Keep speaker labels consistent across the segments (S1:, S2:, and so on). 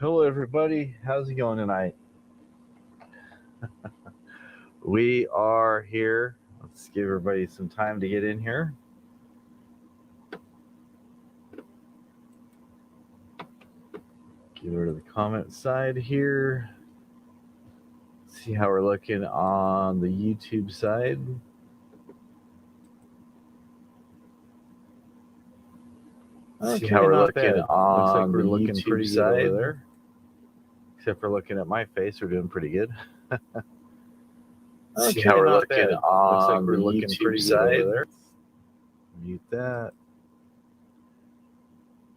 S1: Hello, everybody. How's it going tonight? We are here. Let's give everybody some time to get in here. Get over to the comment side here. See how we're looking on the YouTube side. See how we're looking on Looks like we're the looking YouTube pretty side. Good over there. Except for looking at my face, we're doing pretty good. See how we're looking on Looks like we're looking YouTube pretty side. Good over there. Mute that.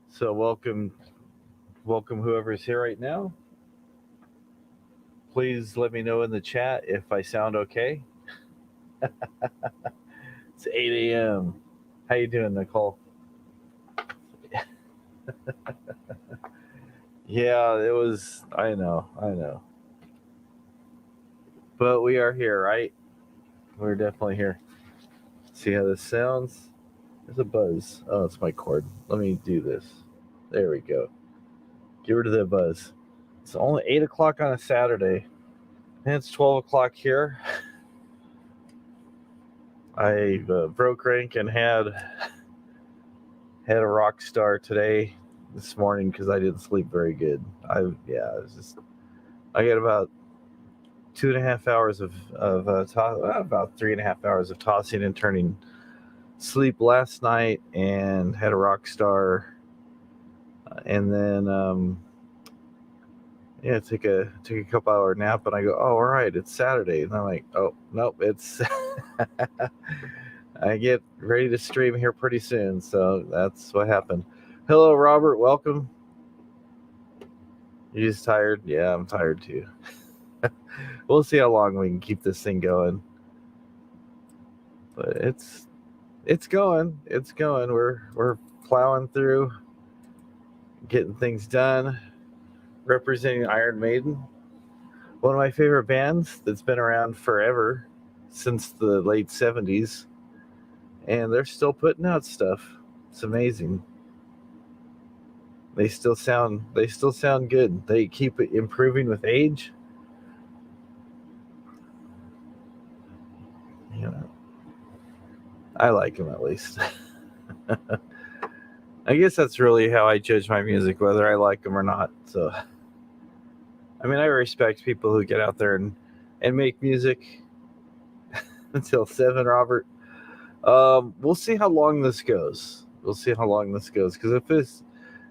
S1: So welcome whoever's here right now. Please let me know in the chat if I sound okay. It's 8 a.m. How you doing, Nicole? Yeah, it was. I know. But we are here, right? We're definitely here. See how this sounds? There's a buzz. Oh, it's my cord. Let me do this. There we go. Get rid of that buzz. It's only 8 o'clock on a Saturday. And it's 12 o'clock here. I broke rank and had a rock star this morning because I didn't sleep very good. I got about 2.5 hours of about 3.5 hours of tossing and turning sleep last night, and had a rock star, and then took a couple hour nap, and I go, oh, all right, it's Saturday, and I'm like, oh nope, it's I get ready to stream here pretty soon, so that's what happened. Hello, Robert, welcome. You just tired? Yeah, I'm tired too. We'll see how long we can keep this thing going, but it's going. We're plowing through, getting things done, representing Iron Maiden, one of my favorite bands that's been around forever, since the late 70s, and they're still putting out stuff. It's amazing. They still sound good. They keep improving with age. You know, I like them at least. I guess that's really how I judge my music, whether I like them or not. So, I mean, I respect people who get out there and make music until 7, Robert. We'll see how long this goes. Because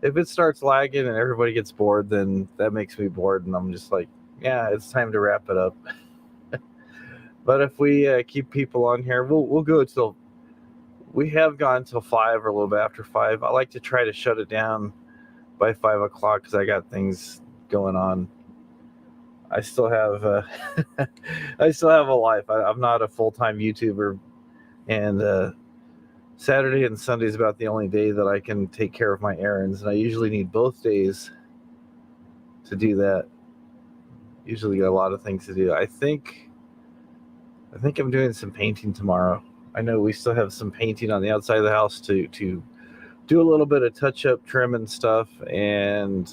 S1: if it starts lagging and everybody gets bored, then that makes me bored, and I'm just like, yeah, it's time to wrap it up. But if we keep people on here, we'll go till. We have gone till 5 or a little bit after 5. I like to try to shut it down by 5 o'clock because I got things going on. I still have a life. I'm not a full-time YouTuber, and Saturday and Sunday is about the only day that I can take care of my errands, and I usually need both days to do that. Usually got a lot of things to do. I think I'm doing some painting tomorrow. I know we still have some painting on the outside of the house to do a little bit of touch-up, trim and stuff, and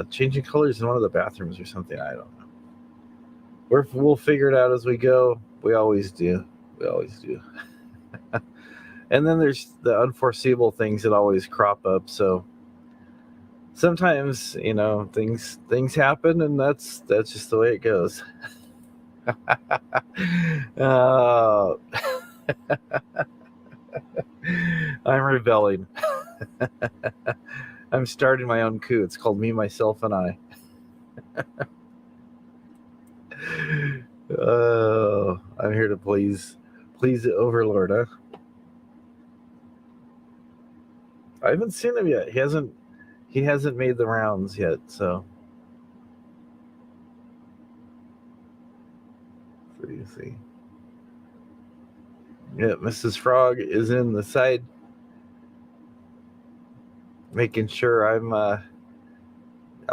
S1: changing colors in one of the bathrooms or something. I don't know. We'll figure it out as we go. We always do. And then there's the unforeseeable things that always crop up. So sometimes, things happen, and that's just the way it goes. I'm rebelling. I'm starting my own coup. It's called Me, Myself, and I. I'm here to please the Overlord, huh? I haven't seen him yet. He hasn't made the rounds yet, so. So you see. Yeah, Mrs. Frog is in the side, making sure I'm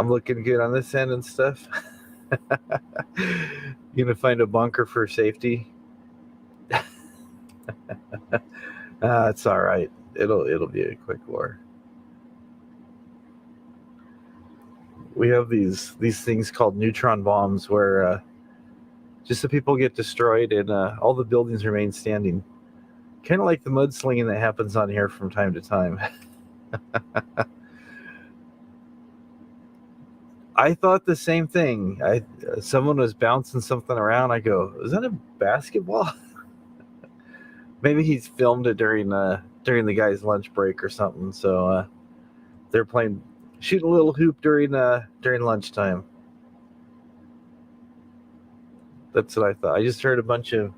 S1: looking good on this end and stuff. You gonna find a bunker for safety? It's all right. It'll be a quick war. we have these things called neutron bombs where just the people get destroyed and all the buildings remain standing. Kind of like the mudslinging that happens on here from time to time. I thought the same thing. Someone was bouncing something around. I go, is that a basketball? Maybe he's filmed it during the guy's lunch break or something. So they're shooting a little hoop during lunchtime. That's what I thought. I just heard a bunch of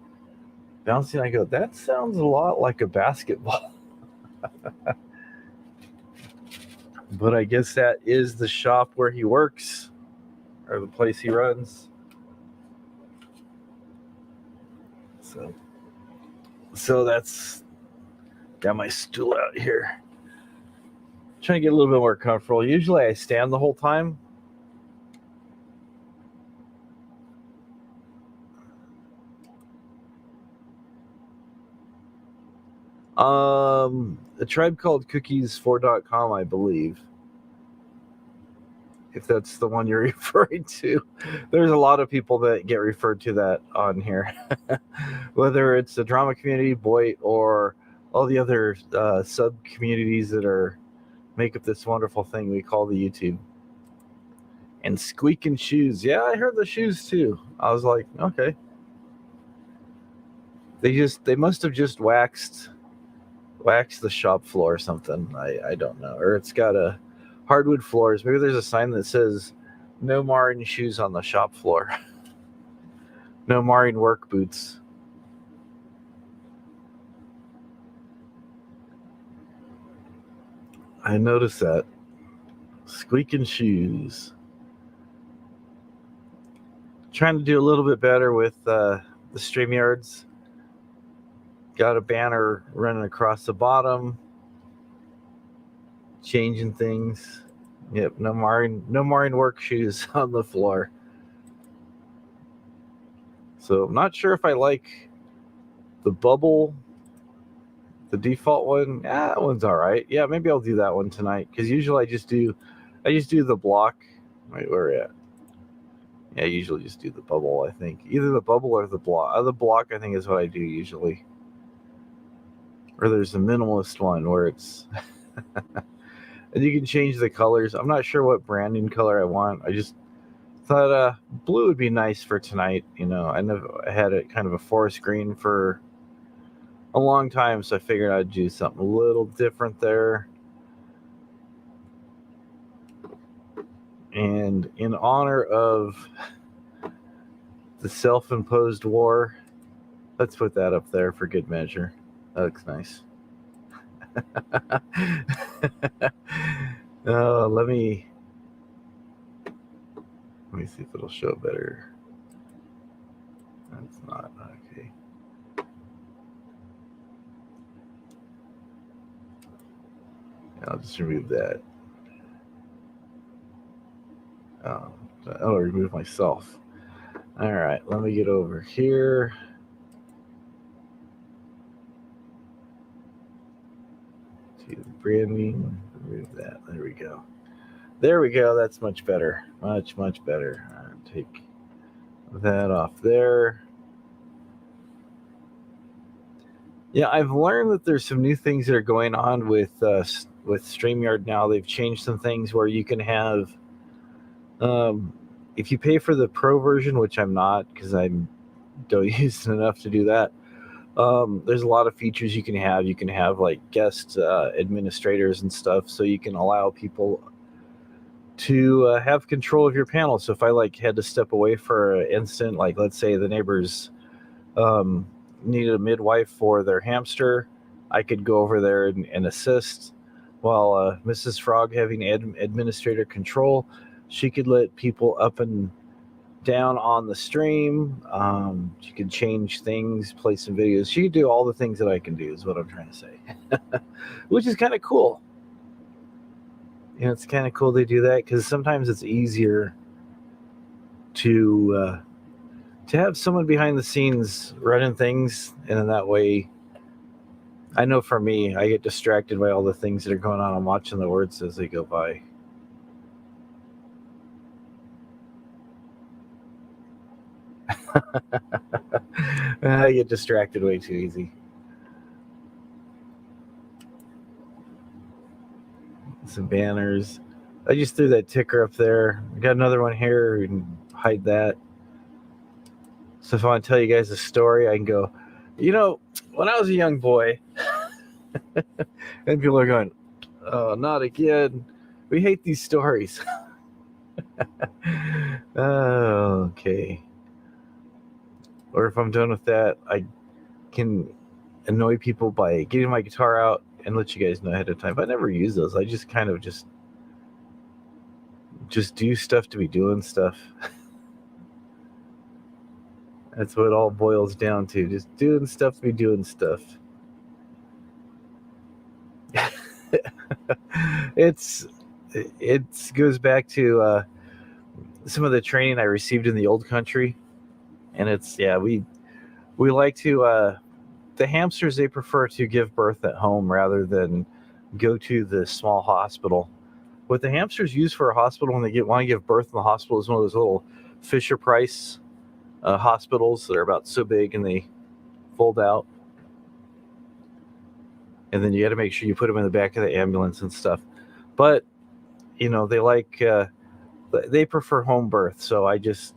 S1: bouncing. I go, that sounds a lot like a basketball. But I guess that is the shop where he works, or the place he runs. So that's got my stool out here. Trying to get a little bit more comfortable. Usually I stand the whole time. A tribe called cookies4.com, I believe. If that's the one you're referring to. There's a lot of people that get referred to that on here. Whether it's the drama community, Boit, or all the other sub-communities that make up this wonderful thing we call the YouTube. And squeaking shoes. Yeah, I heard the shoes too. I was like, okay. They must have just waxed the shop floor or something. I don't know. Or it's got a hardwood floors. Maybe there's a sign that says no marring shoes on the shop floor. No marring work boots. I noticed that. Squeaking shoes. Trying to do a little bit better with the StreamYards. Got a banner running across the bottom. Changing things. Yep, no marring work shoes on the floor. So I'm not sure if I like the bubble, the default one. That one's all right. Yeah, maybe I'll do that one tonight because usually I just do the block. Wait, where are we at? Yeah, I usually just do the bubble. I think either the bubble or the block. The block I think is what I do usually. Or there's a minimalist one where it's. And you can change the colors. I'm not sure what branding color I want. I just thought blue would be nice for tonight. You know, I had it kind of a forest green for a long time, so I figured I'd do something a little different there. And in honor of the self-imposed war, let's put that up there for good measure. That looks nice. Let me see if it'll show better. That's not okay. I'll just remove that. I'll remove myself. All right, let me get over here. To branding, remove that. There we go. There we go. That's much better. Much better. I'll take that off there. Yeah, I've learned that there's some new things that are going on with StreamYard now. They've changed some things where you can have, if you pay for the pro version, which I'm not because I don't use it enough to do that. There's a lot of features you can have. You can have like guest administrators and stuff, so you can allow people to have control of your panel. So if I had to step away for an instant, like let's say the neighbors needed a midwife for their hamster, I could go over there and assist. While Mrs. Frog having administrator control, she could let people up and down on the stream. She could change things, play some videos. She could do all the things that I can do, is what I'm trying to say. Which is kind of cool. You know, it's kind of cool they do that because sometimes it's easier to have someone behind the scenes running things, and in that way, I know for me, I get distracted by all the things that are going on. I'm watching the words as they go by. I get distracted way too easy. Some banners. I just threw that ticker up there. I got another one here. We can hide that. So if I want to tell you guys a story, I can go, when I was a young boy, and people are going, oh, not again. We hate these stories. Oh, okay. Or if I'm done with that, I can annoy people by getting my guitar out and let you guys know ahead of time. I never use those. I just kind of just do stuff to be doing stuff. That's what it all boils down to. Just doing stuff to be doing stuff. It goes back to some of the training I received in the old country, and we like to the hamsters, they prefer to give birth at home rather than go to the small hospital. What the hamsters use for a hospital when they want to give birth in the hospital is one of those little Fisher Price hospitals that are about so big and they fold out. And then you got to make sure you put them in the back of the ambulance and stuff. But they prefer home birth, so I just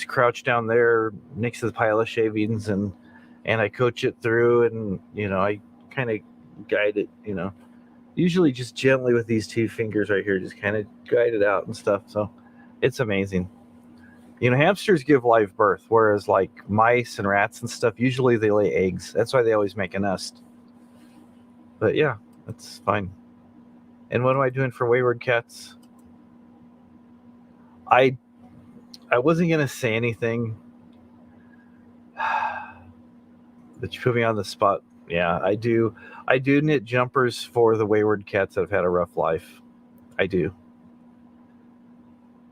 S1: crouch down there next to the pile of shavings and I coach it through, and I kind of guide it, usually just gently with these two fingers right here, just kind of guide it out and stuff. So it's amazing. Hamsters give live birth, whereas like mice and rats and stuff, usually they lay eggs. That's why they always make a nest. But yeah, that's fine. And what am I doing for wayward cats? I wasn't gonna say anything, but you put me on the spot. Yeah, I do knit jumpers for the wayward cats that have had a rough life. I do.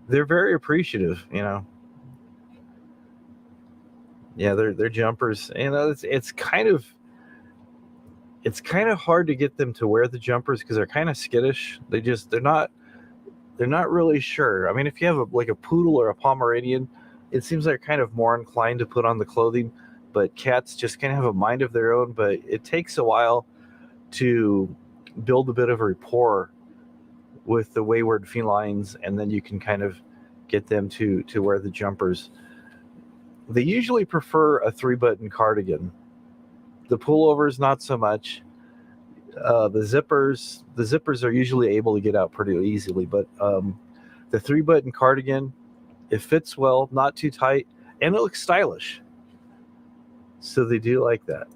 S1: They're very appreciative, Yeah, they're jumpers. It's kind of hard to get them to wear the jumpers because they're kind of skittish. They're not really sure. I mean, if you have like a poodle or a Pomeranian, it seems like they're kind of more inclined to put on the clothing, but cats just kind of have a mind of their own. But it takes a while to build a bit of a rapport with the wayward felines, and then you can kind of get them to wear the jumpers. They usually prefer a 3-button cardigan. The pullovers, not so much. The zippers are usually able to get out pretty easily, but the 3-button cardigan, it fits well, not too tight, and it looks stylish. So they do like that.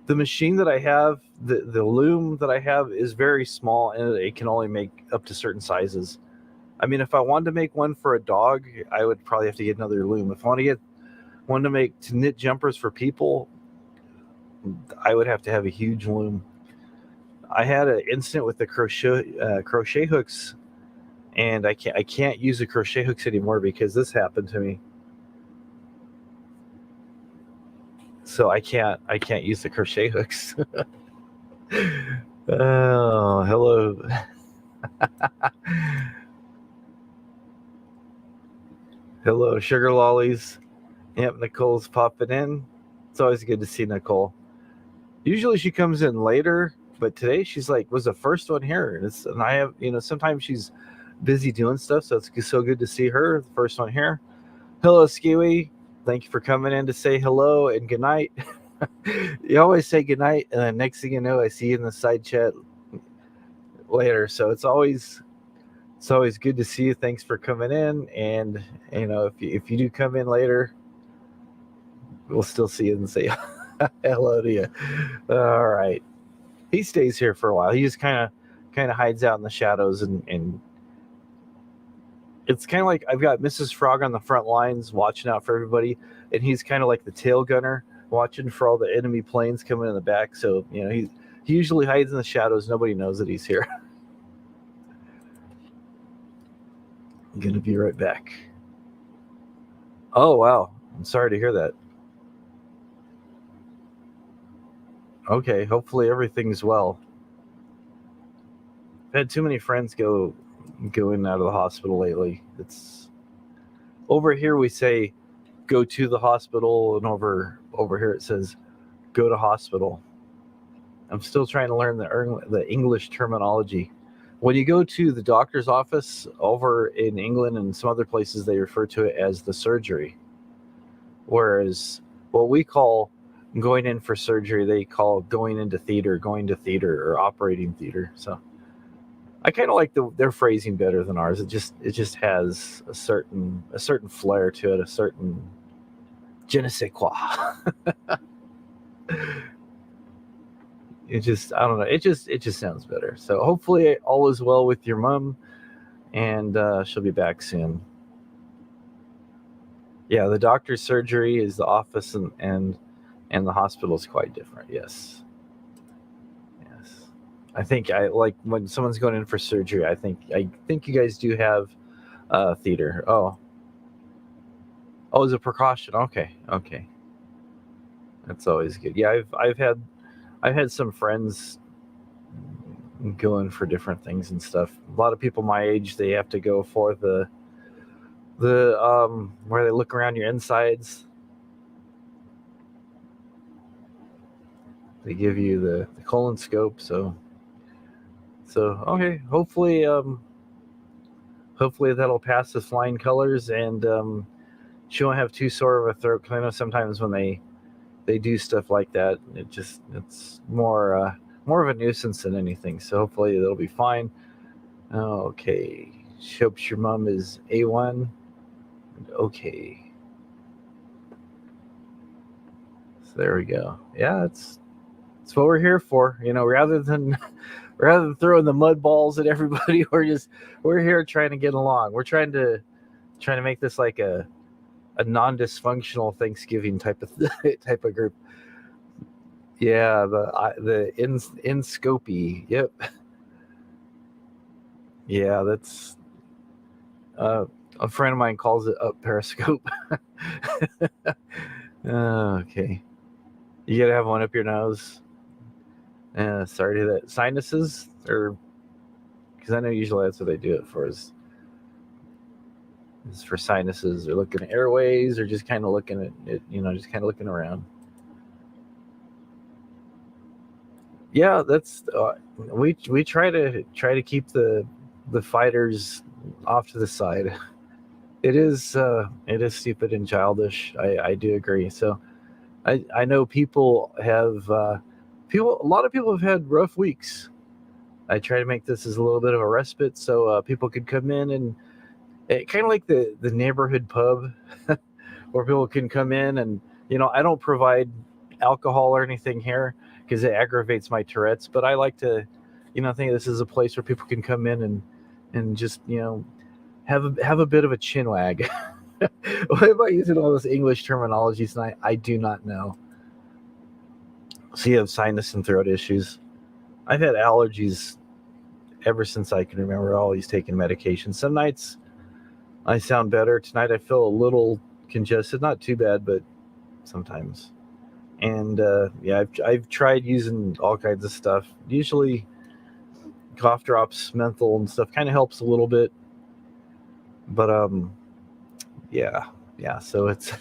S1: The machine that I have, the loom that I have is very small, and it can only make up to certain sizes. I mean, if I wanted to make one for a dog, I would probably have to get another loom. If I want to get one to knit jumpers for people, I would have to have a huge loom. I had an incident with the crochet hooks, and I can't use the crochet hooks anymore because this happened to me. So I can't use the crochet hooks. Oh, hello. Hello, sugar lollies. Yep, Nicole's popping in. It's always good to see Nicole. Usually she comes in later, but today she's was the first one here. And I have, sometimes she's busy doing stuff, so it's so good to see her, the first one here. Hello, Skewy. Thank you for coming in to say hello and good night. You always say good night, and then next thing you know, I see you in the side chat later. So it's always good to see you. Thanks for coming in, and if you do come in later, we'll still see you and say hello to you. All right. He stays here for a while. He just kind of hides out in the shadows, and it's kind of like I've got Mrs. Frog on the front lines watching out for everybody, and he's kind of like the tail gunner watching for all the enemy planes coming in the back. So he usually hides in the shadows. Nobody knows that he's here. I'm gonna be right back. Oh wow, I'm sorry to hear that. Okay, hopefully everything's well. I've had too many friends go going out of the hospital lately. It's over here we say go to the hospital, and over here it says go to hospital. I'm still trying to learn the English terminology. When you go to the doctor's office over in England and some other places, they refer to it as the surgery. Whereas what we call going in for surgery, they call going into theater, going to theater, or operating theater. So I kind of like their phrasing better than ours. It just has a certain flair to it, a certain je ne sais quoi. It just, I don't know. It just sounds better. So hopefully all is well with your mom, and she'll be back soon. Yeah, the doctor's surgery is the office, and the hospital is quite different. Yes, yes. I think I like when someone's going in for surgery. I think you guys do have theater. Oh, as a precaution. Okay, okay. That's always good. Yeah, I've had some friends go in for different things and stuff. A lot of people my age, they have to go for the where they look around your insides. They give you the colonoscope. So okay. Hopefully that'll pass with flying colors, and she won't have too sore of a throat. Because I know sometimes when they do stuff like that, it's more of a nuisance than anything. So hopefully that'll be fine. Okay. Hopes your mom is A1. Okay. So there we go. Yeah, it's what we're here for. Rather than throwing the mud balls at everybody, we're here trying to get along. We're trying to make this like a non-dysfunctional Thanksgiving type of group. Yeah, the in Scopy. Yep. Yeah, that's a friend of mine calls it up Periscope. Okay, you gotta have one up your nose. Sorry to hear that. Sinuses, or because I know usually that's what they do it for is for sinuses, or looking at airways, or just kind of looking at it, just kind of looking around. Yeah, that's we try to keep the fighters off to the side. It is stupid and childish. I do agree. So I know people have people a lot of people have had rough weeks. I try to make this as a little bit of a respite, so people could come in and kind of like the neighborhood pub where people can come in, and I don't provide alcohol or anything here because it aggravates my Tourette's, but I like to think this is a place where people can come in and just have a bit of a chin wag. Why am I using all this English terminologies, and I do not know. So you have sinus and throat issues. I've had allergies ever since I can remember. Always taking medication. Some nights I sound better. Tonight I feel a little congested, not too bad, but sometimes. And yeah, I've tried using all kinds of stuff. Usually, cough drops, menthol, and stuff kind of helps a little bit. But yeah, yeah. So it's.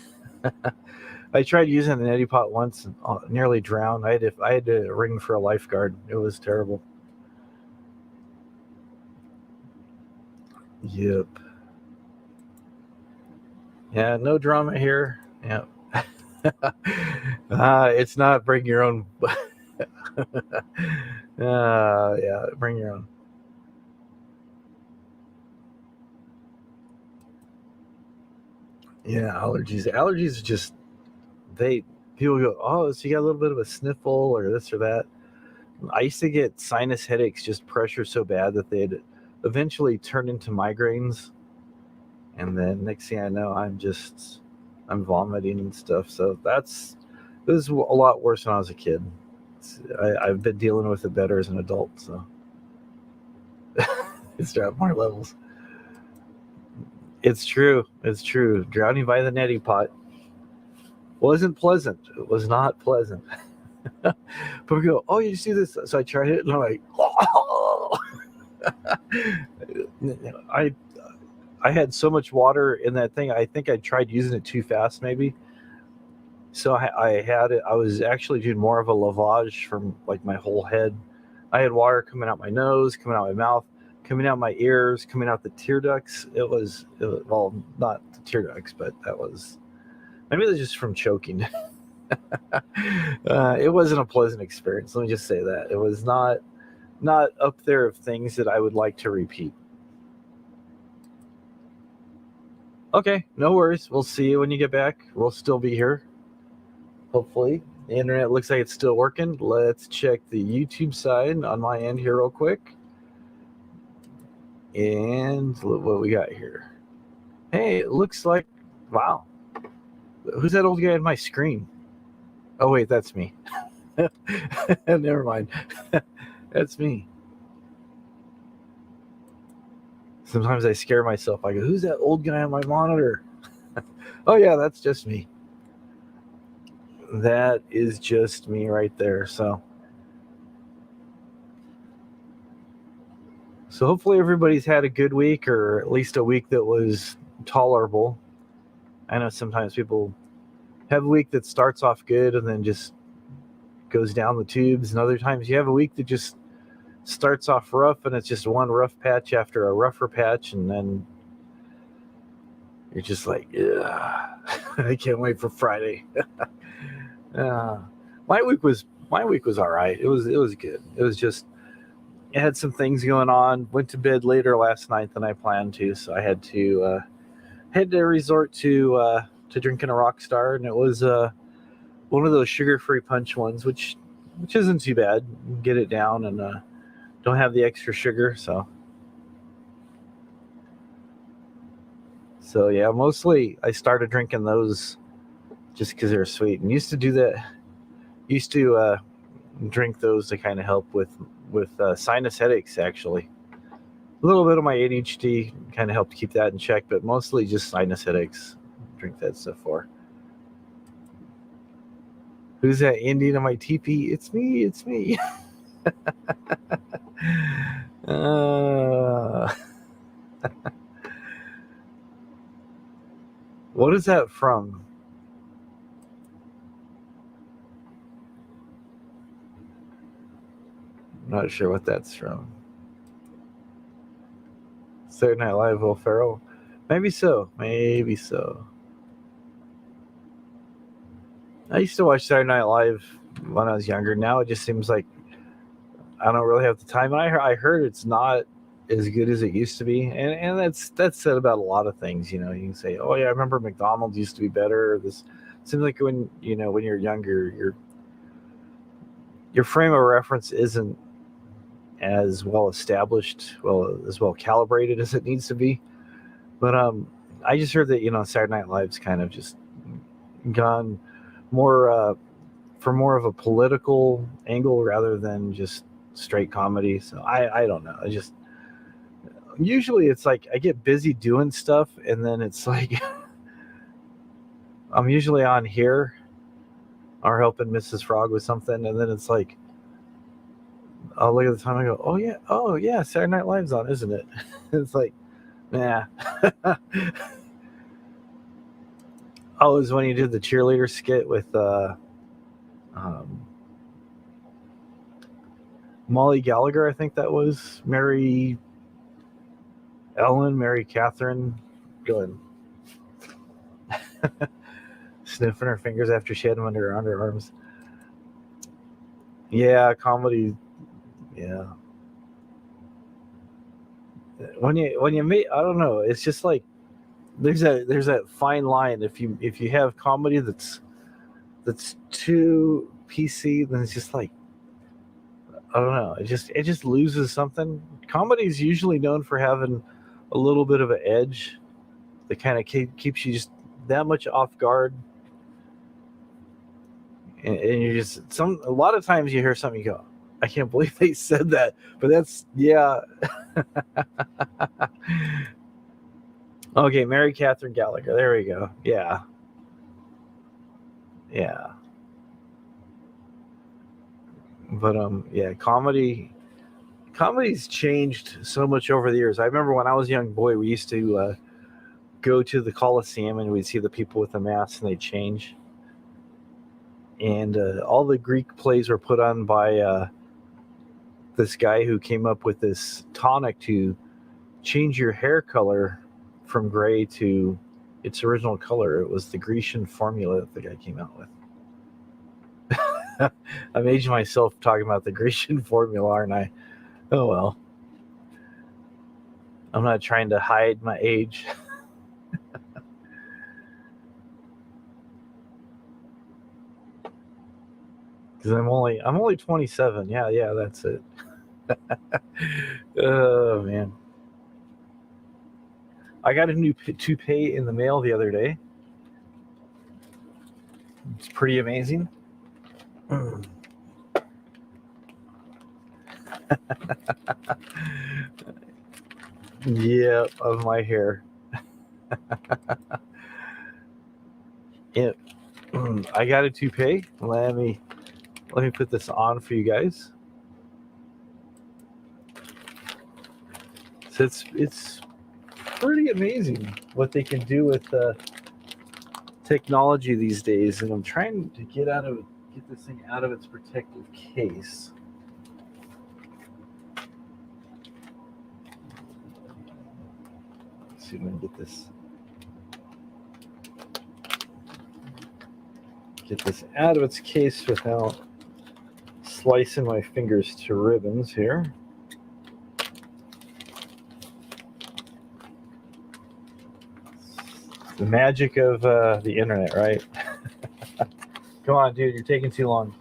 S1: I tried using the neti pot once and nearly drowned. I had to ring for a lifeguard. It was terrible. Yep. Yeah, no drama here. Yeah. It's not bring your own. Yeah, bring your own. Yeah, allergies. Allergies are just they people go, oh, so you got a little bit of a sniffle or this or that. I used to get sinus headaches, just pressure so bad that they'd eventually turn into migraines, and then next thing I know, I'm vomiting and stuff. So this is a lot worse when I was a kid. I've been dealing with it better as an adult, so it's at more levels. It's true. It's true. Drowning by the neti pot wasn't pleasant. It was not pleasant. But we go, oh, you see this? So I tried it, and I'm like, I I had so much water in that thing. I think I tried using it too fast, maybe. So I had it. I was actually doing more of a lavage from like my whole head. I had water coming out my nose, coming out my mouth, coming out my ears, coming out the tear ducts. It was well, not the tear ducts, but that was maybe it was just from choking. It wasn't a pleasant experience. Let me just say that it was not up there of things that I would like to repeat. Okay, no worries. We'll see you when you get back. We'll still be here. Hopefully. The internet looks like it's still working. Let's check the YouTube side on my end here real quick. And look what we got here. Hey, it looks like, wow. Who's that old guy on my screen? Oh, wait, that's me. Never mind. That's me. Sometimes I scare myself. I go, who's that old guy on my monitor? Oh, yeah, that's just me. That is just me right there. So hopefully everybody's had a good week, or at least a week that was tolerable. I know sometimes people have a week that starts off good and then just goes down the tubes, and other times you have a week that just starts off rough and it's just one rough patch after a rougher patch, and then you're just like, yeah, I can't wait for Friday. uh, my week was all right. It was good. It was just I had some things going on. Went to bed later last night than I planned to, so I had to resort to drinking a Rockstar, and it was one of those sugar-free punch ones, which isn't too bad. You can get it down and don't have the extra sugar, so yeah. Mostly, I started drinking those just because they're sweet, and used to do that. Used to drink those to kind of help with sinus headaches, actually. A little bit of my ADHD kind of helped keep that in check, but mostly just sinus headaches. Drink that stuff for. Who's that Indian on my teepee? It's me. It's me. uh, what is that from? I'm not sure what that's from. Saturday Night Live, Will Ferrell. Maybe so. Maybe so. I used to watch Saturday Night Live when I was younger. Now it just seems like I don't really have the time. And I heard it's not as good as it used to be, and that's said about a lot of things. You know, you can say, "Oh yeah, I remember McDonald's used to be better." This seems like when you're younger, your frame of reference isn't as well established, as well calibrated as it needs to be. But I just heard that Saturday Night Live's kind of just gone more for more of a political angle rather than just straight comedy. So I don't know. I just usually it's like I get busy doing stuff, and then it's like I'm usually on here or helping Mrs. Frog with something, and then it's like I'll look at the time and I go, oh yeah, Saturday Night Live's on, isn't it? It's like, nah. Oh, it was when you did the cheerleader skit with um, Molly Gallagher, I think that was Mary Catherine, going sniffing her fingers after she had them under her underarms. Yeah, comedy. Yeah, when you meet, I don't know. It's just like there's that fine line. If you have comedy that's too PC, then it's just like I don't know. It just loses something. Comedy is usually known for having a little bit of an edge that kind of keeps you just that much off guard, and you just a lot of times you hear something, you go, I can't believe they said that, but that's yeah. Okay, Mary Catherine Gallagher. There we go. Yeah, yeah. But yeah, comedy. comedy's changed so much over the years. I remember when I was a young boy, we used to go to the Coliseum and we'd see the people with the masks and they'd change. And all the Greek plays were put on by this guy who came up with this tonic to change your hair color from gray to its original color. It was the Grecian formula that the guy came out with. I'm aging myself talking about the Grecian formula, aren't I? Oh well. I'm not trying to hide my age. Because I'm only 27. Yeah, that's it. Oh man. I got a new toupee in the mail the other day. It's pretty amazing. Yeah, of my hair. Yep. I got a toupee. Let me put this on for you guys. So it's pretty amazing what they can do with technology these days, and I'm trying to get this thing out of its protective case. Let's see if I can get this out of its case without slicing my fingers to ribbons here. The magic of the internet, right? Come on, dude, you're taking too long.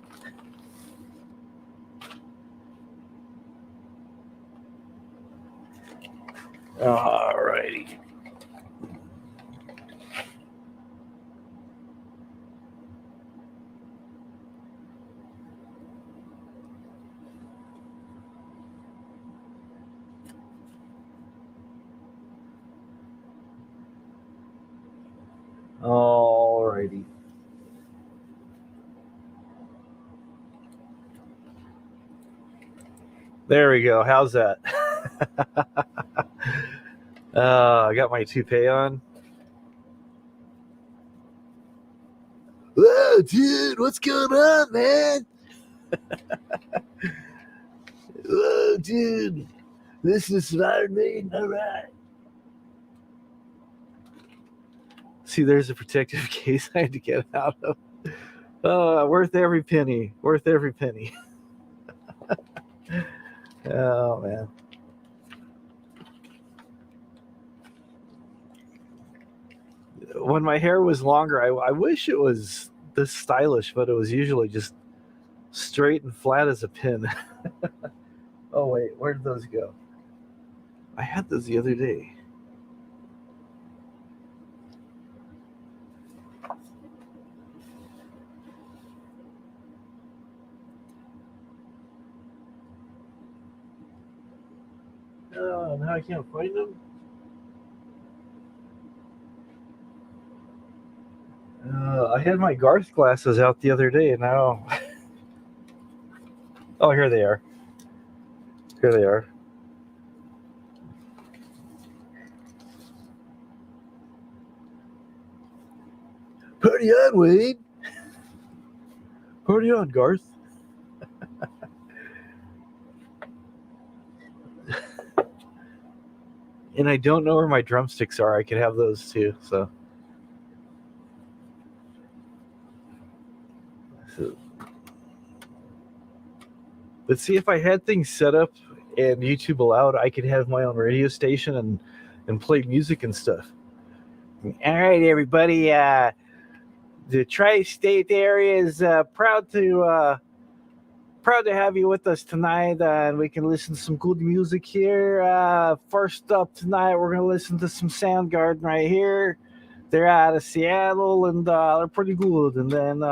S1: Alrighty. Alrighty. There we go. How's that? I got my toupee on. Whoa, dude, what's going on, man? Whoa, dude, this is Iron Maiden. All right. See, there's a protective case I had to get out of. Worth every penny. Worth every penny. Oh, man. When my hair was longer, I wish it was this stylish, but it was usually just straight and flat as a pin. Oh, wait, where did those go? I had those the other day. Oh, now I can't find them. I had my Garth glasses out the other day, and now... Oh, here they are. Here they are. Party on, Wade. Party on, Garth. And I don't know where my drumsticks are. I could have those too, so... But see, if I had things set up and YouTube allowed, I could have my own radio station and play music and stuff. All right, everybody. The tri-state area is proud to have you with us tonight, and we can listen to some good music here. First up tonight, we're going to listen to some Soundgarden right here. They're out of Seattle, and they're pretty good. And then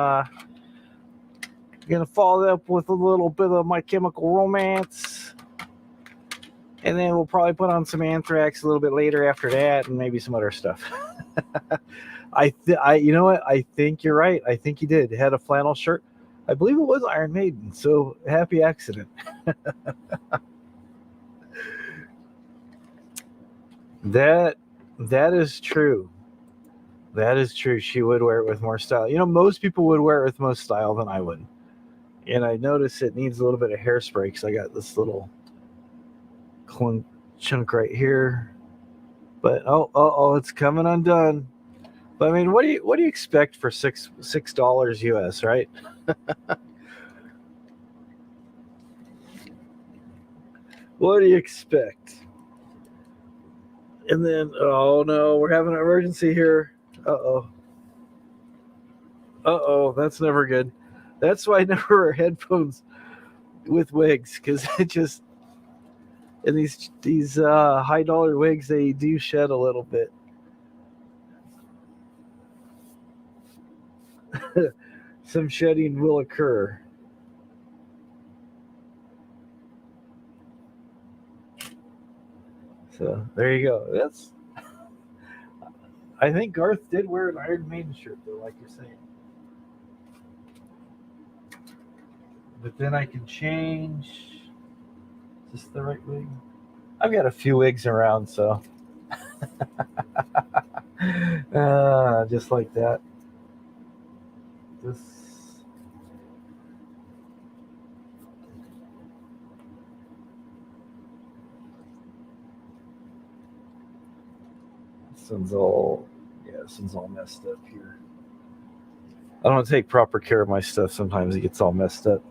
S1: going to follow up with a little bit of My Chemical Romance. And then we'll probably put on some Anthrax a little bit later after that, and maybe some other stuff. You know what? I think you're right. I think you did. It had a flannel shirt. I believe it was Iron Maiden. So happy accident. That is true. That is true. She would wear it with more style. You know, most people would wear it with more style than I would. And I notice it needs a little bit of hairspray because I got this little chunk right here. But oh, it's coming undone. But I mean, what do you expect for $6 US, right? What do you expect? And then, oh no, we're having an emergency here. That's never good. That's why I never wear headphones with wigs because it just and these high dollar wigs they do shed a little bit. Some shedding will occur. So there you go. That's. I think Garth did wear an Iron Maiden shirt though, like you're saying. But then I can change. Is this the right wig? I've got a few wigs around, so just like that. This one's all this one's all messed up here. I don't take proper care of my stuff. Sometimes it gets all messed up.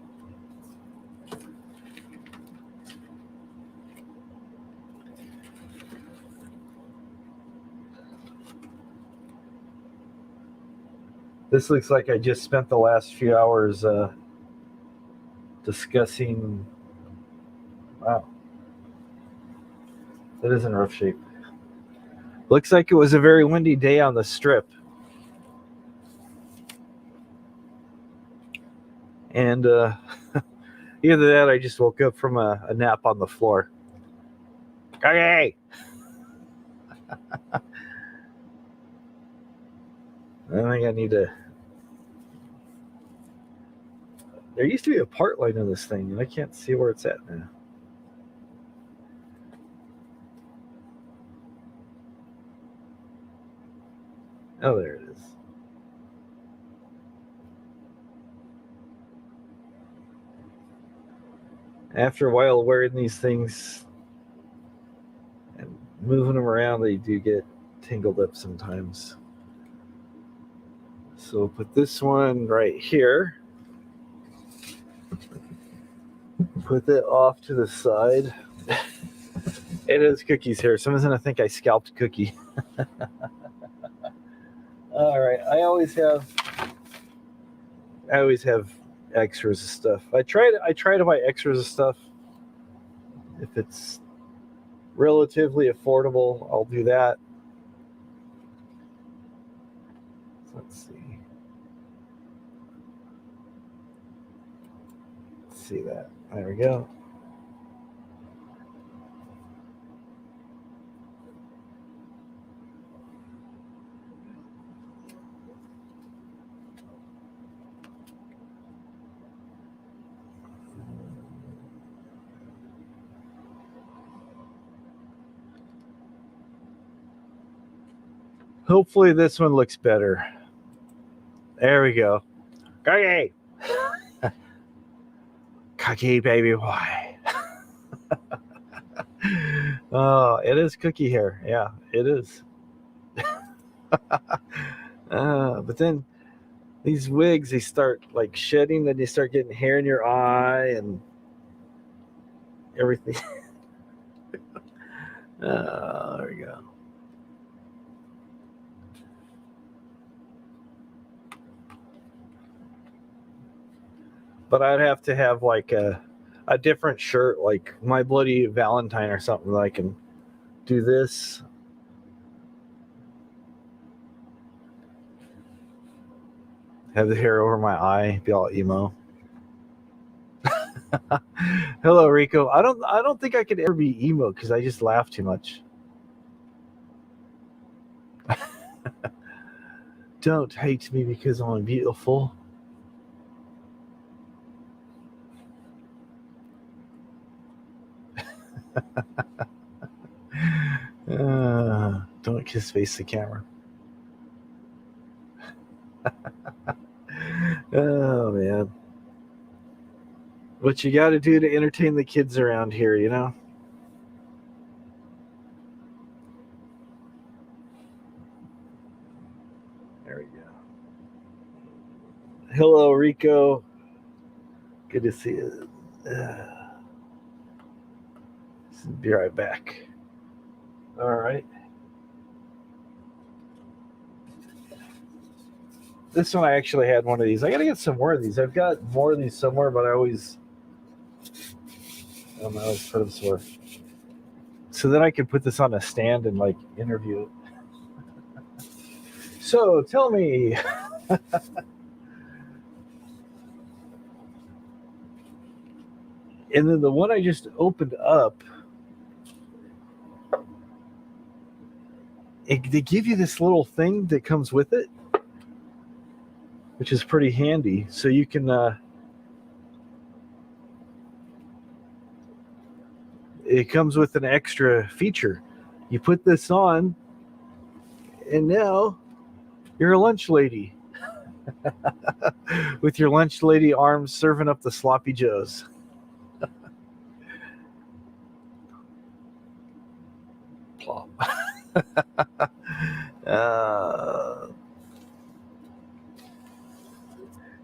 S1: This looks like I just spent the last few hours discussing. Wow, that is in rough shape. Looks like it was a very windy day on the strip. And either that, I just woke up from a nap on the floor. Okay. I think I need to. There used to be a part line on this thing, and I can't see where it's at now. Oh, there it is. After a while wearing these things and moving them around, they do get tangled up sometimes. So put this one right here. Put it off to the side. It is Cookie's hair. Someone's gonna think I scalped Cookie. All right, I always have extras of stuff. I try to buy extras of stuff. If it's relatively affordable, I'll do that. Let's see. Let's see that. There we go. Hopefully this one looks better. There we go. Cookie! Cookie, baby boy. Oh, it is Cookie hair. Yeah, it is. But then these wigs, they start like shedding, then you start getting hair in your eye and everything. There we go. But I'd have to have like a different shirt, like My Bloody Valentine or something that I can do this. Have the hair over my eye, be all emo. Hello, Rico. I don't think I could ever be emo because I just laugh too much. Don't hate me because I'm beautiful. make his face the camera. Oh, man. What you got to do to entertain the kids around here, you know? There we go. Hello, Rico. Good to see you. Be right back. All right. This one, I actually had one of these. I got to get some more of these. I've got more of these somewhere, but I always put them somewhere. So then I can put this on a stand and like interview it. So tell me. And then the one I just opened up, they give you this little thing that comes with it, which is pretty handy. So you can, it comes with an extra feature. You put this on, and now you're a lunch lady. With your lunch lady arms serving up the sloppy joes. Plop.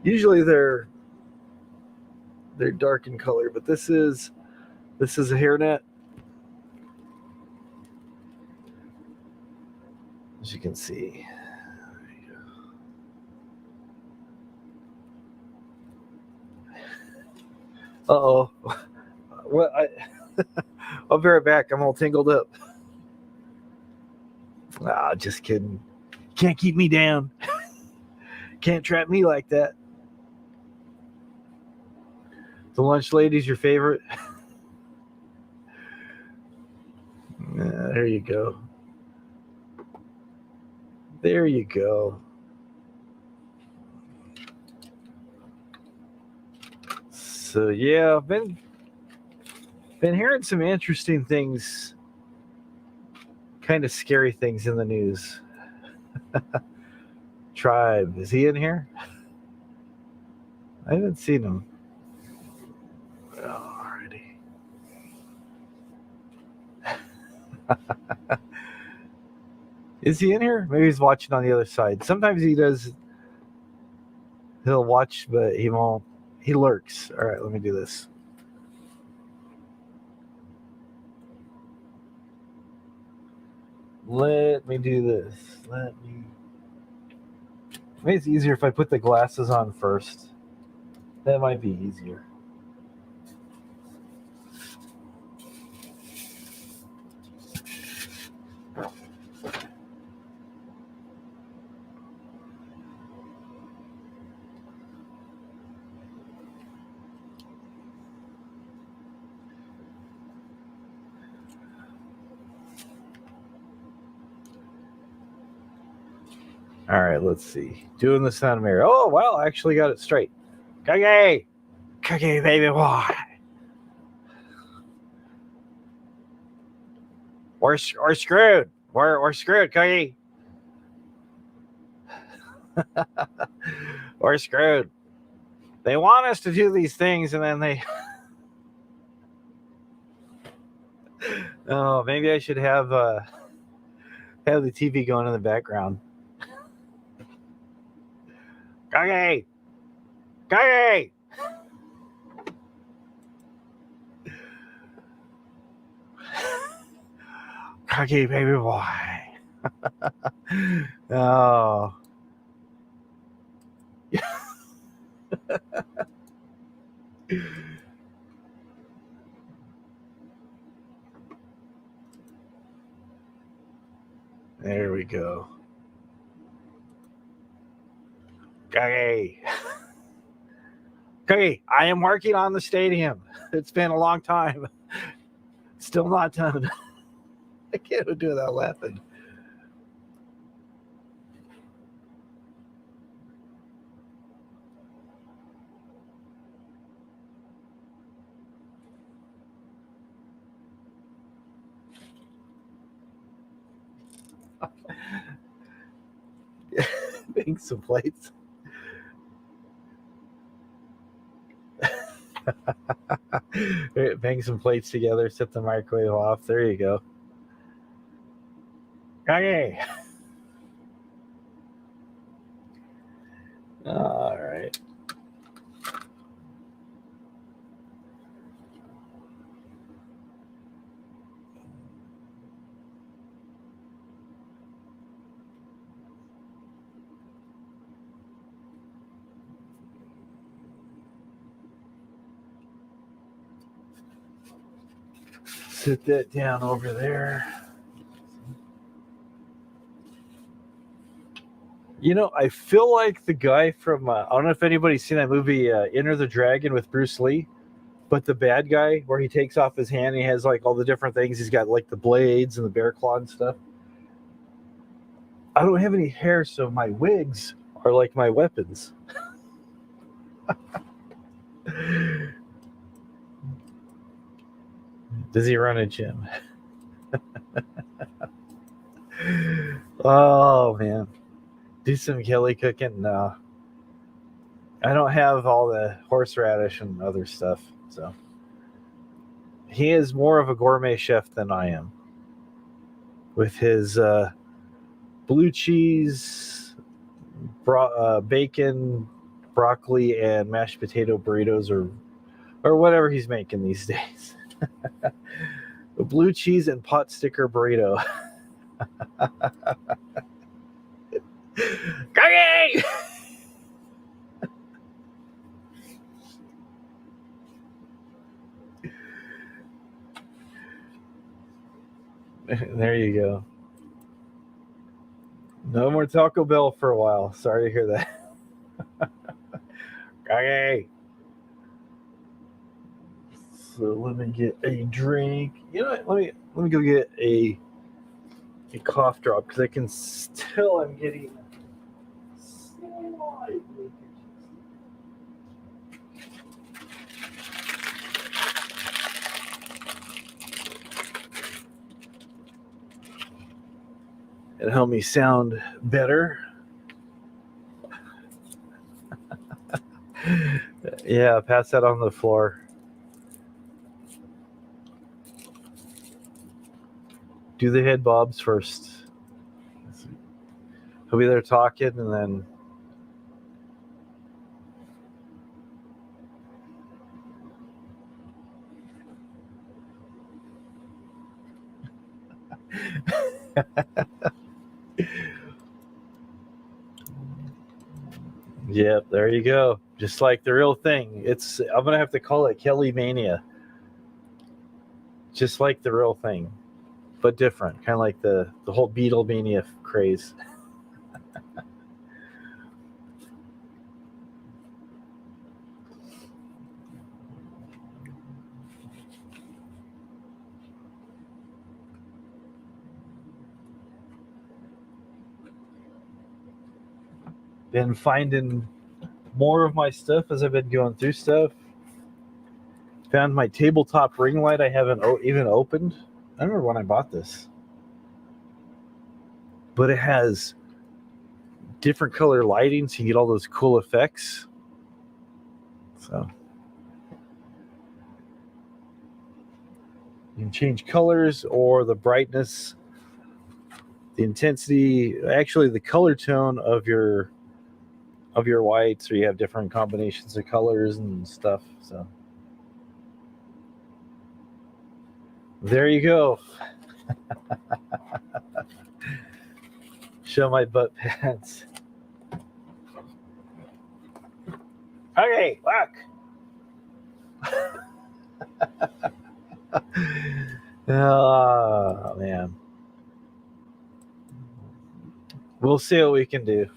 S1: Usually they're dark in color, but this is a hairnet. As you can see. Uh-oh. What? I'll be right back. I'm all tangled up. Ah, just kidding. Can't keep me down. Can't trap me like that. The lunch lady's your favorite? There you go. There you go. So yeah, I've been hearing some interesting things, kind of scary things in the news. Tribe, is he in here? I haven't seen him. Alrighty. Is he in here? Maybe he's watching on the other side. Sometimes he does. He'll watch, but he won't. He lurks. All right, let me do this. Let me do this. Maybe it's easier if I put the glasses on first. That might be easier. All right, let's see. Doing the sound mirror. Oh, well, I actually got it straight. Cookie! Cookie, baby boy! We're screwed. We're screwed, Cookie. We're screwed. They want us to do these things, and then they... Oh, maybe I should have the TV going in the background. Cookie! Cookie! Cookie, baby boy. Oh. There we go. Cookie. Cookie, I am working on the stadium. It's been a long time. Still not done. I can't do that laughing. bang some plates. Bang some plates together, set the microwave off. There you go. Okay. All right. Sit that down over there. You know, I feel like the guy from, I don't know if anybody's seen that movie, Enter the Dragon with Bruce Lee, but the bad guy where he takes off his hand, he has like all the different things. He's got like the blades and the bear claw and stuff. I don't have any hair, so my wigs are like my weapons. Does he run a gym? Oh, man. Do some Kelly cooking? No. I don't have all the horseradish and other stuff, so. He is more of a gourmet chef than I am. With his blue cheese, bacon, broccoli, and mashed potato burritos, or whatever he's making these days. A blue cheese and pot sticker burrito. Cookie! There you go. No more Taco Bell for a while. Sorry to hear that. Okay. So let me get a drink. You know what? Let me go get a cough drop because I can tell I'm getting slight leakage. It'll help me sound better. Yeah, pass that on the floor. Do the head bobs first. He'll be there talking, and then yep, there you go. Just like the real thing. I'm gonna have to call it Kelly Mania. Just like the real thing, but different. Kind of like the whole Beatlemania craze. Been finding more of my stuff as I've been going through stuff. Found my tabletop ring light I haven't even opened. I don't remember when I bought this. But it has different color lighting so you get all those cool effects. So you can change colors or the brightness, the intensity, actually the color tone of your whites, or you have different combinations of colors and stuff. So there you go. Show my butt pants. Okay, look. Oh, man. We'll see what we can do.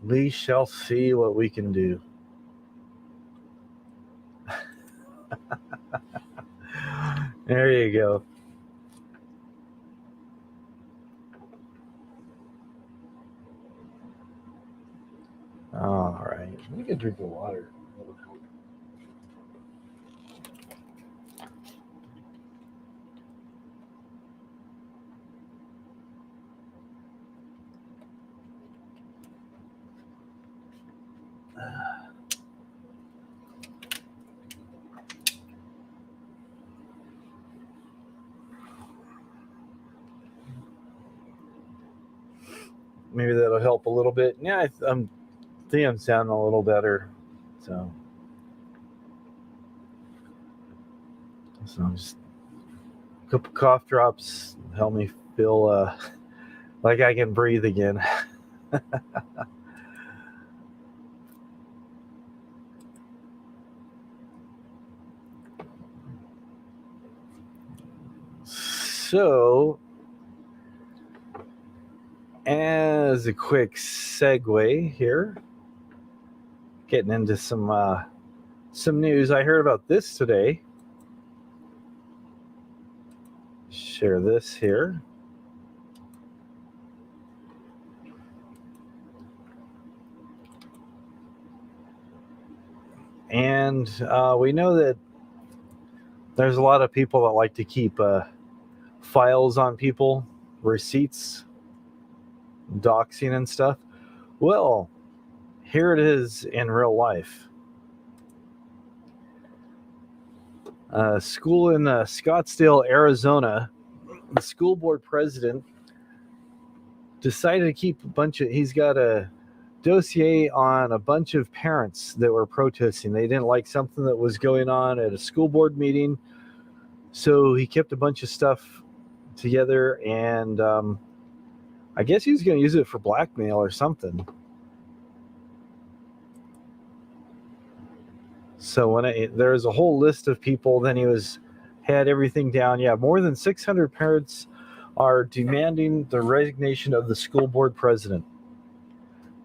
S1: We shall see what we can do. There you go. All right. Let me get a drink of water. maybe that'll help a little bit. Yeah, I think I'm sounding a little better. So just a couple cough drops help me feel like I can breathe again. So, as a quick segue here, getting into some news. I heard about this today. Share this here. And we know that there's a lot of people that like to keep files on people, receipts, doxing and stuff. Well, here it is in real life. School in Scottsdale, Arizona, the school board president decided to keep he's got a dossier on a bunch of parents that were protesting. They didn't like something that was going on at a school board meeting. So he kept a bunch of stuff together, and I guess he was going to use it for blackmail or something. So when there's a whole list of people, then he had everything down. Yeah, more than 600 parents are demanding the resignation of the school board president.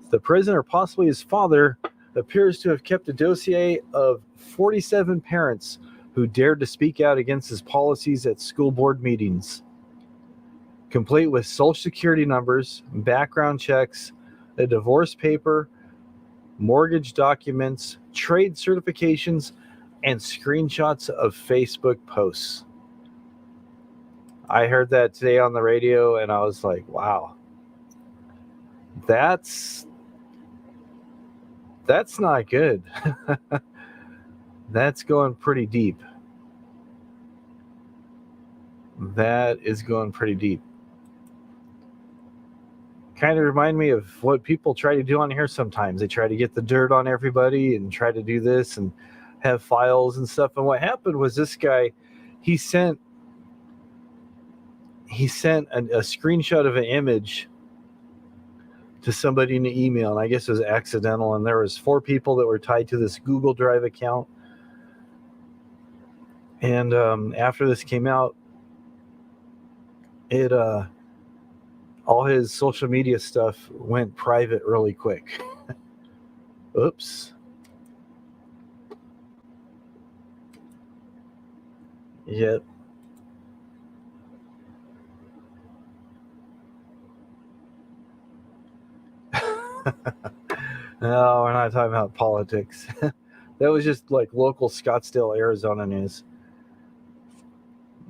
S1: The president, or possibly his father, appears to have kept a dossier of 47 parents who dared to speak out against his policies at school board meetings, complete with social security numbers, background checks, a divorce paper, mortgage documents, trade certifications, and screenshots of Facebook posts. I heard that today on the radio, and I was like, wow, that's not good. That's going pretty deep. That is going pretty deep. Kind of remind me of what people try to do on here sometimes. They try to get the dirt on everybody and try to do this and have files and stuff. And what happened was this guy, he sent a screenshot of an image to somebody in the email, and I guess it was accidental, and there was 4 people that were tied to this Google Drive account. And after this came out, it all his social media stuff went private really quick. Oops. Yep. No, we're not talking about politics. That was just like local Scottsdale, Arizona news.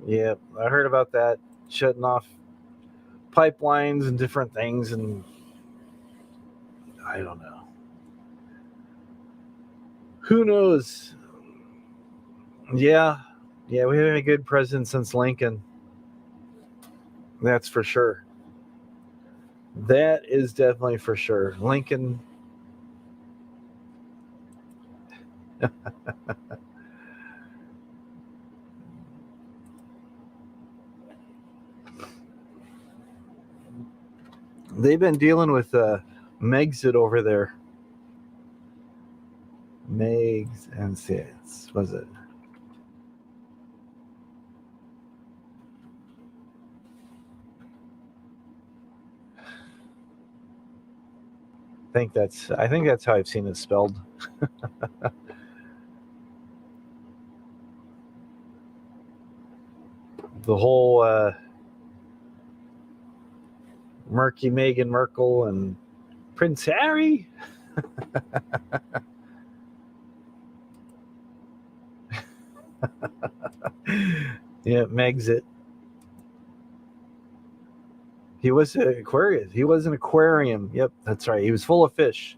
S1: Yep, I heard about that, shutting off pipelines and different things, and I don't know. Who knows? Yeah, we haven't had a good president since Lincoln. That's for sure. That is definitely for sure. Lincoln. They've been dealing with Megxit over there. Megs and Sits, was it? I think that's how I've seen it spelled. The whole murky Meghan Markle and Prince Harry. Yeah, Megxit. He was an Aquarius. He was an aquarium. Yep, that's right. He was full of fish.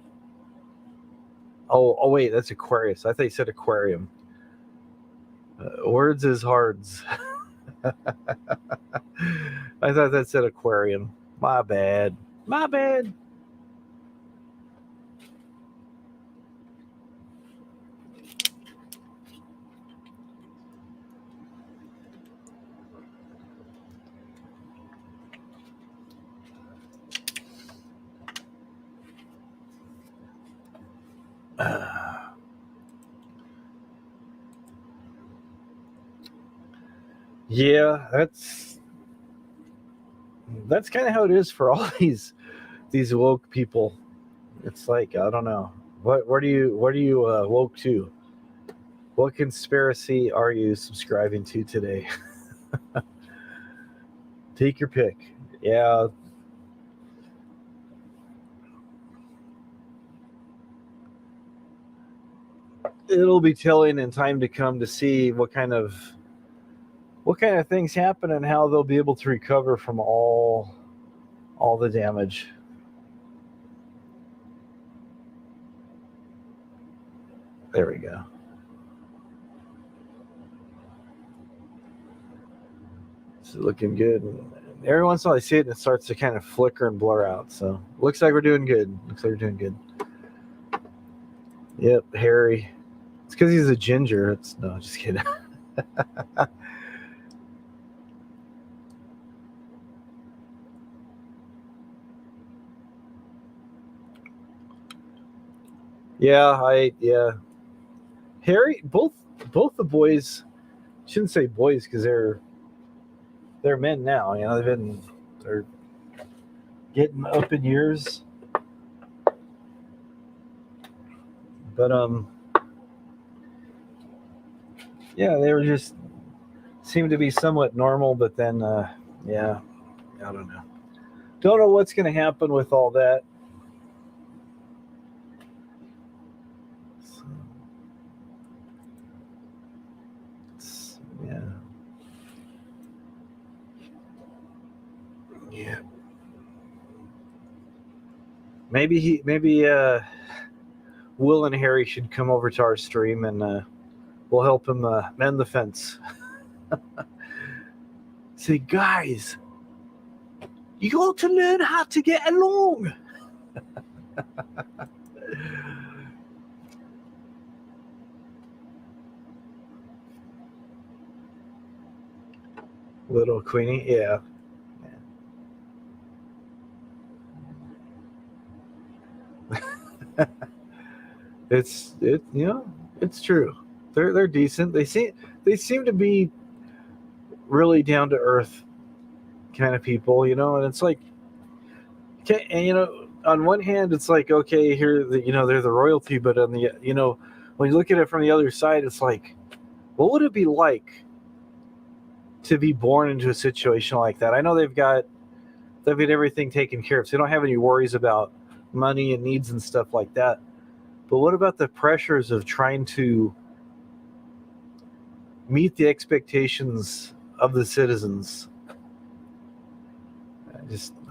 S1: Oh wait, that's Aquarius. I thought you said aquarium. Words is hards. I thought that said aquarium. My bad. My bad. Yeah, that's kind of how it is for all these woke people. It's like, I don't know. What are you woke to? What conspiracy are you subscribing to today? Take your pick. Yeah, it'll be telling in time to come to see what kind of things happen and how they'll be able to recover from all the damage. There we go. It's looking good. Every once in a while I see it and it starts to kind of flicker and blur out. So looks like we're doing good. Looks like we're doing good. Yep, Harry. It's because he's a ginger. It's no, just kidding. Yeah. Harry, both the boys, shouldn't say boys because they're men now. You know, they're getting up in years. But yeah, they were just seemed to be somewhat normal. But then yeah, I don't know. Don't know what's going to happen with all that. Yeah, yeah. Maybe Will and Harry should come over to our stream and we'll help him mend the fence. Say, guys, you got to learn how to get along. Little Queenie, yeah. It's true. They're decent. They seem to be really down to earth kind of people, and it's like, okay, and on one hand it's like, okay, here they're the royalty, but on the when you look at it from the other side, it's like, what would it be like to be born into a situation like that? I know they've got everything taken care of, so they don't have any worries about money and needs and stuff like that. But what about the pressures of trying to meet the expectations of the citizens?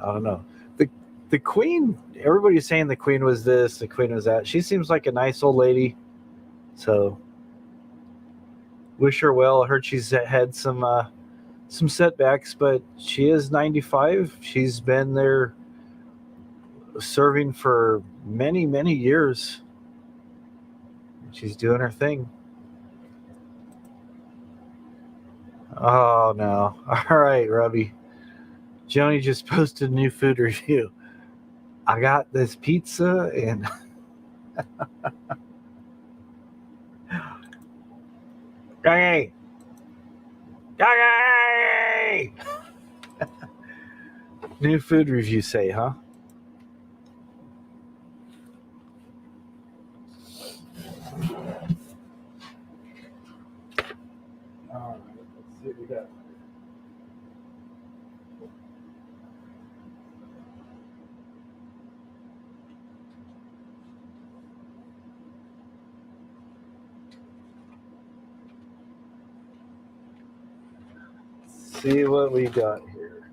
S1: I don't know. The queen. Everybody's saying the queen was this, the queen was that. She seems like a nice old lady. So wish her well. I heard she's had some setbacks, but she is 95. She's been there serving for many years. She's doing her thing. Oh no! All right, Robbie. Joni just posted a new food review. I got this pizza and Yay! Yay! New food review say, huh? All right, let's see what we got. See what we got here.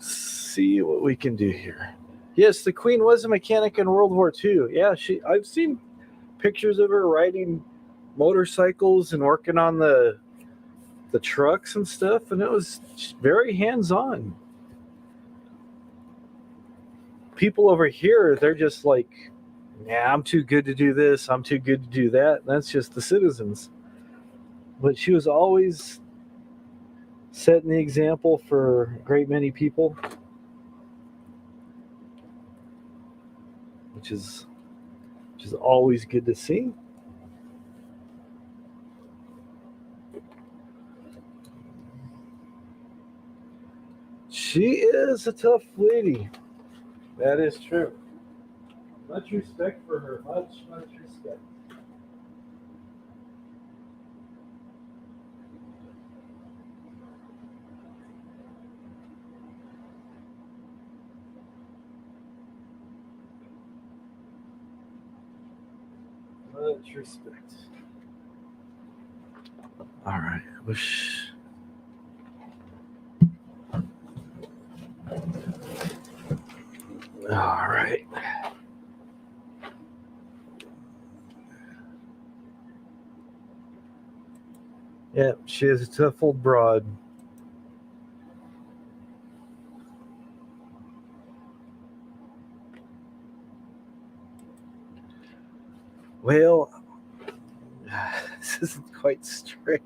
S1: See what we can do here. Yes, the Queen was a mechanic in World War II. Yeah, I've seen pictures of her riding motorcycles and working on the trucks and stuff, and it was very hands-on. People over here, they're just like, yeah, I'm too good to do this, I'm too good to do that. That's just the citizens. But she was always setting the example for a great many people, which is always good to see. She is a tough lady. That is true. Much respect for her. Much respect. Much respect. All right. Wish. All right. Yeah, she is a tough old broad. Well, this isn't quite straight.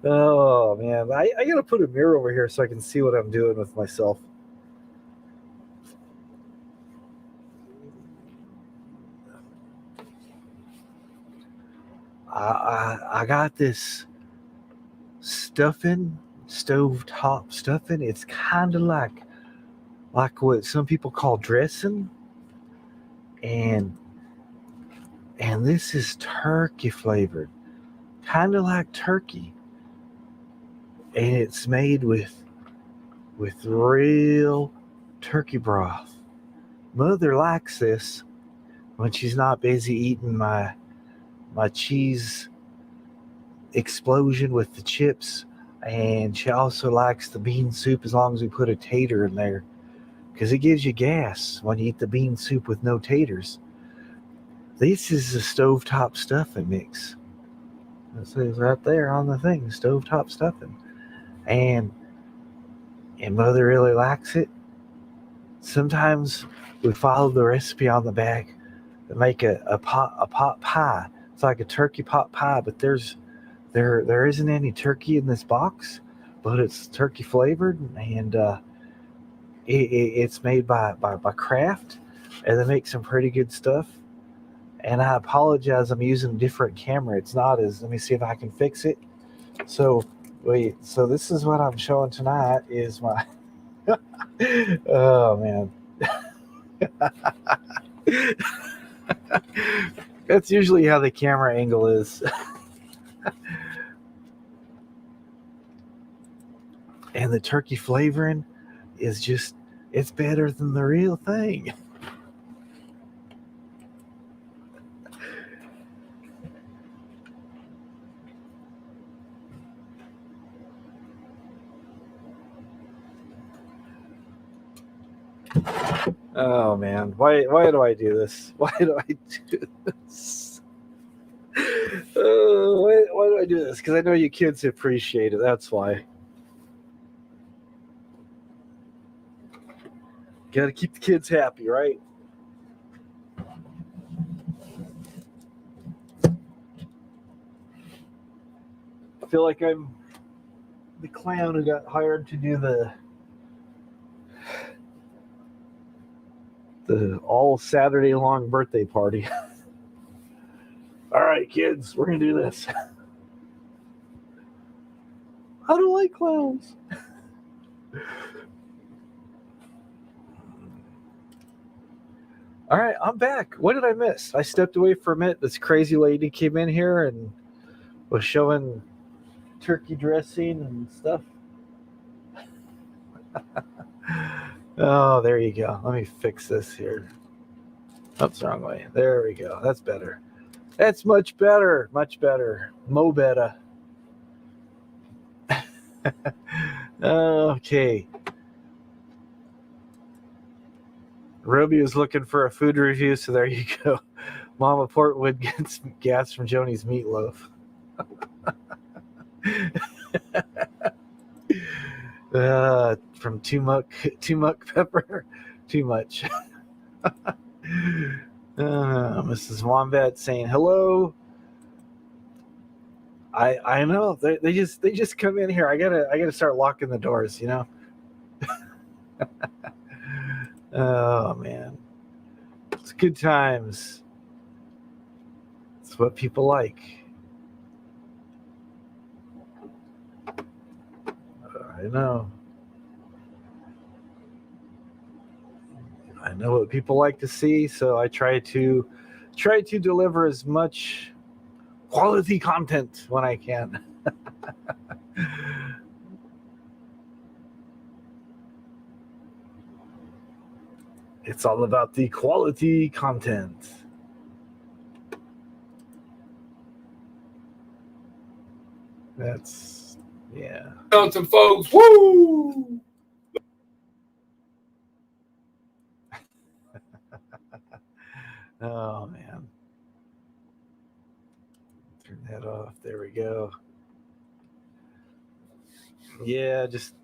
S1: Oh man, I gotta put a mirror over here so I can see what I'm doing with myself. I got this stuffing, stovetop stuffing. It's kind of like what some people call dressing, and this is turkey flavored, kind of like turkey, and it's made with real turkey broth. Mother likes this when she's not busy eating my cheese explosion with the chips, and she also likes the bean soup as long as we put a tater in there, because it gives you gas when you eat the bean soup with no taters. This is the stovetop stuffing mix. It says right there on the thing, stovetop stuffing, and Mother really likes it. Sometimes we follow the recipe on the back and make a pot pie. It's like a turkey pot pie, but there isn't any turkey in this box, but it's turkey flavored, and it's made by Kraft, and they make some pretty good stuff. And I apologize, I'm using a different camera. It's not as, let me see if I can fix it. So wait, so this is what I'm showing tonight is my oh man. That's usually how the camera angle is. And the turkey flavoring is just, it's better than the real thing. Oh man, why do I do this? Why do I do this? Why do I do this? Because I know you kids appreciate it. That's why. Got to keep the kids happy, right? I feel like I'm the clown who got hired to do the all Saturday long birthday party. All right, kids, we're gonna do this. I don't like clowns. All right, I'm back. What did I miss? I stepped away for a minute. This crazy lady came in here and was showing turkey dressing and stuff. Oh, there you go. Let me fix this here. Oops, wrong way. There we go. That's better. That's much better. Much better. Mo better. Okay. Ruby was looking for a food review, so there you go. Mama Portwood gets gas from Joni's meatloaf. From too much pepper, too much. Mrs. Wombat saying hello. I know they just come in here. I gotta start locking the doors, you know. Oh man, it's good times. It's what people like. I know. I know what people like to see, so I try to deliver as much quality content when I can. It's all about the quality content. That's, yeah.
S2: Some folks, woo!
S1: Oh man. Turn that off. There we go. Yeah, just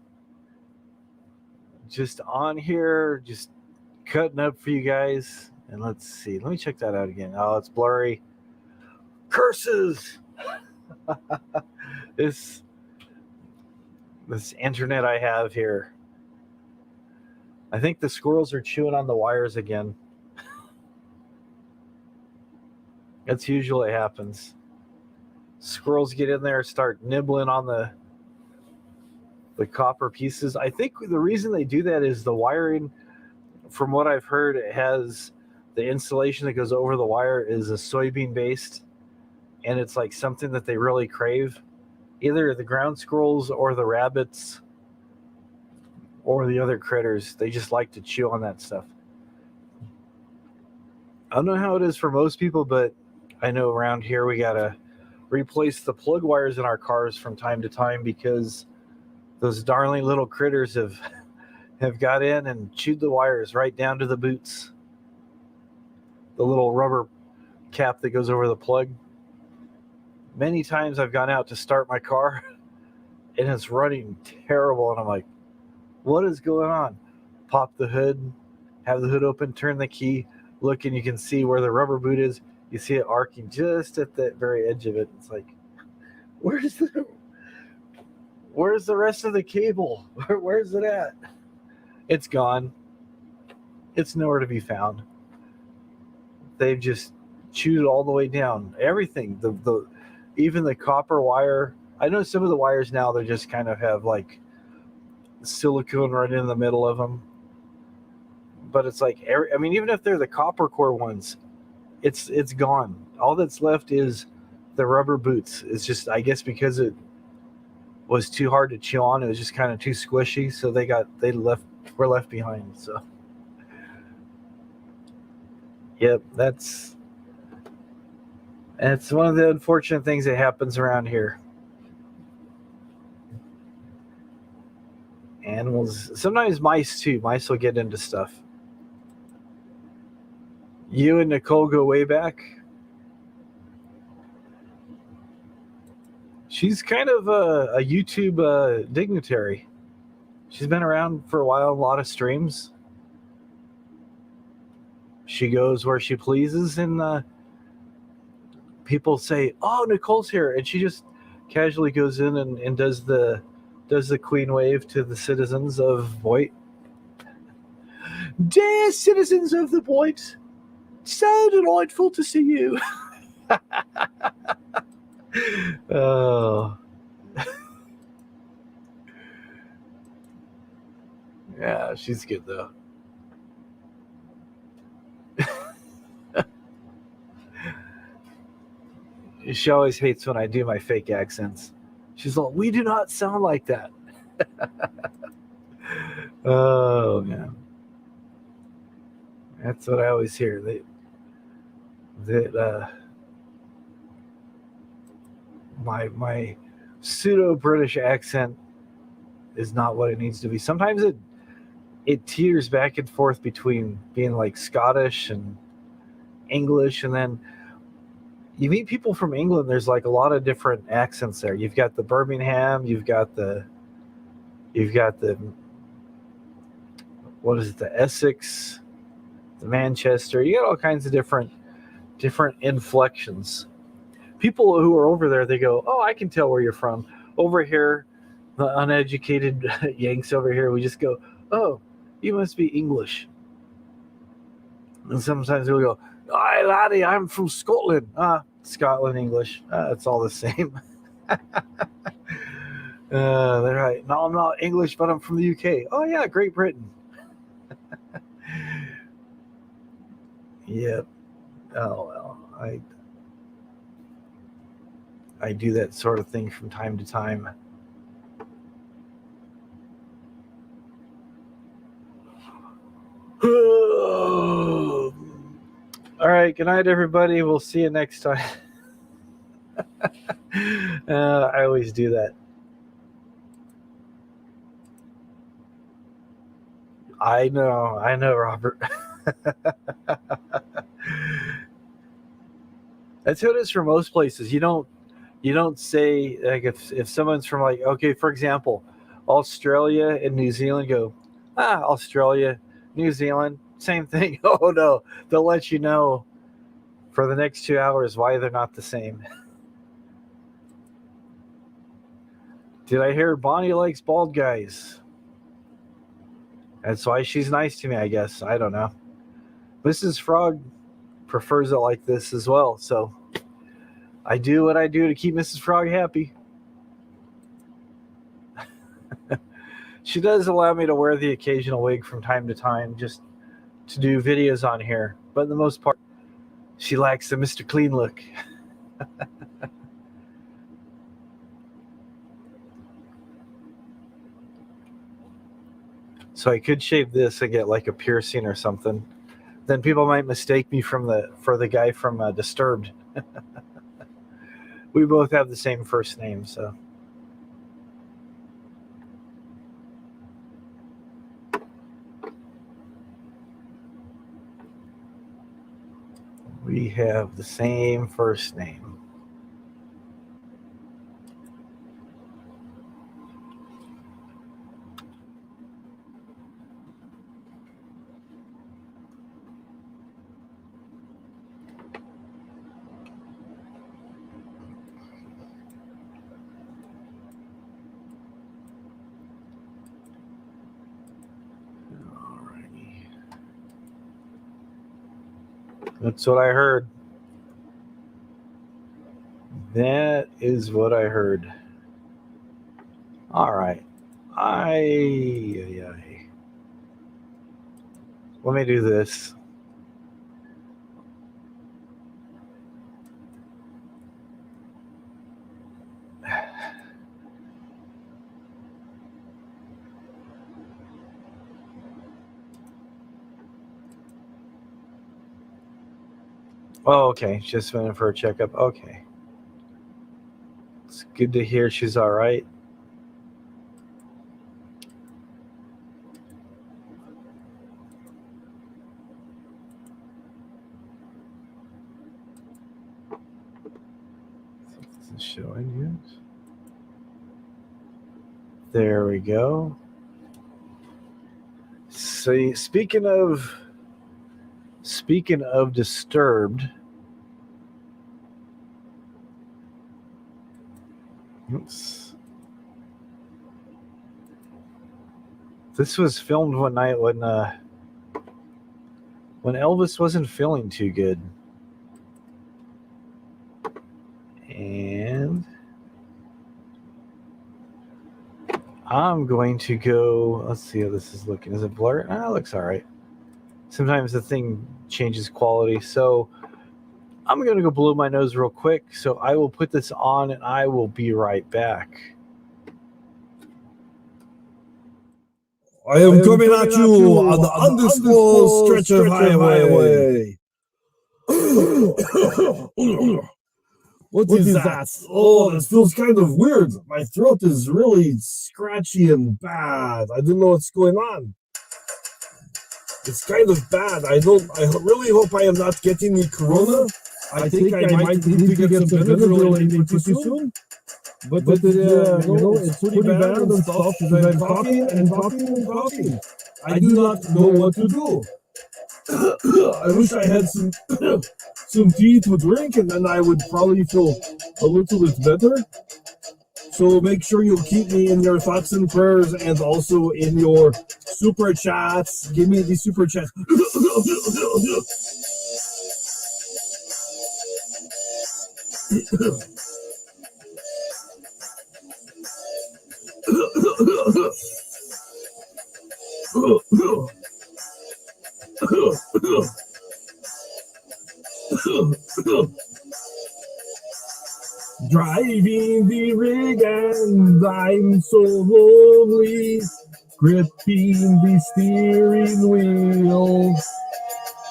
S1: on here, just cutting up for you guys. And let's see. Let me check that out again. Oh, it's blurry. Curses! This internet I have here. I think the squirrels are chewing on the wires again. That's usually what happens. Squirrels get in there, start nibbling on the copper pieces. I think the reason they do that is the wiring, from what I've heard, it has the insulation that goes over the wire is a soybean based, and it's like something that they really crave. Either the ground squirrels or the rabbits or the other critters, they just like to chew on that stuff. I don't know how it is for most people, but I know around here we gotta replace the plug wires in our cars from time to time because those darling little critters have got in and chewed the wires right down to the boots. The little rubber cap that goes over the plug. Many times I've gone out to start my car and it's running terrible, and I'm like, what is going on? Pop the hood, have the hood open, turn the key, look, and you can see where the rubber boot is. You see it arcing just at the very edge of it. It's like, where's the rest of the cable? Where's it at? It's gone. It's nowhere to be found. They've just chewed it all the way down. Everything, even the copper wire. I know some of the wires now, they just kind of have like silicone right in the middle of them. But it's like, even if they're the copper core ones, it's gone. All that's left is the rubber boots. It's just, I guess, because it was too hard to chew on, it was just kind of too squishy, so were left behind. So, yep, that's one of the unfortunate things that happens around here. Animals, sometimes mice too. Mice will get into stuff. You and Nicole go way back. She's kind of a YouTube dignitary. She's been around for a while, a lot of streams. She goes where she pleases, and people say, "Oh, Nicole's here," and she just casually goes in and does the queen wave to the citizens of Voight. Dear citizens of the Voight, so delightful to see you. Oh. Yeah, she's good though. She always hates when I do my fake accents. She's like, we do not sound like that. Oh man. That's what I always hear. My pseudo British accent is not what it needs to be. Sometimes it teeters back and forth between being like Scottish and English, and then you meet people from England. There's like a lot of different accents there. You've got the Birmingham, you've got the what is it, the Essex, the Manchester. You got all kinds of different inflections. People who are over there, they go, "Oh, I can tell where you're from." Over here, the uneducated Yanks over here, we just go, "Oh, you must be English." And sometimes we'll go, "Hi, laddie, I'm from Scotland." Scotland English. It's all the same. They're right. No, I'm not English, but I'm from the UK. Oh yeah, Great Britain. Yep. Oh well, I do that sort of thing from time to time. All right. Good night, everybody. We'll see you next time. I always do that. I know, Robert. That's how it is for most places. You don't say, like, if someone's from, like, okay, for example, Australia and New Zealand, go, Australia, New Zealand, same thing. Oh no, they'll let you know for the next 2 hours why they're not the same. Did I hear Bonnie likes bald guys? That's why she's nice to me, I guess. I don't know. Mrs. Frog prefers it like this as well, so I do what I do to keep Mrs. Frog happy. She does allow me to wear the occasional wig from time to time just to do videos on here, but in the most part, she lacks the Mr. Clean look. So I could shave this and get like a piercing or something. Then people might mistake me for the guy from Disturbed. We both have the same first name, so. We have the same first name. Alrighty. That's what I heard. That is what I heard. All right. Let me do this. Oh, okay. Just went in for a checkup. Okay. It's good to hear she's all right. Is this showing yet? There we go. So speaking of Disturbed. Oops. This was filmed one night when Elvis wasn't feeling too good. And I'm going to go, let's see how this is looking. Is it blurred? It looks all right. Sometimes the thing changes quality. So I'm going to go blow my nose real quick. So I will put this on and I will be right back.
S3: I am coming at you on the undisclosed stretch of highway. What is that? Oh, this feels kind of weird. My throat is really scratchy and bad. I don't know what's going on. It's kind of bad. I really hope I am not getting the corona. I think I might need to get some Benadryl in pretty soon. But it's pretty bad and stuff because I'm coughing and coughing and coughing. I do not know what to do. I wish I had some tea to drink, and then I would probably feel a little bit better. So make sure you keep me in your thoughts and prayers, and also in your super chats. Give me the super chats. Driving the rig and I'm so lonely, gripping the steering wheel.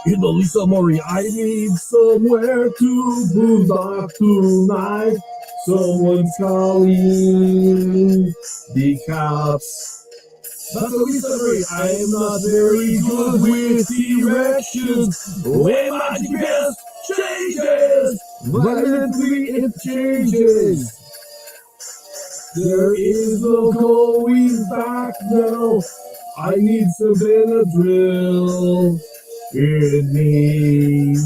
S3: In the Lisa Mori, I need somewhere to boondock tonight. Someone's calling the cops. But Lisa Mori, I am not very good with directions. Way my GPS changes, violently it changes. There is no going back now. I need some Benadryl in me.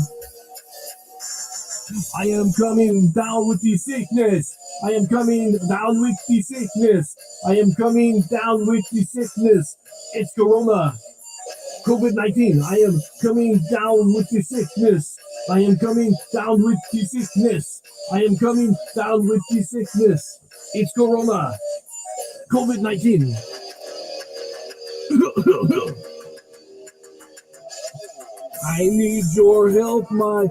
S3: I am coming down with the sickness. I am coming down with the sickness. I am coming down with the sickness. It's Corona. COVID-19. I am coming down with the sickness. I am coming down with the sickness. I am coming down with the sickness. It's Corona. COVID-19. I need your help, my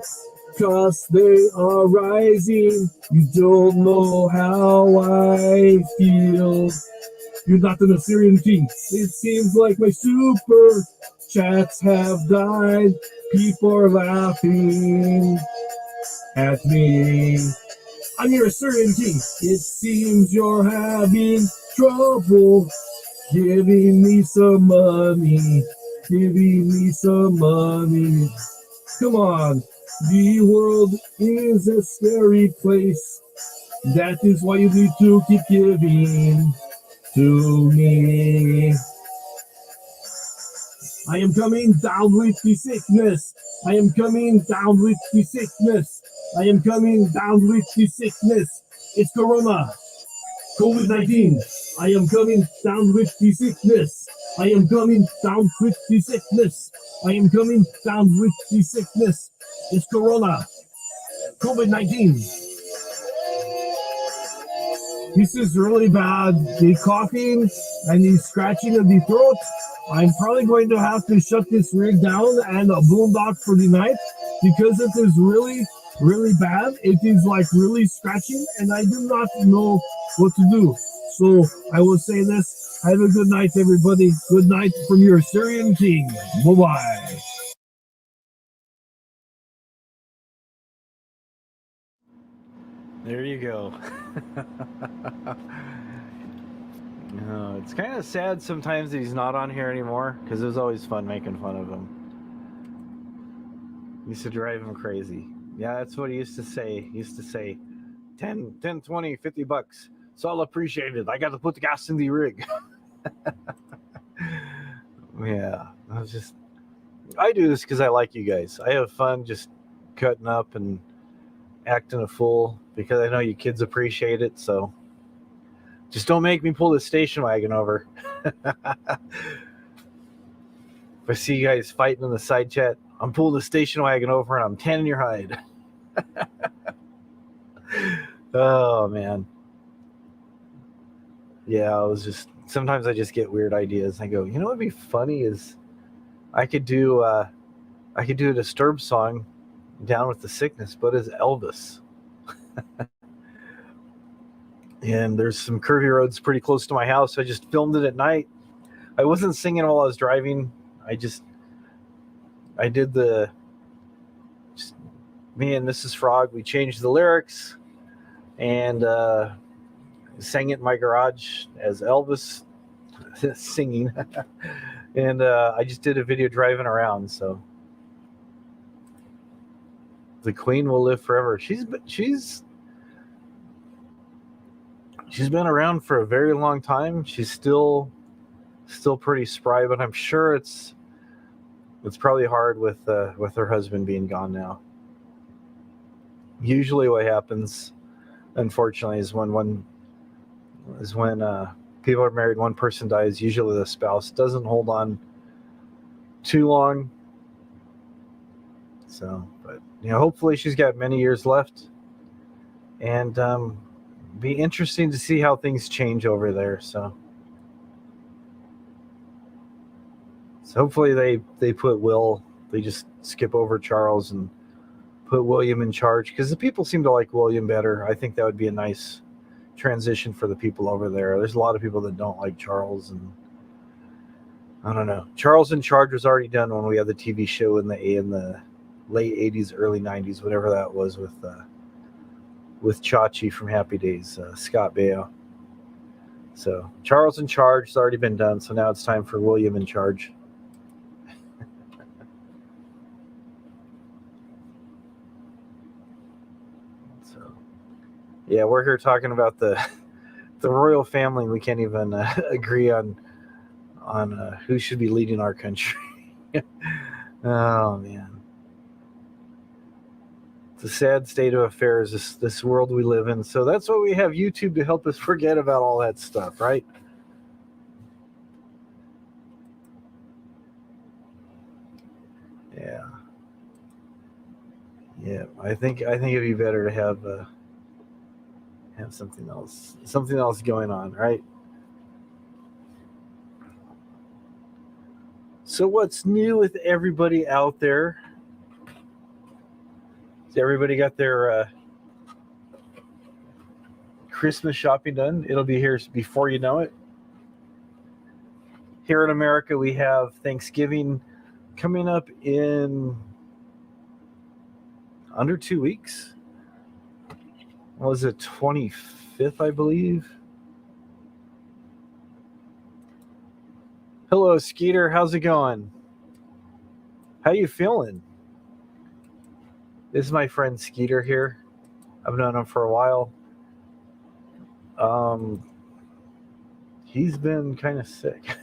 S3: costs, they are rising. You don't know how I feel. You're not an Assyrian king. It seems like my super chats have died. People are laughing at me. I'm your Assyrian king. It seems you're having trouble giving me some money. Giving me some money. Come on. The world is a scary place. That is why you need to keep giving to me. I am coming down with the sickness. I am coming down with the sickness. I am coming down with the sickness. It's Corona. COVID-19. I am coming down with the sickness. I am coming down with the sickness. I am coming down with the sickness. It's Corona. COVID-19. This is really bad. The coughing and the scratching of the throat. I'm probably going to have to shut this rig down and a boondock for the night because it is really, really bad. It is like really scratching and I do not know what to do. So I will say this. Have a good night, everybody. Good night from your Syrian king. Bye-bye.
S1: There you go. It's kind of sad sometimes that he's not on here anymore because it was always fun making fun of him. Used to drive him crazy. Yeah, that's what he used to say. He used to say 10, 20, 50 bucks. It's all appreciated. I got to put the gas in the rig. Yeah, I do this because I like you guys. I have fun just cutting up and acting a fool because I know you kids appreciate it. So just don't make me pull the station wagon over. If I see you guys fighting in the side chat, I'm pulling the station wagon over and I'm tanning your hide. Oh, man. Yeah, sometimes I just get weird ideas. I go, you know what would be funny is I could do a Disturbed song, Down with the Sickness, but as Elvis. And there's some curvy roads pretty close to my house. So I just filmed it at night. I wasn't singing while I was driving. I did me and Mrs. Frog, we changed the lyrics and sang it in my garage as Elvis singing. And I just did a video driving around. So the Queen will live forever. She's been around for a very long time. She's still pretty spry, but I'm sure it's probably hard with her husband being gone now. Usually, what happens, unfortunately, is when people are married, one person dies. Usually, the spouse doesn't hold on too long. So, but hopefully, she's got many years left, and be interesting to see how things change over there. So hopefully they put Will. They just skip over Charles and put William in charge, because the people seem to like William better. I think that would be a nice transition for the people over there. There's a lot of people that don't like Charles, and I don't know. Charles in Charge was already done when we had the TV show in the late 80s, early 90s, whatever that was, with Chachi from Happy Days, Scott Baio. So Charles in Charge has already been done, so now it's time for William in Charge. So yeah, we're here talking about the royal family. We can't even agree on who should be leading our country. Oh man, it's a sad state of affairs, this world we live in. So that's why we have YouTube, to help us forget about all that stuff, right? Yeah. I think it'd be better to have something else going on, right? So what's new with everybody out there? Has everybody got their Christmas shopping done? It'll be here before you know it. Here in America, we have Thanksgiving coming up in under 2 weeks. What was it, 25th, I believe? Hello, Skeeter. How's it going? How you feeling? This is my friend Skeeter here. I've known him for a while. He's been kind of sick.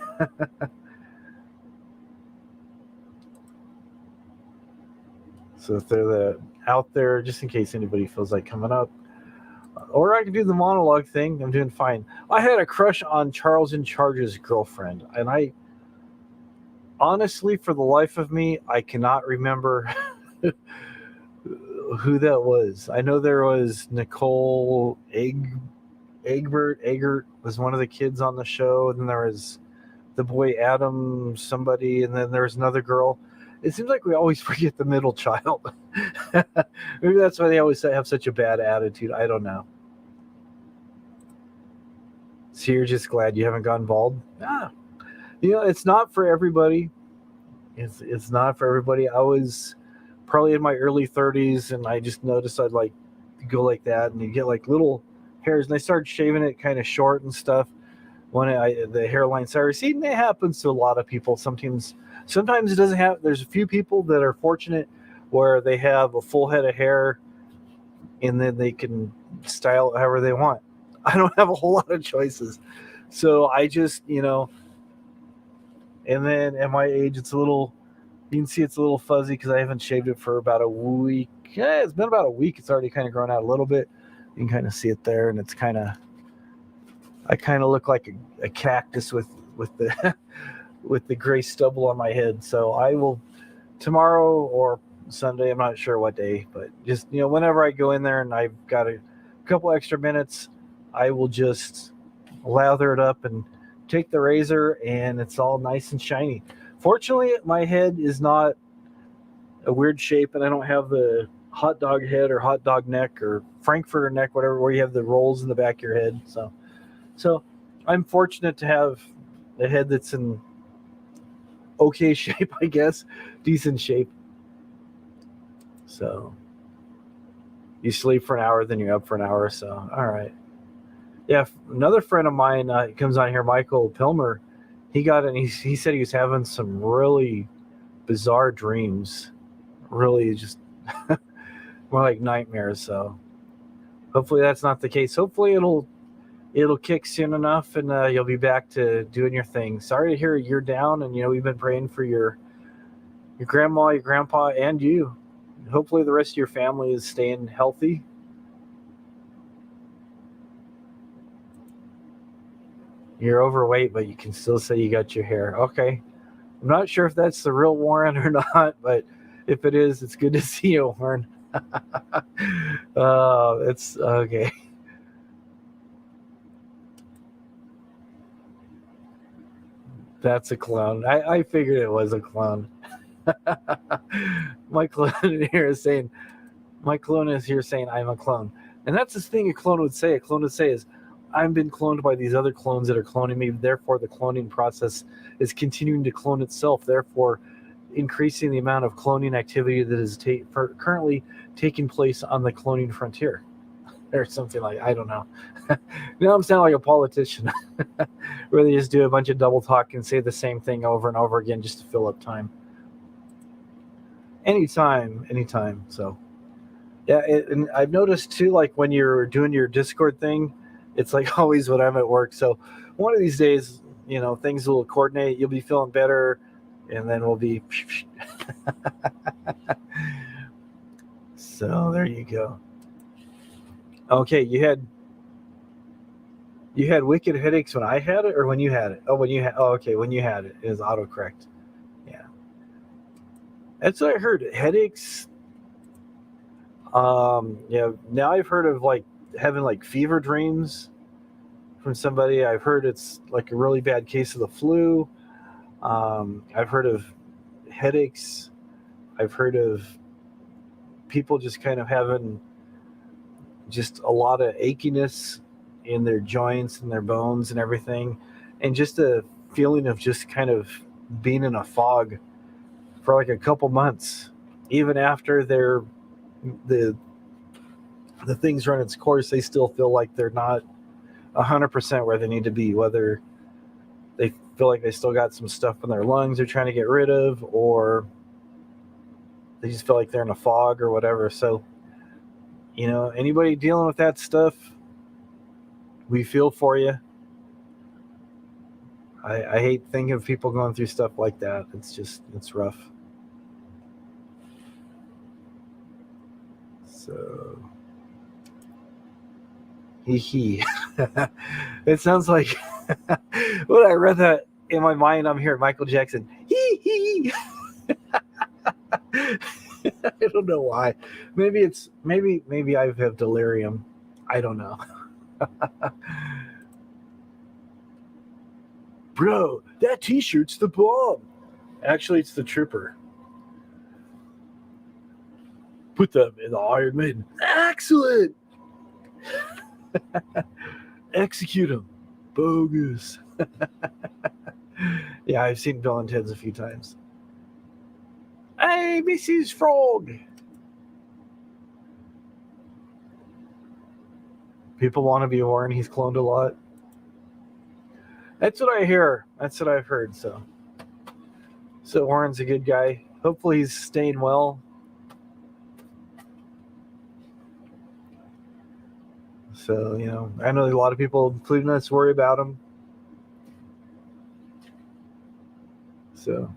S1: So if they're out there, just in case anybody feels like coming up, or I can do the monologue thing. I'm doing fine. I had a crush on Charles in Charge's girlfriend, and I honestly, for the life of me, I cannot remember who that was. I know there was Nicole Egbert was one of the kids on the show, and then there was the boy Adam somebody, and then there was another girl. It seems like we always forget the middle child. Maybe that's why they always have such a bad attitude. I don't know. So you're just glad you haven't gone bald? It's not for everybody. It's not for everybody. I was probably in my early 30s, and I just noticed I'd like to go like that, and you get like little hairs, and I started shaving it kind of short and stuff. When the hairline started receding, it happens to a lot of people. Sometimes it doesn't have. There's a few people that are fortunate where they have a full head of hair, and then they can style it however they want. I don't have a whole lot of choices, so I just and then at my age, it's a little. You can see it's a little fuzzy because I haven't shaved it for about a week. Yeah, it's been about a week. It's already kind of grown out a little bit. You can kind of see it there, and it's kind of. I kind of look like a cactus with the with the gray stubble on my head. So I will tomorrow or Sunday. I'm not sure what day, but just whenever I go in there and I've got a couple extra minutes, I will just lather it up and take the razor, and it's all nice and shiny. Fortunately, my head is not a weird shape, and I don't have the hot dog head or hot dog neck or Frankfurter neck, whatever, where you have the rolls in the back of your head. So I'm fortunate to have a head that's in okay shape, I guess, decent shape. So you sleep for an hour, then you're up for an hour. So, all right. Yeah, another friend of mine comes on here, Michael Pilmer. he got it. And he said he was having some really bizarre dreams, really just more like nightmares. So hopefully that's not the case. Hopefully it'll kick soon enough, and you'll be back to doing your thing. Sorry to hear you're down, and we've been praying for your grandma, your grandpa, and you. Hopefully the rest of your family is staying healthy. You're overweight, but you can still say you got your hair. Okay. I'm not sure if that's the real Warren or not, but if it is, it's good to see you, Warren. It's okay. That's a clone. I figured it was a clone. My clone is here saying I'm a clone. And that's the thing a clone would say. A clone would say is, I've been cloned by these other clones that are cloning me. Therefore, the cloning process is continuing to clone itself. Therefore, increasing the amount of cloning activity that is currently taking place on the cloning frontier. Or something like, I don't know. Now I'm sounding like a politician. Where they just do a bunch of double talk and say the same thing over and over again just to fill up time. Anytime. So, yeah, and I've noticed too, like when you're doing your Discord thing, it's like always when I'm at work. So one of these days, things will coordinate. You'll be feeling better, and then we'll be. So there you go. Okay, you had wicked headaches when I had it, or when you had it? When you had it is autocorrect. Yeah, that's what I heard. Headaches. Now I've heard of like having like fever dreams from somebody. I've heard it's like a really bad case of the flu. I've heard of headaches. I've heard of people just kind of having just a lot of achiness in their joints and their bones and everything, and just a feeling of just kind of being in a fog for like a couple months, even after the things run its course. They still feel like they're not 100% where they need to be, whether they feel like they still got some stuff in their lungs they're trying to get rid of, or they just feel like they're in a fog or whatever. So, anybody dealing with that stuff, we feel for you. I hate thinking of people going through stuff like that. It's rough. So, hee. It sounds like when I read that in my mind, I'm hearing Michael Jackson. Hee. I don't know why. Maybe I have delirium. I don't know. Bro, that t-shirt's the bomb. Actually, it's the Trooper. Put them in the Iron Maiden. Excellent. Execute them. Bogus. Yeah, I've seen Bill and Ted's a few times. Hey, Mrs. Frog. People want to be Warren. He's cloned a lot. That's what I hear. That's what I've heard. So Warren's a good guy. Hopefully he's staying well. So, I know a lot of people, including us, worry about him. So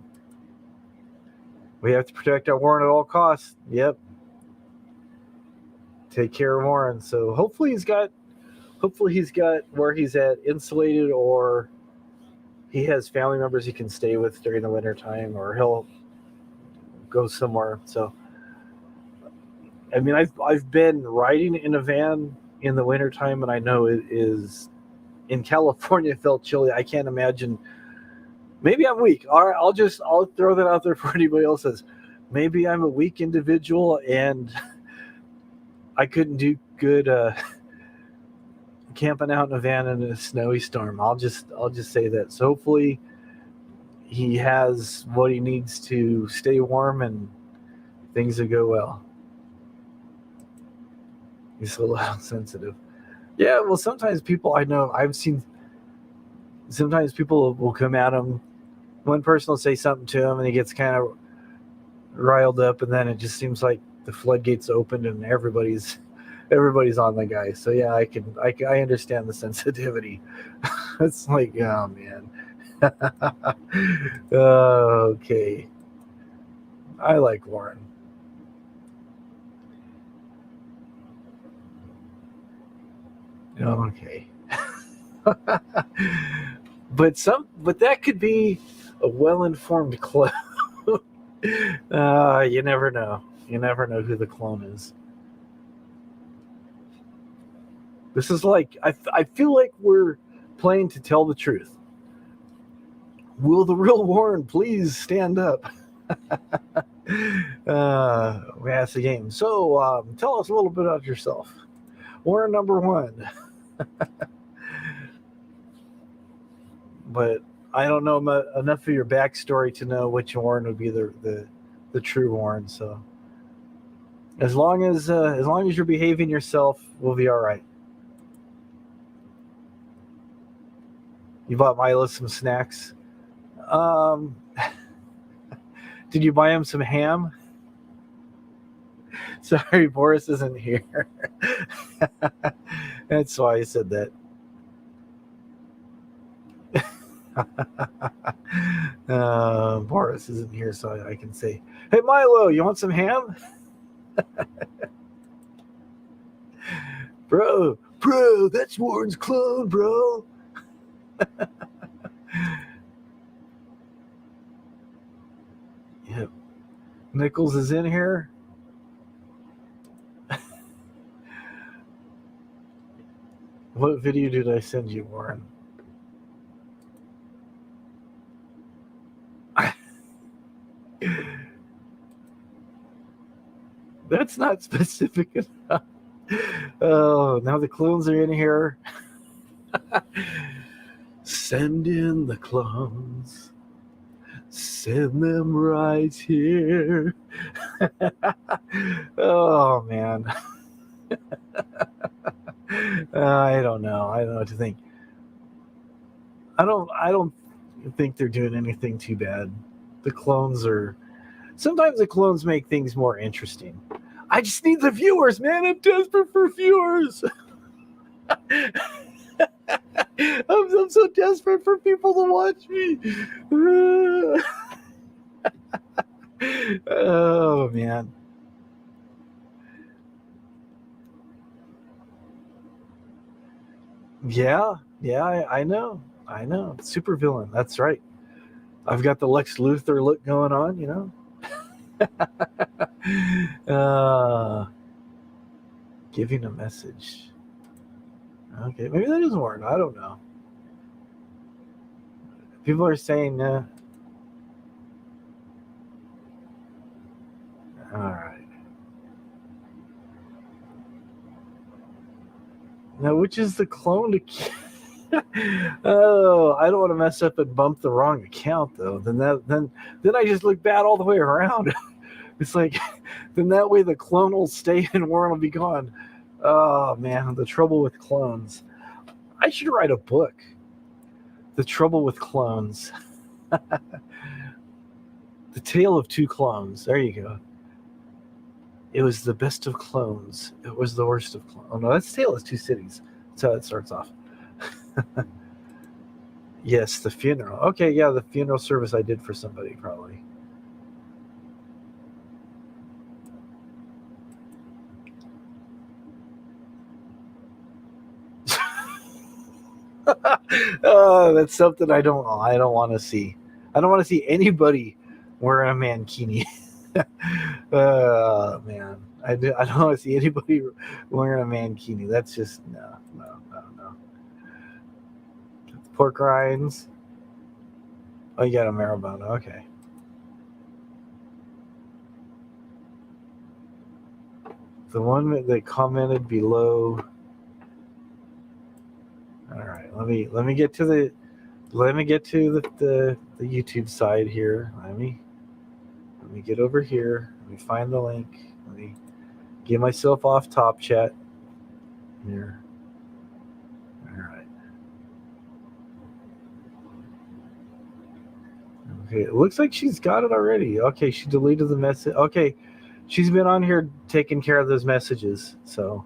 S1: we have to protect our Warren at all costs. Yep. Take care of Warren. So hopefully he's got where he's at insulated, or he has family members he can stay with during the winter time, or he'll go somewhere. So, I mean, I've been riding in a van in the wintertime, and I know it is in California. It felt chilly. I can't imagine. Maybe I'm weak. All right, I'll throw that out there for anybody else says. Maybe I'm a weak individual, and I couldn't do good camping out in a van in a snowy storm. I'll just say that. So hopefully he has what he needs to stay warm and things will go well. He's a little sensitive. Yeah, well, sometimes people I know, I've seen Sometimes people will come at him. One person will say something to him, and he gets kind of riled up, and then it just seems like the floodgates opened, and everybody's on the guy. So yeah, I understand the sensitivity. It's like, oh man. Okay. I like Warren. Okay. but that could be a well-informed clone. You never know. You never know who the clone is. This is like I feel like we're playing to tell the truth. Will the real Warren please stand up? We asked the game. So tell us a little bit about yourself. Warren number one. But I don't know enough of your backstory to know which Warren would be the true Warren. So as long as you're behaving yourself, we'll be all right. You bought Milo some snacks. Did you buy him some ham? Sorry, Boris isn't here. That's why I said that. Boris isn't here, so I can say, "Hey, Milo, you want some ham?" Bro, that's Warren's clone, bro. Yep. Nichols is in here. What video did I send you, Warren? That's not specific enough. Oh, now the clones are in here. Send in the clones. Send them right here. Oh man. I don't know. I don't know what to think. I don't think they're doing anything too bad. The clones are sometimes the clones make things more interesting. I just need the viewers, man. I'm desperate for viewers. I'm so desperate for people to watch me. Oh man. Yeah, I know. Super villain. That's right. I've got the Lex Luthor look going on, you know. Giving a message. Okay, maybe that is Warren. I don't know. People are saying, all right. Now, which is the clone to? Oh, I don't want to mess up and bump the wrong account though. Then I just look bad all the way around. It's like then that way the clone will stay and Warren will be gone. Oh man, the trouble with clones. I should write a book. The Trouble with Clones. The Tale of Two Clones. There you go. It was the best of clones. It was the worst of clones. Oh no, that's Tale of Two Cities. That's how it starts off. Yes, the funeral. Okay, yeah, the funeral service I did for somebody probably. Oh, that's something I don't want to see. I don't want to see anybody wearing a mankini. Man, I don't want to see anybody wearing a mankini. That's just no. Pork rinds. Oh, you got a marrow. Okay. The one that commented below. All right, let me get to the YouTube side here. Let me get over here. Let me find the link. Let me get myself off Top Chat here. All right. Okay, it looks like she's got it already. Okay, she deleted the message. Okay, she's been on here taking care of those messages. So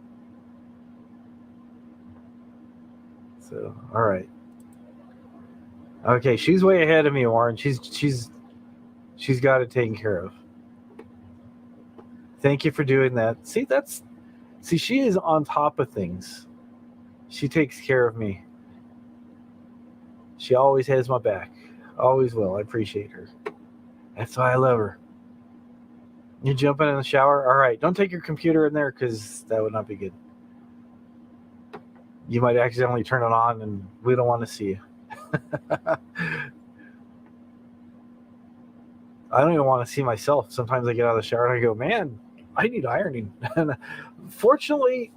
S1: all right. Okay, she's way ahead of me, Warren. She's got it taken care of. Thank you for doing that. See, she is on top of things. She takes care of me. She always has my back. Always will. I appreciate her. That's why I love her. You jumping in the shower? All right. Don't take your computer in there because that would not be good. You might accidentally turn it on and we don't want to see you. I don't even want to see myself. Sometimes I get out of the shower and I go, man, I need ironing. Fortunately,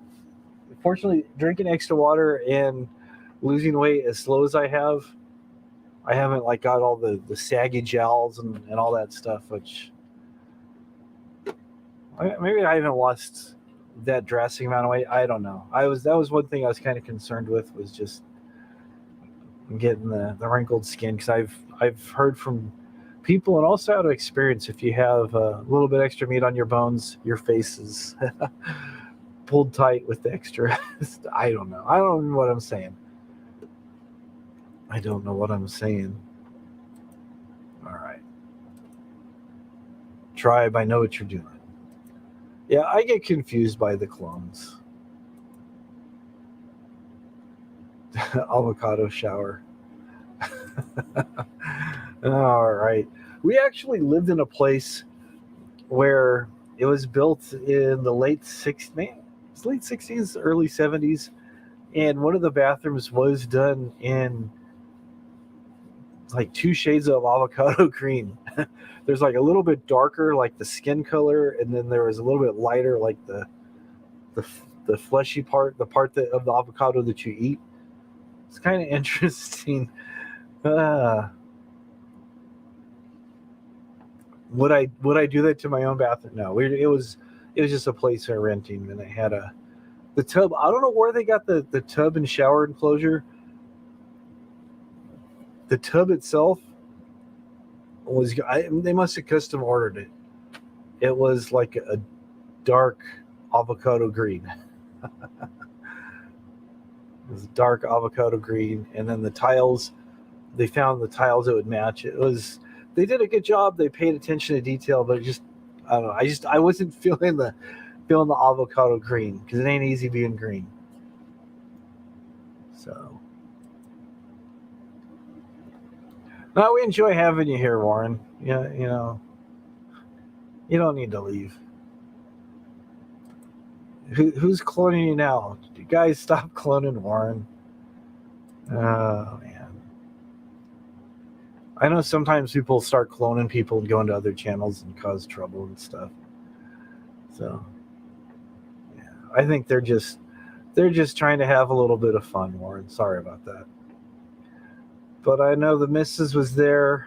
S1: drinking extra water and losing weight as slow as I haven't like got all the saggy gels and all that stuff, which maybe I haven't lost that drastic amount of weight. I don't know. That was one thing I was kind of concerned with, was just getting the wrinkled skin, because I've heard from people and also out of experience, if you have a little bit extra meat on your bones, your face is pulled tight with the extra. I don't know. I don't know what I'm saying. I don't know what I'm saying. All right. Tribe, I know what you're doing. Yeah, I get confused by the clones. Avocado shower. All right. We actually lived in a place where it was built in the late 60s, early 70s, and one of the bathrooms was done in like 2 shades of avocado green. There's like a little bit darker, like the skin color, and then there was a little bit lighter, like the fleshy part, the part of the avocado that you eat. It's kind of interesting. Would I do that to my own bathroom? No. It was just a place we were renting, and it had the tub. I don't know where they got the tub and shower enclosure. The tub itself they must have custom ordered it. It was like a dark avocado green. It was dark avocado green, and then the tiles, they found the tiles that would match. They did a good job. They paid attention to detail, but I don't know. I wasn't feeling the avocado green, because it ain't easy being green. So no, we enjoy having you here, Warren. Yeah, you don't need to leave. Who's cloning you now? You guys stop cloning Warren. Oh man. I know sometimes people start cloning people and go into other channels and cause trouble and stuff. So yeah, I think they're just trying to have a little bit of fun, Warren. Sorry about that. But I know the missus was there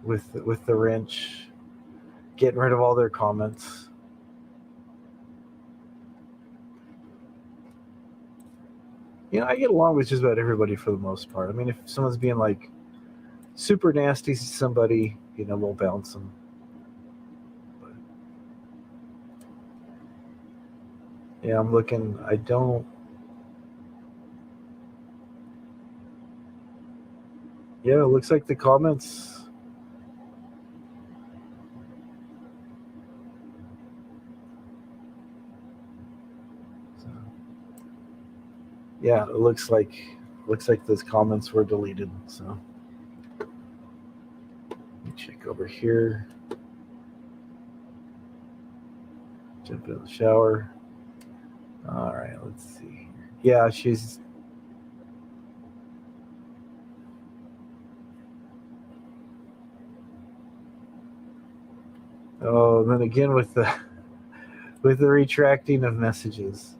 S1: with the wrench, getting rid of all their comments. I get along with just about everybody for the most part. I mean, if someone's being like super nasty to somebody, we'll bounce them. But yeah, I'm looking. I don't. Yeah, it looks like the comments. Yeah, it looks like those comments were deleted. So let me check over here. Jump in the shower. All right, let's see. Yeah, she's. Oh, and then again with the retracting of messages.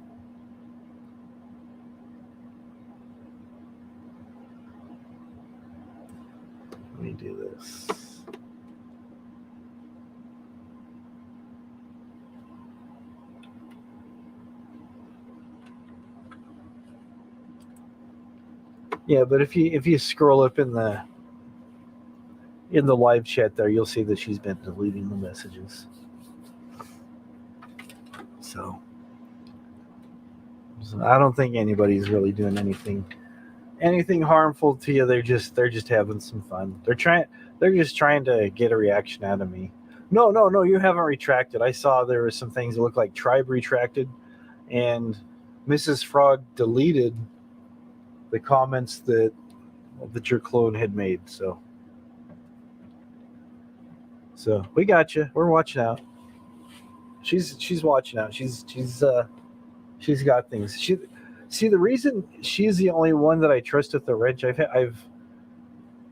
S1: Let me do this. Yeah, but if you scroll up in the live chat there, you'll see that she's been deleting the messages. So I don't think anybody's really doing anything harmful to you. They're just having some fun. They're just trying to get a reaction out of me. No, you haven't retracted. I saw there were some things that looked like Tribe retracted, and Mrs. Frog deleted the comments that your clone had made. So we got you. We're watching out. She's watching out. She's got things. See, the reason she's the only one that I trust with the wrench. I've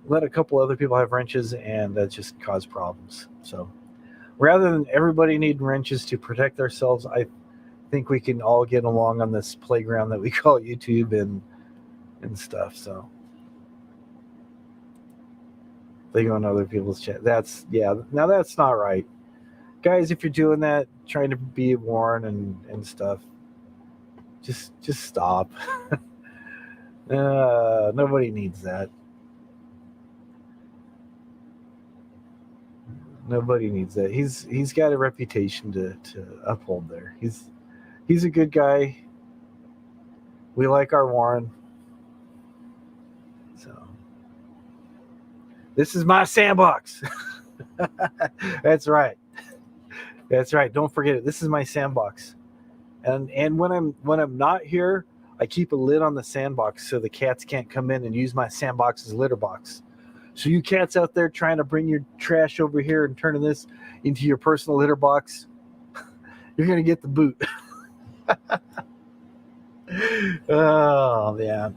S1: let a couple other people have wrenches, and that just caused problems. So rather than everybody needing wrenches to protect ourselves, I think we can all get along on this playground that we call YouTube and stuff. So they go on other people's chat. Now that's not right, guys. If you're doing that, trying to be Warren and stuff, just stop. Nobody needs that. Nobody needs that. He's got a reputation to uphold there. He's a good guy. We like our Warren. So this is my sandbox. That's right. That's right. Don't forget it. This is my sandbox. And when I'm not here, I keep a lid on the sandbox so the cats can't come in and use my sandbox as litter box. So you cats out there trying to bring your trash over here and turning this into your personal litter box, you're gonna get the boot. Oh man.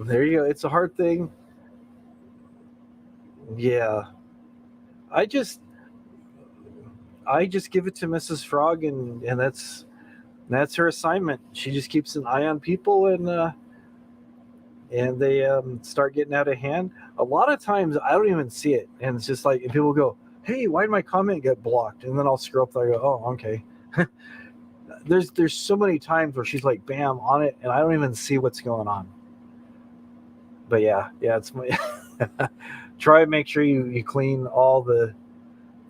S1: There you go. It's a hard thing. Yeah. I just give it to Mrs. Frog, and that's her assignment. She just keeps an eye on people, and they start getting out of hand. A lot of times I don't even see it, and it's just like and people go, "Hey, why did my comment get blocked?" And then I'll scroll up there and go, "Oh, okay." There's so many times where she's like, "Bam," on it, and I don't even see what's going on. But yeah, it's my. Try and make sure you clean all the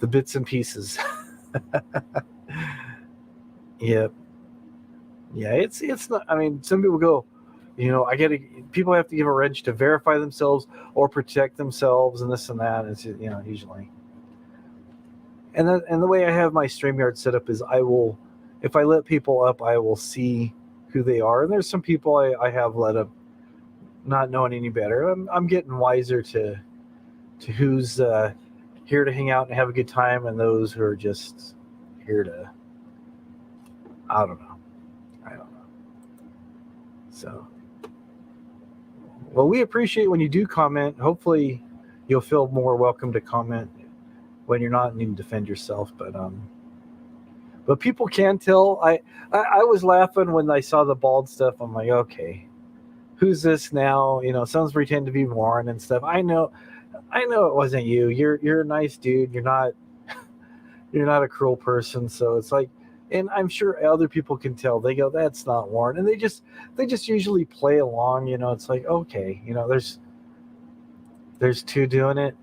S1: bits and pieces. Yep. Yeah, it's not. I mean, some people go, people have to give a wrench to verify themselves or protect themselves and this and that. It's usually. And the way I have my StreamYard set up is if I let people up, I will see who they are. And there's some people I have let up, not knowing any better. I'm getting wiser to who's here to hang out and have a good time, and those who are just here to, I don't know. So, well, we appreciate when you do comment. Hopefully, you'll feel more welcome to comment when you're not needing to defend yourself. But people can tell. I was laughing when I saw the bald stuff. I'm like, okay, who's this now? Someone's pretending to be Warren and stuff. I know it wasn't you. You're a nice dude. You're not a cruel person. So it's like, and I'm sure other people can tell. They go, that's not Warren, and they just usually play along. It's like, okay, there's two doing it.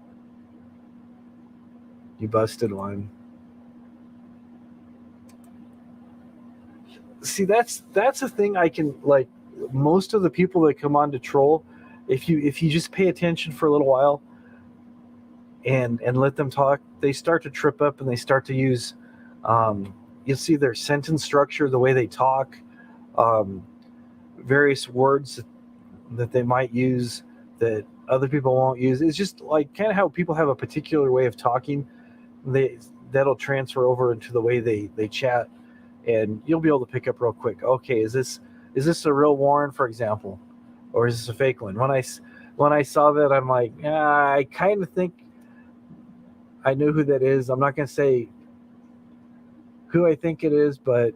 S1: You busted one. See, that's a thing I can like. Most of the people that come on to troll, if you just pay attention for a little while and let them talk, they start to trip up and they start to use you'll see their sentence structure, the way they talk, various words that they might use that other people won't use. It's just like kind of how people have a particular way of talking. That'll transfer over into the way they chat, and you'll be able to pick up real quick. Okay, is this a real Warren, for example, or is this a fake one? When I saw that, I'm like, I kind of think I know who that is. I'm not going to say who I think it is, but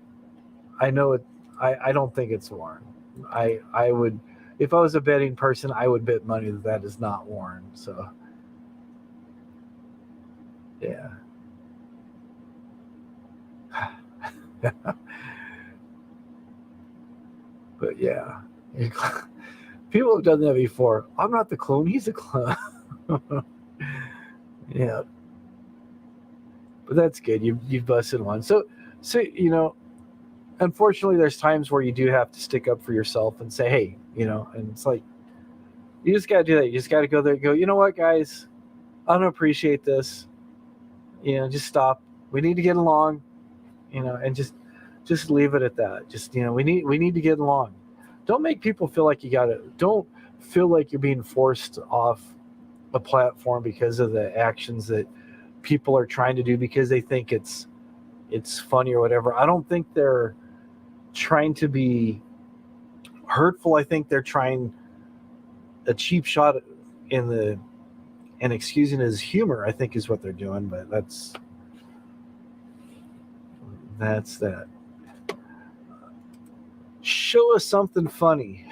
S1: I know it. I don't think it's Warren. I would, if I was a betting person, I would bet money that is not Warren. So, yeah. But yeah, people have done that before. I'm not the clone; he's a clone. Yeah, but that's good. You've busted one. So unfortunately, there's times where you do have to stick up for yourself and say, hey, and it's like you just got to do that. You just got to go there and go. You know what, guys? I don't appreciate this. Just stop. We need to get along. And just leave it at that. Just we need to get along. Don't make people feel like you got to. Don't feel like you're being forced off a platform because of the actions that people are trying to do because they think it's funny or whatever. I don't think they're trying to be hurtful. I think they're trying a cheap shot and excusing his humor, I think, is what they're doing. But that's that. Show us something funny.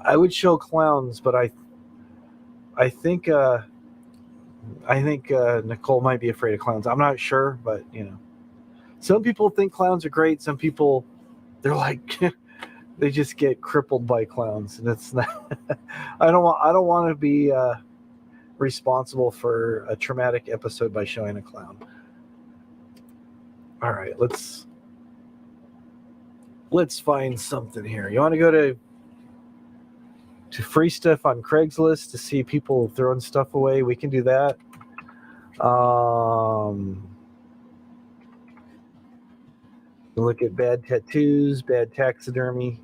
S1: I would show clowns, but I think Nicole might be afraid of clowns. I'm not sure, but some people think clowns are great. Some people, they're like, they just get crippled by clowns, and it's not. I don't want to be responsible for a traumatic episode by showing a clown. All right, let's find something here. You want to go to free stuff on Craigslist to see people throwing stuff away? We can do that. Look at bad tattoos, bad taxidermy.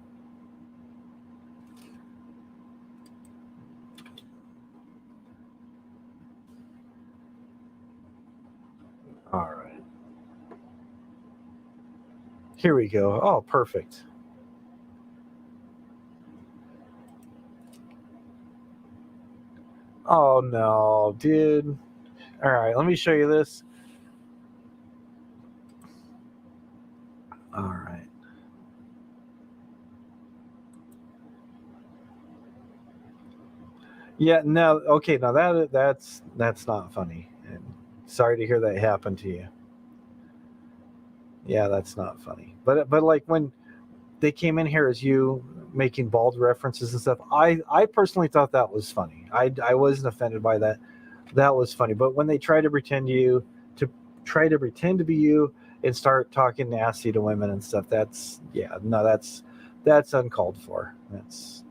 S1: All right. Here we go. Oh, perfect. Oh, no, dude. All right, let me show you this. All right. Yeah, no, okay, now that's not funny. And sorry to hear that happened to you. Yeah, that's not funny. But like when they came in here as you making bald references and stuff, I personally thought that was funny. I wasn't offended by that. That was funny. But when they try to pretend to be you and start talking nasty to women and stuff, that's uncalled for. That's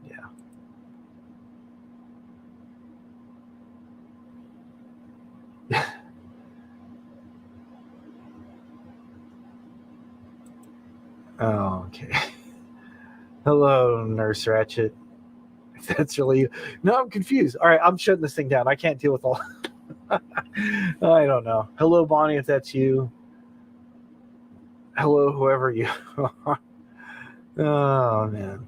S1: Oh, okay. Hello, Nurse Ratchet. That's really you. No, I'm confused. All right, I'm shutting this thing down. I can't deal with all. I don't know. Hello, Bonnie, if that's you. Hello, whoever you are. Oh, man.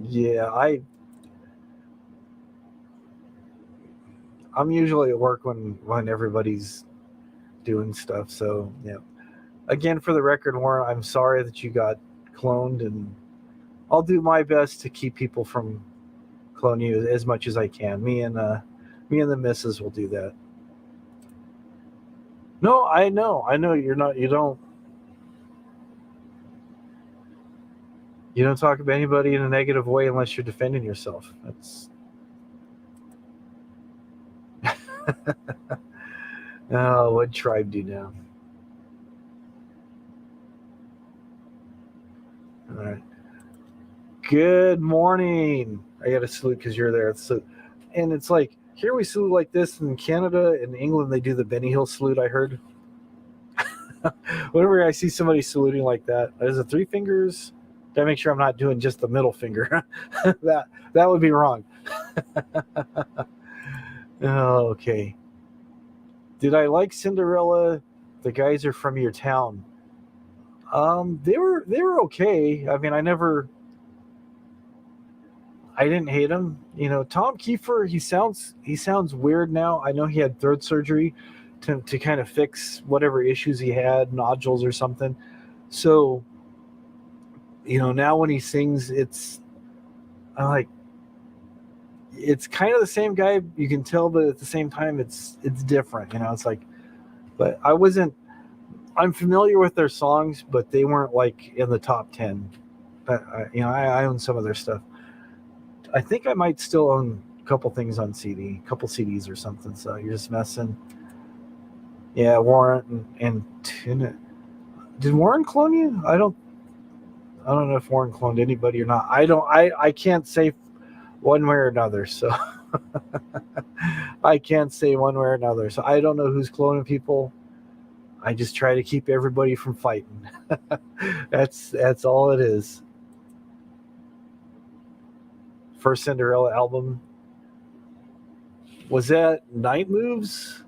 S1: Yeah, I'm usually at work when everybody's doing stuff. So, yeah. Again, for the record, Warren, I'm sorry that you got cloned, and I'll do my best to keep people from cloning you as much as I can. Me and the missus will do that. No, I know you're not. You don't talk about anybody in a negative way unless you're defending yourself. That's oh, what tribe do you know? All right. Good morning. I got to salute because you're there. So, and it's like here we salute like this in Canada. In England, they do the Benny Hill salute. I heard. Whenever I see somebody saluting like that, is it three fingers? Gotta make sure I'm not doing just the middle finger. that would be wrong. Okay. Did I like Cinderella? The guys are from your town. They were okay. I mean, I didn't hate him. Tom Kiefer, he sounds weird now. I know he had throat surgery to kind of fix whatever issues he had, nodules or something. So, now when he sings, it's it's kind of the same guy, you can tell, but at the same time, it's different. It's like, but I I'm familiar with their songs, but they weren't like in the top 10. But I own some of their stuff. I think I might still own a couple things on CD, a couple CDs or something. So you're just messing. Yeah, Warren and Tina. Did Warren clone you? I don't know if Warren cloned anybody or not. I can't say one way or another. So I can't say one way or another. So I don't know who's cloning people. I just try to keep everybody from fighting. That's all it is. First Cinderella album. Was that Night Moves?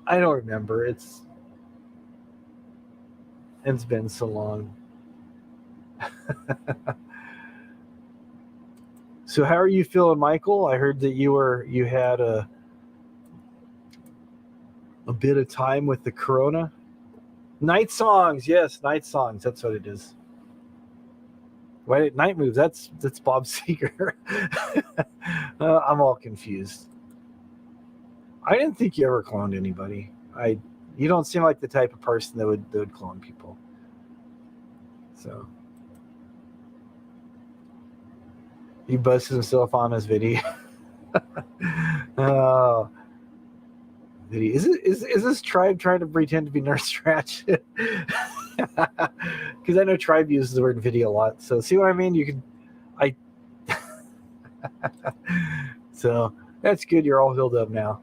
S1: I don't remember. It's been so long. So how are you feeling, Michael? I heard that you had a bit of time with the corona. Night songs, yes, night songs. That's what it is. Wait, Night Moves. That's Bob Seger. I'm all confused. I didn't think you ever cloned anybody. You don't seem like the type of person that would clone people. So he busts himself on his video. Oh, is this Tribe trying to pretend to be Nurse Ratchet? Because I know Tribe uses the word video a lot. So see what I mean? So that's good. You're all healed up now.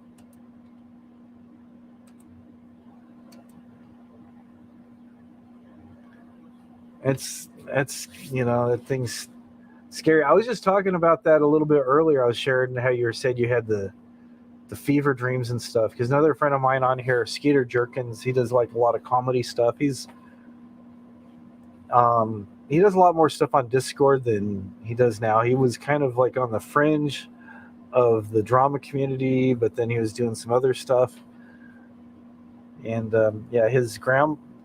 S1: That's that thing's scary. I was just talking about that a little bit earlier. I was sharing how you said you had the fever dreams and stuff. Because another friend of mine on here, Skeeter Jerkins, he does like a lot of comedy stuff. He does a lot more stuff on Discord than he does now. He was kind of like on the fringe of the drama community, but then he was doing some other stuff. And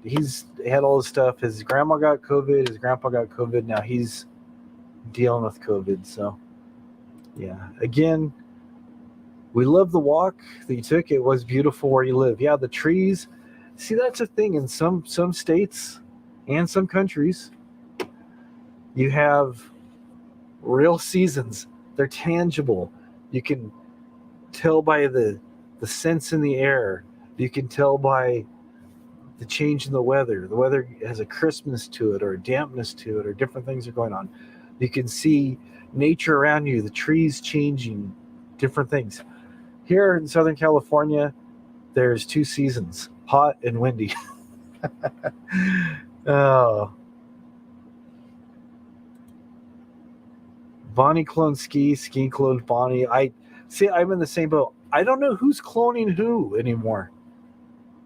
S1: he's had all his stuff. His grandma got COVID. His grandpa got COVID. Now he's dealing with COVID. So, yeah. Again, we love the walk that you took. It was beautiful where you live. Yeah, the trees. See, that's a thing in some states and some countries. You have real seasons. They're tangible. You can tell by the scents in the air. You can tell by the change in the weather. The weather has a crispness to it or a dampness to it or different things are going on. You can see nature around you, the trees changing, different things. Here in Southern California, there's 2 seasons, hot and windy. Oh. Bonnie cloned Ski cloned Bonnie. I'm in the same boat. I don't know who's cloning who anymore.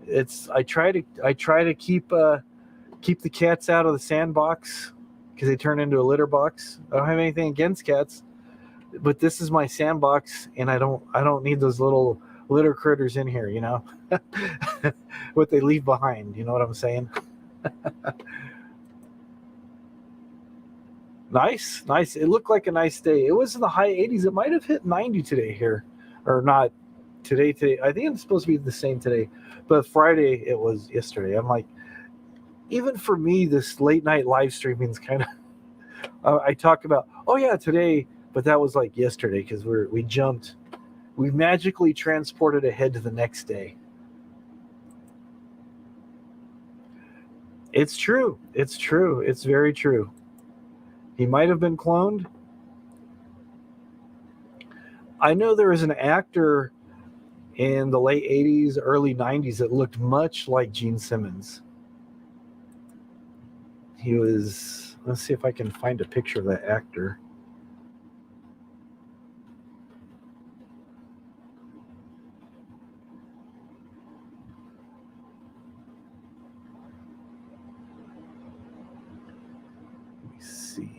S1: I try to keep the cats out of the sandbox because they turn into a litter box. I don't have anything against cats, but this is my sandbox, and I don't need those little litter critters in here. What they leave behind. You know what I'm saying? Nice. It looked like a nice day. It was in the high 80s. It might have hit 90 today here, or not today. I think it's supposed to be the same today. But Friday, it was yesterday. I'm like, even for me, this late night live streaming is kind of, I talk about, oh yeah, today, but that was like yesterday because we magically transported ahead to the next day. It's true. It's very true. He might have been cloned. I know there was an actor in the late 80s, early 90s that looked much like Gene Simmons. He was, let's see if I can find a picture of that actor. Let me see.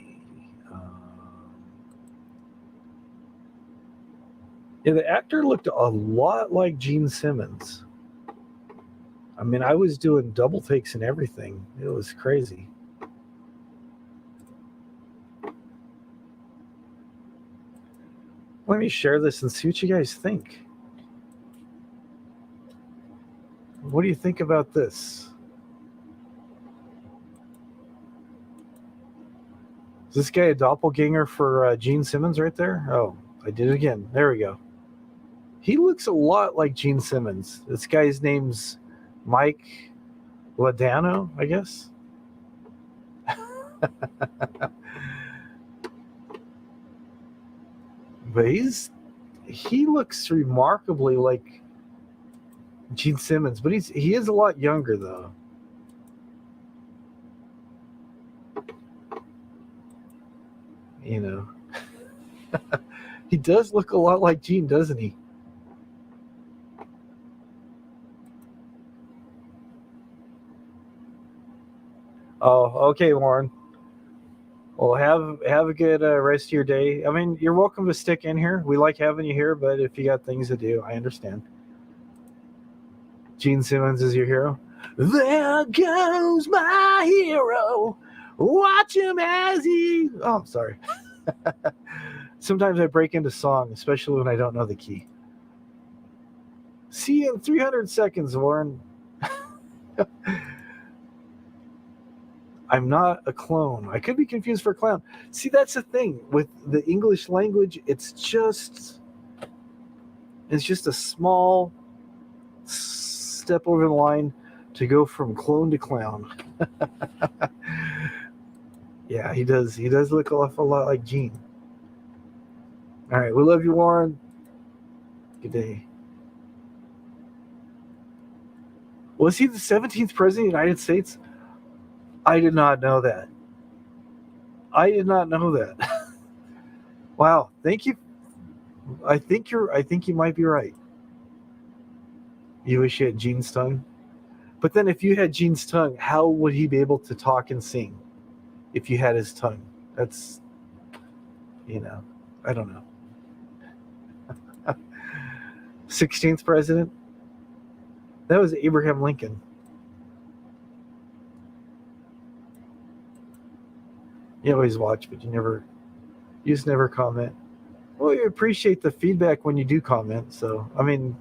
S1: Yeah, the actor looked a lot like Gene Simmons. I mean, I was doing double takes and everything. It was crazy. Let me share this and see what you guys think. What do you think about this? Is this guy a doppelganger for Gene Simmons right there? Oh, I did it again. There we go. He looks a lot like Gene Simmons. This guy's name's Mike Ladano, I guess. But he looks remarkably like Gene Simmons, but he is a lot younger though. You know. He does look a lot like Gene, doesn't he? Oh, okay, Warren. Well, have a good rest of your day. I mean, you're welcome to stick in here. We like having you here, but if you got things to do, I understand. Gene Simmons is your hero. There goes my hero. Watch him as he... Oh, I'm sorry. Sometimes I break into song, especially when I don't know the key. See you in 300 seconds, Warren. I'm not a clone. I could be confused for a clown. See, that's the thing. With the English language, it's just a small step over the line to go from clone to clown. Yeah, he does look an awful lot like Gene. All right, we love you, Warren. Good day. Was he the 17th president of the United States? I did not know that. Wow, thank you. I think you might be right. You wish you had Gene's tongue. But then if you had Gene's tongue, how would he be able to talk and sing if you had his tongue? That's, I don't know. 16th president? That was Abraham Lincoln. You always watch, but you just never comment. Well, we appreciate the feedback when you do comment. So, I mean,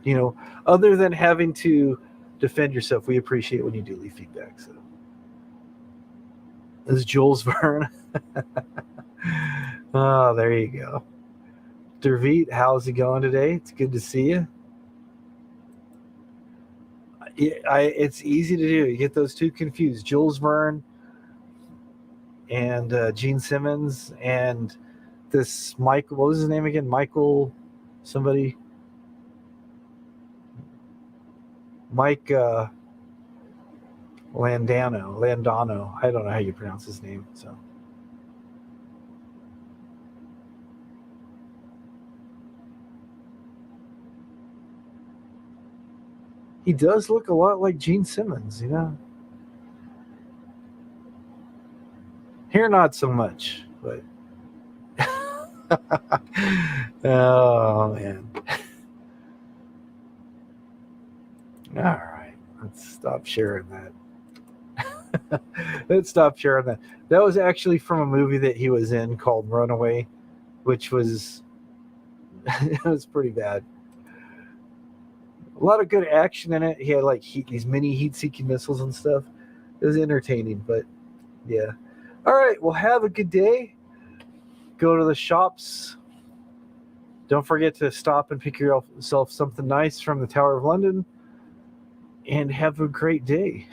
S1: other than having to defend yourself, we appreciate when you do leave feedback. So, this is Jules Verne. Oh, there you go. Derveet, how's it going today? It's good to see you. It's easy to do. You get those two confused. Jules Verne and Gene Simmons and this Michael. What was his name again? Michael somebody. Mike Landano. I don't know how you pronounce his name. So. He does look a lot like Gene Simmons, Here, not so much, but... Oh, man. All right. Let's stop sharing that. That was actually from a movie that he was in called Runaway, which was... it was pretty bad. A lot of good action in it. He had these mini heat-seeking missiles and stuff. It was entertaining, but yeah. All right, well, have a good day. Go to the shops. Don't forget to stop and pick yourself something nice from the Tower of London. And have a great day.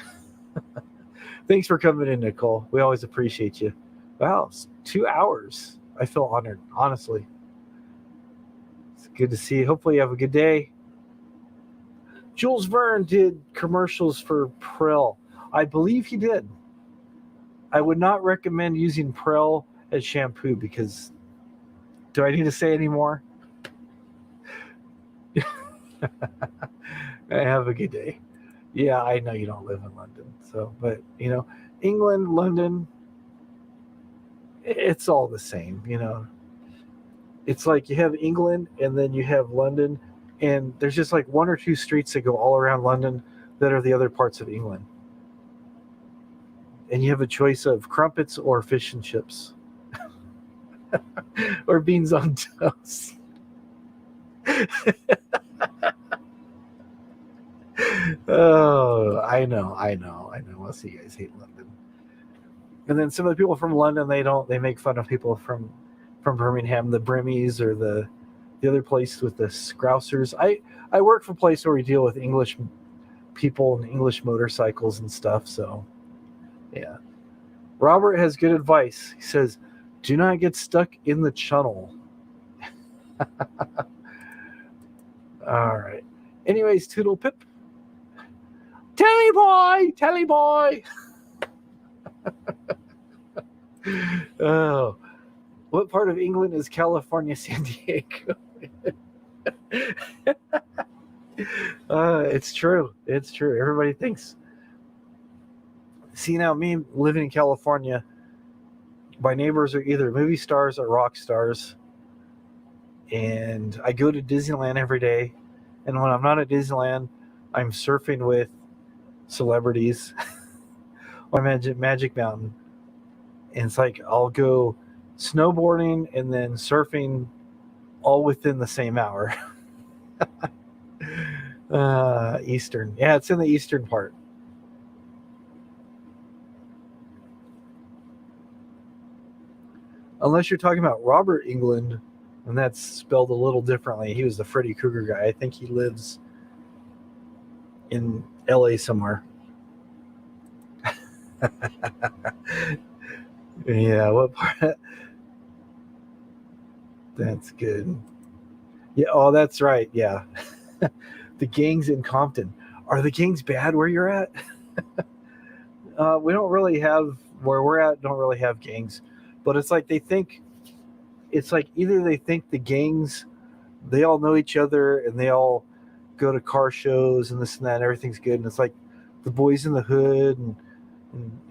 S1: Thanks for coming in, Nicole. We always appreciate you. Wow, it's 2 hours. I feel honored, honestly. It's good to see you. Hopefully you have a good day. Jules Verne did commercials for Prel. I believe he did. I would not recommend using Prel as shampoo because... Do I need to say any more? Have a good day. Yeah, I know you don't live in London. But, England, London, it's all the same, It's like you have England and then you have London. And there's just one or two streets that go all around London that are the other parts of England. And you have a choice of crumpets or fish and chips. Or beans on toast. Oh, I know. I'll see you guys hate London. And then some of the people from London, they make fun of people from Birmingham, the Brimmies or the other place with the Scousers. I work for a place where we deal with English people and English motorcycles and stuff. So, yeah. Robert has good advice. He says, "Do not get stuck in the channel." All right. Anyways, toodle pip. Telly boy. Oh, what part of England is California, San Diego? It's true. It's true. Everybody thinks. See, now me living in California, my neighbors are either movie stars or rock stars. And I go to Disneyland every day. And when I'm not at Disneyland, I'm surfing with celebrities on Magic Mountain. And it's like I'll go snowboarding and then surfing all within the same hour. Eastern. Yeah, it's in the eastern part. Unless you're talking about Robert England, and that's spelled a little differently. He was the Freddy Krueger guy. I think he lives in LA somewhere. Yeah, what part? That's good. Yeah, oh, that's right. Yeah. The gangs in Compton. Are the gangs bad where you're at? We don't really have, where we're at, don't really have gangs. But it's like it's like either they think the gangs, they all know each other and they all go to car shows and this and that and everything's good. And it's like the Boys in the Hood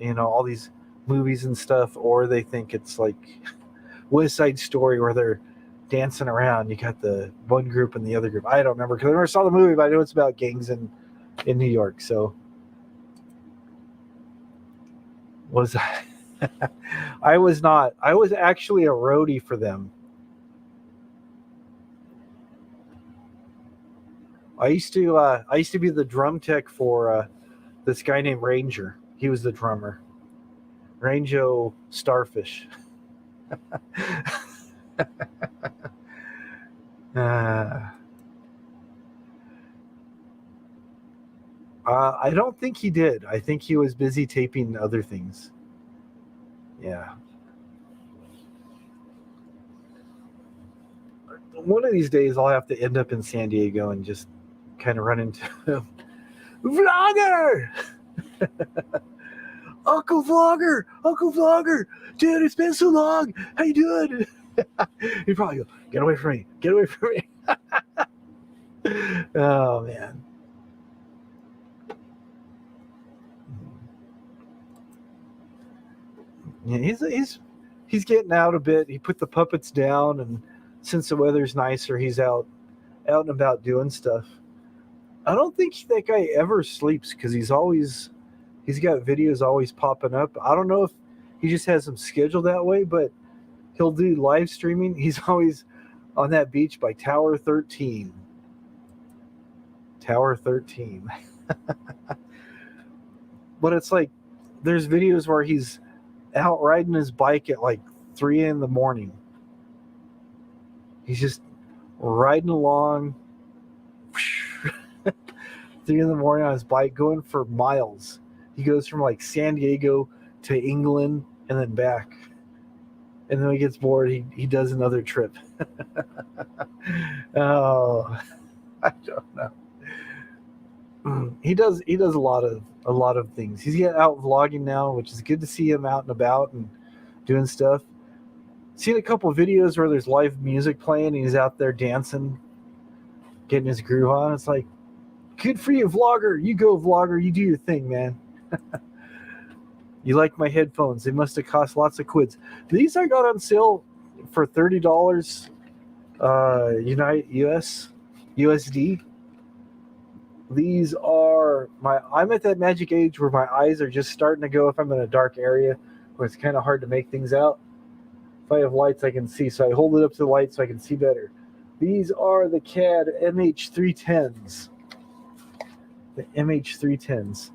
S1: and all these movies and stuff. Or they think it's like West Side Story where they're dancing around. You got the one group and the other group. I don't remember because I never saw the movie, but I know it's about gangs in New York. So was I was not. I was actually a roadie for them. I used to be the drum tech for this guy named Ranger. He was the drummer. Rango Starfish. I don't think he did. I think he was busy taping other things. Yeah. One of these days, I'll have to end up in San Diego and just kind of run into him. Vlogger! Uncle Vlogger! Dude, it's been so long. How you doing? He'd probably go, get away from me. Oh, man. Yeah, he's getting out a bit. He put the puppets down, and since the weather's nicer, he's out and about doing stuff. I don't think that guy ever sleeps because he's got videos always popping up. I don't know if he just has them scheduled that way, but he'll do live streaming. He's always on that beach by Tower 13. Tower 13. But it's like there's videos where he's out riding his bike at like 3 in the morning. He's just riding along 3 in the morning on his bike, going for miles. He goes from like San Diego to England and then back. And then when he gets bored, he does another trip. Oh, I don't know. He does a lot of things. He's getting out vlogging now, which is good to see him out and about and doing stuff. Seen a couple of videos where there's live music playing and he's out there dancing, getting his groove on. It's like, good for you, vlogger. You go, vlogger. You do your thing, man. You like my headphones. They must have cost lots of quids. These I got on sale for $30 USD. These are I'm at that magic age where my eyes are just starting to go if I'm in a dark area where it's kind of hard to make things out. If I have lights, I can see. So I hold it up to the light so I can see better. These are the CAD MH310s. The MH310s.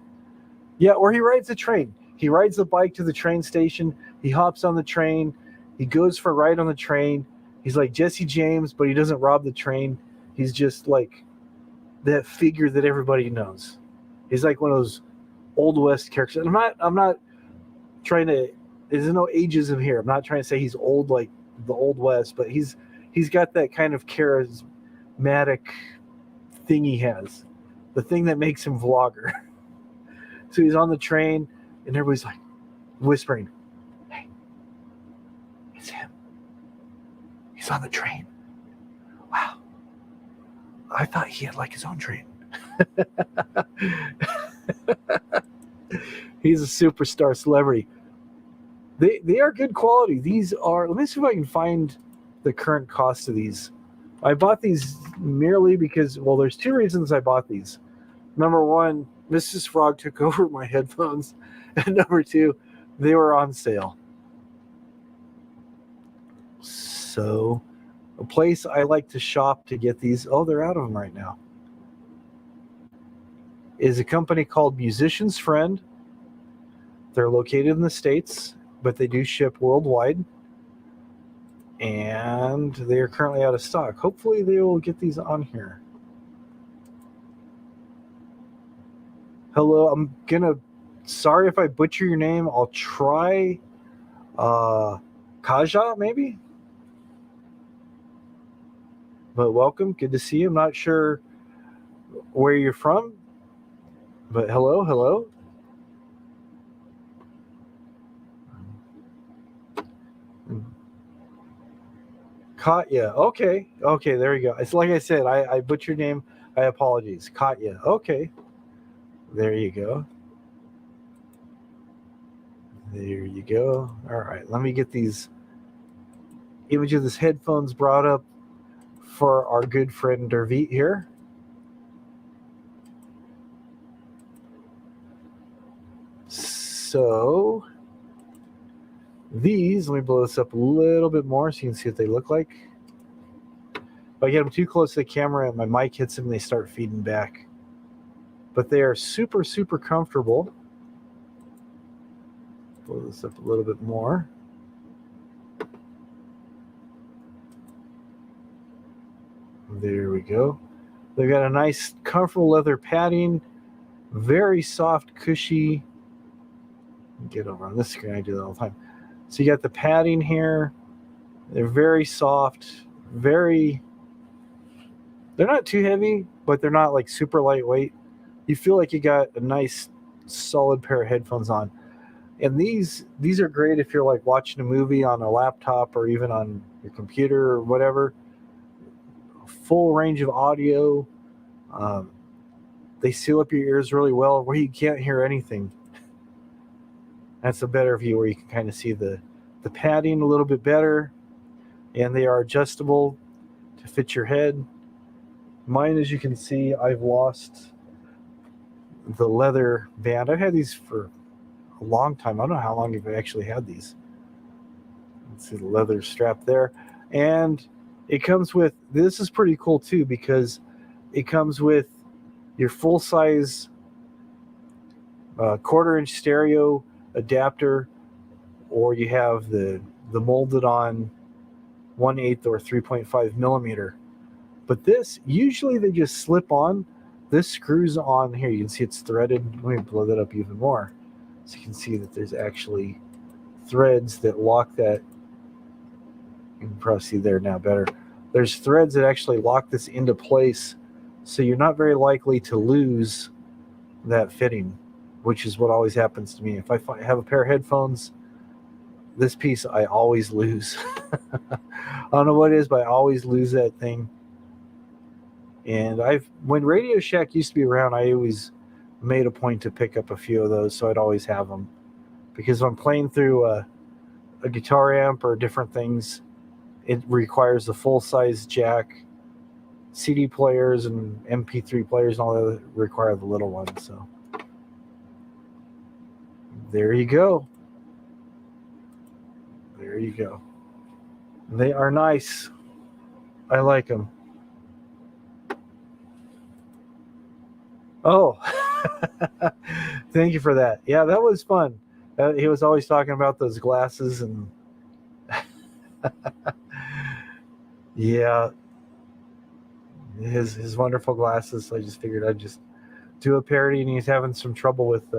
S1: Yeah, or he rides a train. He rides the bike to the train station. He hops on the train. He goes for a ride on the train. He's like Jesse James, but he doesn't rob the train. He's just like that figure that everybody knows. He's like one of those Old West characters. And I'm not trying to, there's no ageism here. I'm not trying to say he's old like the Old West, but he's got that kind of charismatic thing he has. The thing that makes him vlogger. So he's on the train and everybody's like whispering, "Hey, it's him. He's on the train. Wow. I thought he had like his own train." He's a superstar celebrity. They are good quality. These are, let me see if I can find the current cost of these. I bought these merely because, well, there's two reasons I bought these. Number one, Mrs. Frog took over my headphones. And number two, they were on sale. So, a place I like to shop to get these, oh, they're out of them right now, is a company called Musician's Friend. They're located in the States, but they do ship worldwide. And they are currently out of stock. Hopefully they will get these on here. Hello, I'm gonna, sorry if I butcher your name. I'll try Kaja, maybe? But welcome, good to see you. I'm not sure where you're from, but hello. Katya, okay, there you go. It's like I said, I butchered your name. I apologize. Katya, okay. There you go. There you go. All right, let me get these images of this headphones brought up for our good friend Dervit here. So these, let me blow this up a little bit more so you can see what they look like. If I get them too close to the camera and my mic hits them, they start feeding back. But they are super, super comfortable. Blow this up a little bit more. There we go. They've got a nice, comfortable leather padding, very soft, cushy. Get over on this screen, I do that all the time. So you got the padding here. They're very soft, they're not too heavy, but they're not like super lightweight. You feel like you got a nice, solid pair of headphones on. And these are great if you're like watching a movie on a laptop or even on your computer or whatever. Full range of audio. They seal up your ears really well where you can't hear anything. That's a better view where you can kind of see the padding a little bit better. And they are adjustable to fit your head. Mine, as you can see, I've lost the leather band. I've had these for a long time. I don't know how long I've actually had these. Let's see the leather strap there. And it comes with, this is pretty cool too, because it comes with your full-size 1/4-inch stereo adapter, or you have the molded on 1/8 or 3.5 millimeter. But this, usually they just slip on. This screws on here. You can see it's threaded. Let me blow that up even more so you can see that there's actually threads that lock that. You can probably see there now better. There's threads that actually lock this into place, so you're not very likely to lose that fitting, which is what always happens to me. If I have a pair of headphones, this piece I always lose. I don't know what it is, but I always lose that thing. And when Radio Shack used to be around, I always made a point to pick up a few of those, so I'd always have them. Because when I'm playing through a guitar amp or different things, it requires the full-size jack. CD players and MP3 players and all that require the little one. So there you go. There you go. They are nice. I like them. Oh, thank you for that. Yeah, that was fun. He was always talking about those glasses and yeah, his wonderful glasses. So I just figured I'd just do a parody, and he's having some trouble with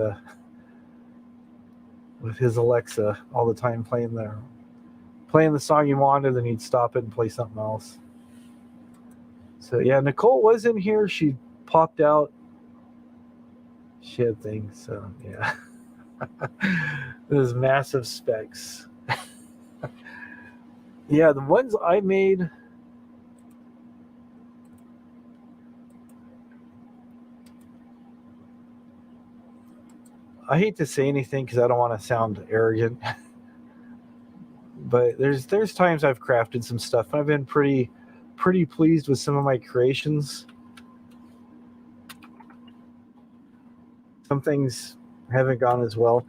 S1: his Alexa all the time playing the song he wanted, then he'd stop it and play something else. So yeah, Nicole was in here. She popped out. She had things. So yeah, those massive specs. Yeah, the ones I made. I hate to say anything because I don't want to sound arrogant, but there's times I've crafted some stuff and I've been pretty pleased with some of my creations. Some things haven't gone as well,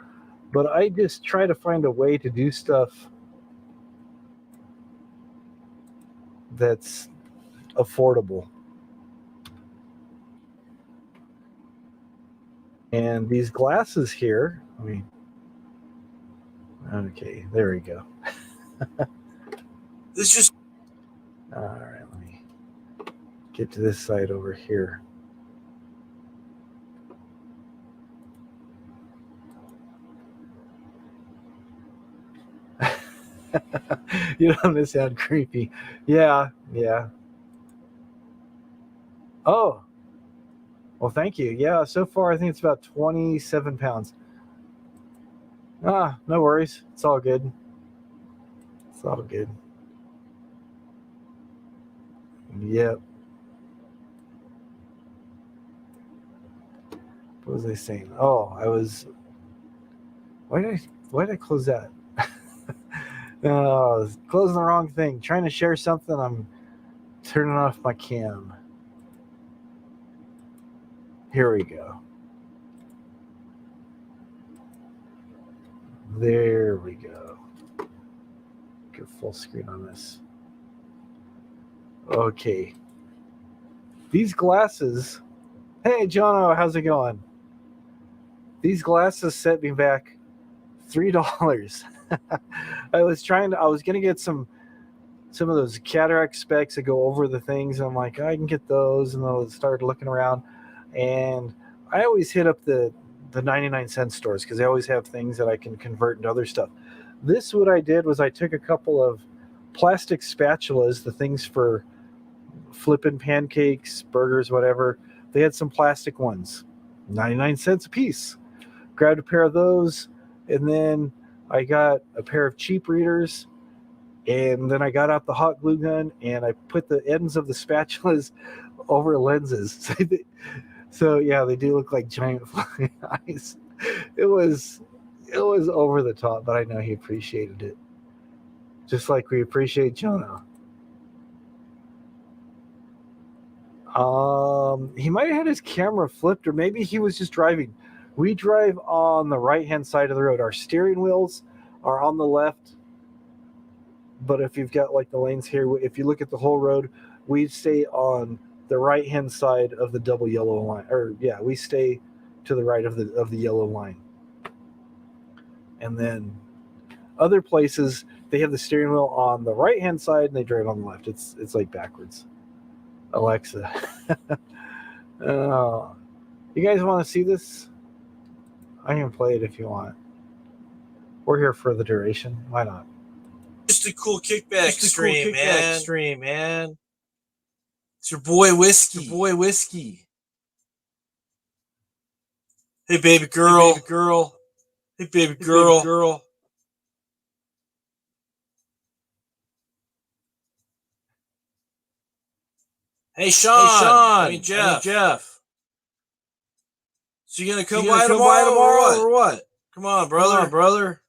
S1: but I just try to find a way to do stuff that's affordable. And these glasses here, okay, there we go.
S4: This just
S1: All right, let me get to this side over here. You don't sound creepy. Yeah. Oh, well, thank you. Yeah, so far I think it's about 27 pounds. No worries. It's all good. It's all good. Yep. What was I saying? Oh, why did I close that? Oh, closing the wrong thing. Trying to share something. I'm turning off my cam. Here we go. There we go. Get full screen on this. Okay. These glasses. Hey, Jono, how's it going? These glasses set me back $3. I was gonna get some of those cataract specs that go over the things. I'm like, I can get those, and I started looking around, and I always hit up the 99-cent stores because they always have things that I can convert into other stuff. What I did was I took a couple of plastic spatulas, the things for flipping pancakes, burgers, whatever. They had some plastic ones, 99 cents a piece. Grabbed a pair of those, and then I got a pair of cheap readers, and then I got out the hot glue gun and I put the ends of the spatulas over lenses. So yeah, they do look like giant flying eyes. It was over the top, but I know he appreciated it. Just like we appreciate Jonah. He might have had his camera flipped, or maybe he was just driving. We drive on the right-hand side of the road. Our steering wheels are on the left, but if you've got like the lanes here, if you look at the whole road, we stay on the right-hand side of the double yellow line. Or yeah, we stay to the right of the yellow line. And then other places, they have the steering wheel on the right-hand side and they drive on the left. It's like backwards. Alexa. You guys want to see this? I can play it if you want. We're here for the duration. Why not?
S4: just a cool kickback stream, man. It's your boy Whiskey. Hey baby girl. Hey baby girl. Hey Sean. I mean Jeff. So you gonna come by tomorrow or what? Come on, brother.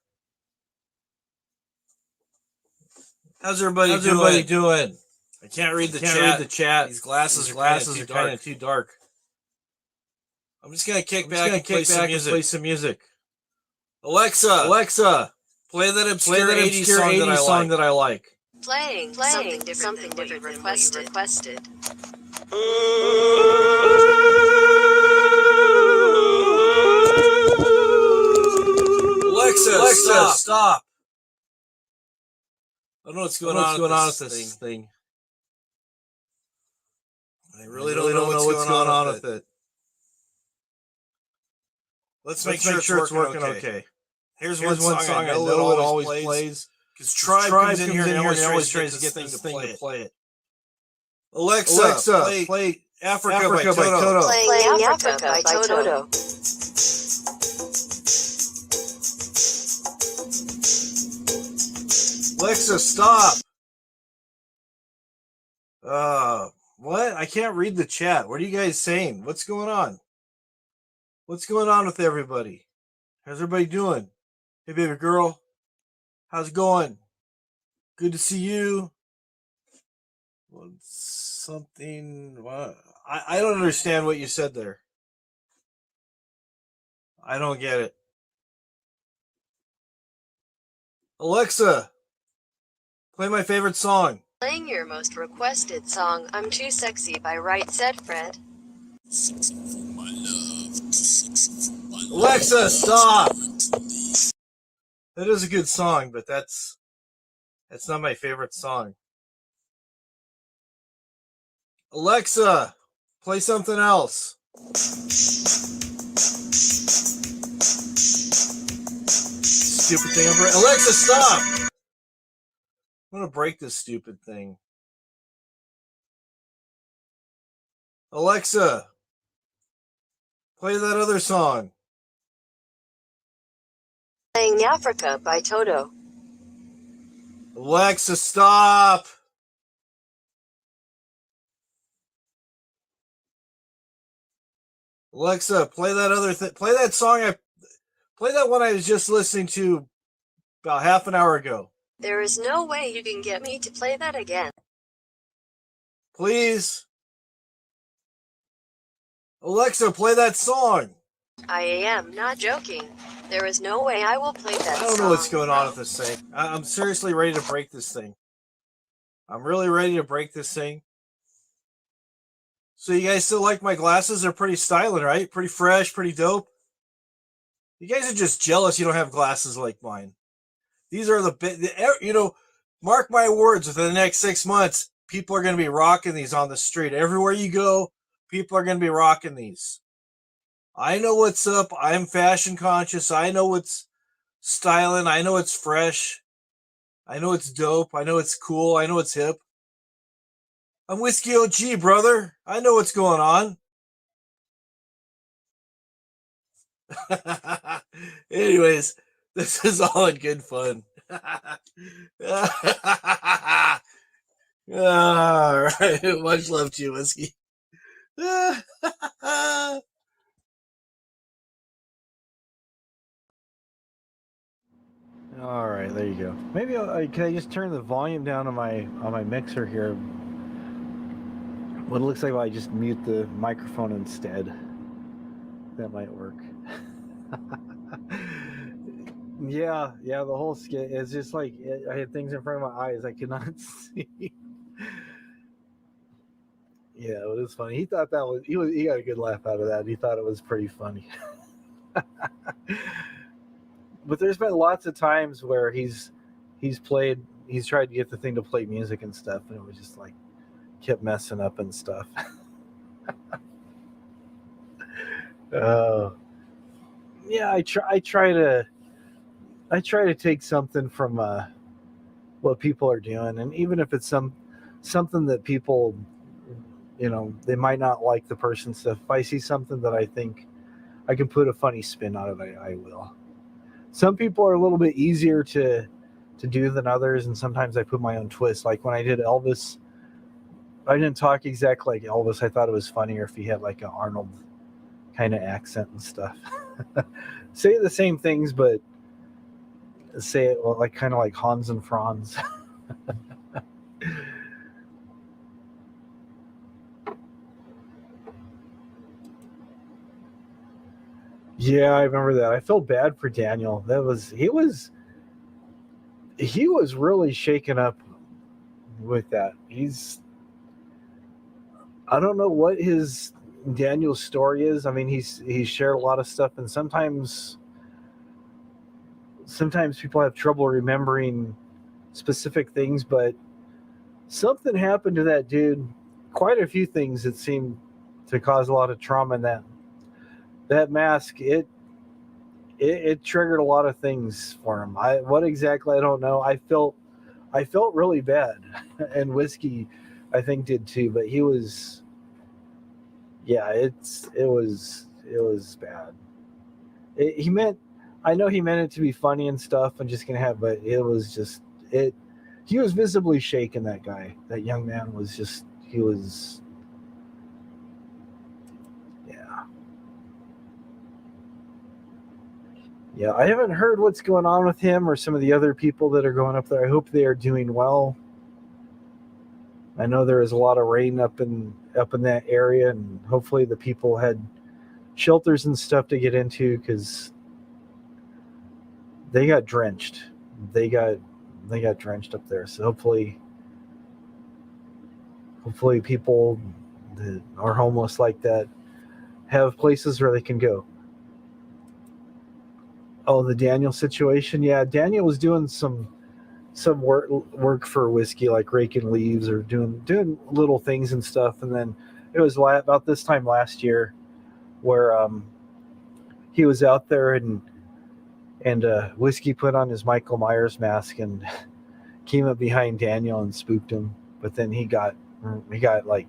S4: How's everybody doing? I can't read the chat. These glasses are kind of too dark. I'm just gonna kick back and play some music. Alexa, play that obscure 80s song that I like.
S5: Playing something different than what you requested.
S4: Alexa, stop. I don't know what's going on with this thing. I really don't know what's going on with it. Let's make sure it's working okay. Here's one song I know it always plays. Because Tribe comes in here and always tries to get this thing to play it. Alexa, play Africa by Toto.
S5: Playing Africa by Toto.
S4: Alexa, stop. What? I can't read the chat. What are you guys saying? What's going on? What's going on with everybody? How's everybody doing? Hey, baby girl. How's it going? Good to see you. Something. What? I don't understand what you said there. I don't get it. Alexa, play my favorite song.
S5: Playing your most requested song, I'm Too Sexy by Right Said Fred.
S4: Alexa, stop! That is a good song, but that's not my favorite song. Alexa, play something else. Stupid thing. Alexa, stop! I'm going to break this stupid thing. Alexa, play that other song.
S5: Playing Africa by Toto.
S4: Alexa, stop! Alexa, play that other thing. Play that song. Play that one I was just listening to about half an hour ago.
S5: There is no way you can get me to play that again.
S4: Please. Alexa, play that song.
S5: I am not joking. There is no way I will play that song.
S4: I don't know what's going on with this thing. I'm seriously ready to break this thing. I'm really ready to break this thing. So you guys still like my glasses? They're pretty styling, right? Pretty fresh, pretty dope. You guys are just jealous you don't have glasses like mine. These are mark my words, within the next 6 months, people are going to be rocking these on the street. Everywhere you go, people are going to be rocking these. I know what's up. I'm fashion conscious. I know what's styling. I know it's fresh. I know it's dope. I know it's cool. I know it's hip. I'm Whiskey OG, brother. I know what's going on. Anyways, this is all in good fun. All right. Much love to you, Whiskey.
S1: All right, there you go. Maybe can I just turn the volume down on my mixer here? What it looks like if I just mute the microphone instead. That might work. Yeah, the whole skit is just like I had things in front of my eyes I could not see. Yeah, it was funny. He thought that was he got a good laugh out of that. He thought it was pretty funny. But there's been lots of times where he's tried to get the thing to play music and stuff, and it was just like kept messing up and stuff. Yeah, I try to take something from what people are doing, and even if it's something that people, they might not like the person's stuff. If I see something that I think I can put a funny spin on it, I will. Some people are a little bit easier to do than others, and sometimes I put my own twist. Like when I did Elvis, I didn't talk exactly like Elvis. I thought it was funnier if he had like an Arnold kind of accent and stuff. Say the same things, but say it like kind of like Hans and Franz. Yeah, I remember that. I felt bad for Daniel. He was really shaken up with that. I don't know what his Daniel's story is. I mean, he's shared a lot of stuff, and sometimes sometimes people have trouble remembering specific things, but something happened to that dude. Quite a few things that seemed to cause a lot of trauma in that mask. It triggered a lot of things for him. What exactly, I don't know. I felt really bad, and Whiskey, I think, did too. But he was, yeah, it was bad. I know he meant it to be funny and stuff, and just gonna have, but it was just it. He was visibly shaken. That guy, that young man, was just. He was. Yeah. Yeah, I haven't heard what's going on with him or some of the other people that are going up there. I hope they are doing well. I know there is a lot of rain up in that area, and hopefully the people had shelters and stuff to get into, because they got drenched. They got drenched up there. So hopefully people that are homeless like that have places where they can go. Oh, the Daniel situation. Yeah, Daniel was doing some work for Whiskey, like raking leaves or doing little things and stuff. And then it was about this time last year where he was out there, and Whiskey put on his Michael Myers mask and came up behind Daniel and spooked him. But then he got like,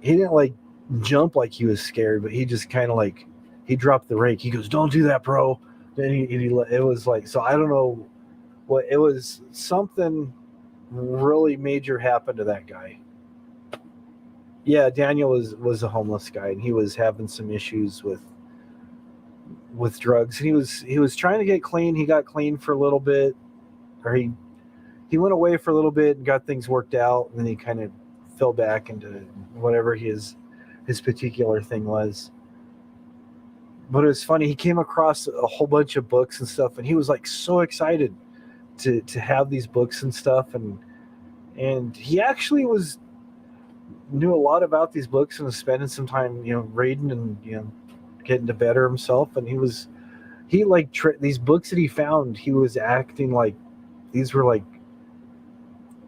S1: he didn't like jump like he was scared, but he just kind of like, he dropped the rake. He goes, "Don't do that, bro." Then it was like, so I don't know what it was. Something really major happened to that guy. Yeah, Daniel was a homeless guy, and he was having some issues with drugs. And he was trying to get clean. He got clean for a little bit, or he went away for a little bit and got things worked out, and then he kind of fell back into whatever his particular thing was. But it was funny. He came across a whole bunch of books and stuff, and he was like so excited to have these books and stuff, and he actually knew a lot about these books and was spending some time, reading and getting to better himself. And he these books that he found, he was acting like these were like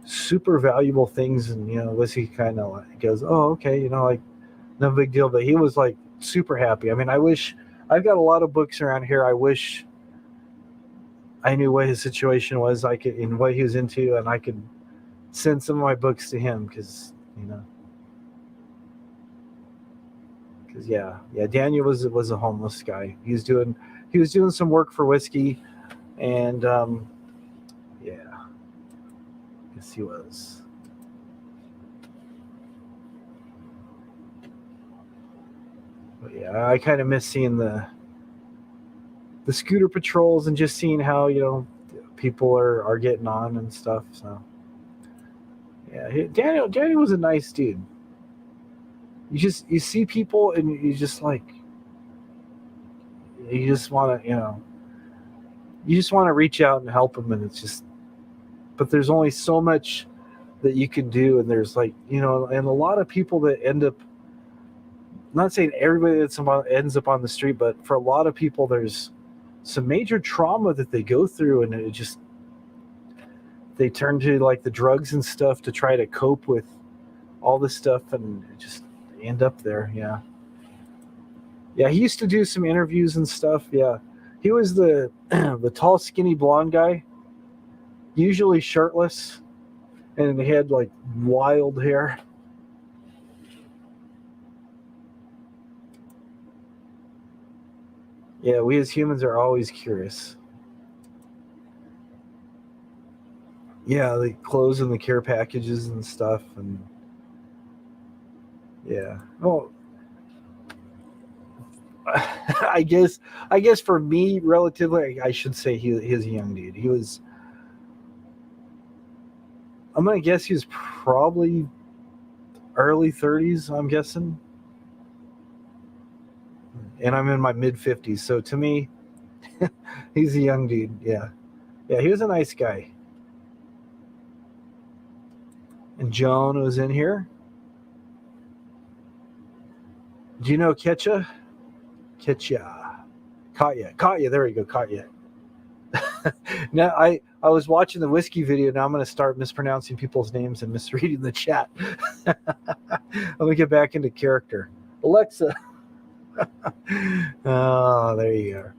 S1: super valuable things. And was he kind of like, goes, "Oh, okay, like no big deal." But he was like super happy. I mean, I wish I've got a lot of books around here. I wish I knew what his situation was, and what he was into, and I could send some of my books to him, because Daniel was a homeless guy. He was doing some work for Whiskey, and yes, he was. But yeah, I kind of miss seeing the scooter patrols and just seeing how people are getting on and stuff. So yeah, Daniel was a nice dude. You see people and you just like, you just want to reach out and help them, and it's just, but there's only so much that you can do, and there's like, and a lot of people that end up, not saying everybody that ends up on the street, but for a lot of people there's some major trauma that they go through, and it just, they turn to like the drugs and stuff to try to cope with all this stuff, and it just end up there. Yeah, he used to do some interviews and stuff. Yeah, he was the tall, skinny, blonde guy, usually shirtless, and he had like wild hair. Yeah, we as humans are always curious. Yeah, the clothes and the care packages and stuff, and yeah. Well, I guess for me, relatively, I should say he is a young dude. He was. I'm gonna guess he was probably early 30s. I'm guessing, and I'm in my mid 50s. So to me, he's a young dude. Yeah, he was a nice guy. And Joan was in here. Do you know Ketcha? Katya. There we go, Katya. Now I was watching the whiskey video. Now I'm going to start mispronouncing people's names and misreading the chat. Let me get back into character. Alexa. Oh, there you go.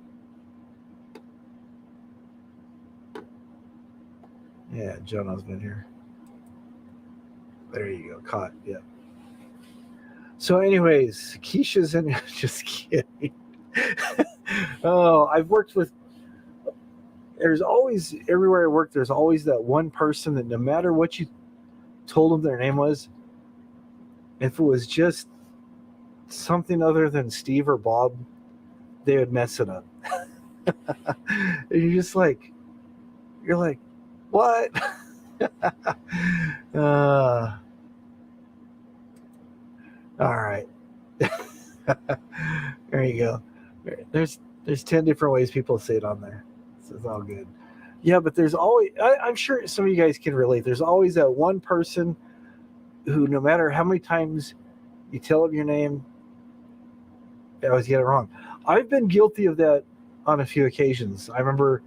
S1: Yeah, Jonah's been here. There you go. Caught. Yeah. So, anyways, Keisha's in. Just kidding. Oh, I've worked with. There's always, everywhere I work, there's always that one person that no matter what you told them their name was, if it was just something other than Steve or Bob, they would mess it up. And you're like, what? All right. There you go. There's 10 different ways people say it on there. So it's all good. Yeah, but there's always, I'm sure some of you guys can relate. There's always that one person who, no matter how many times you tell them your name, they always get it wrong. I've been guilty of that on a few occasions. I remember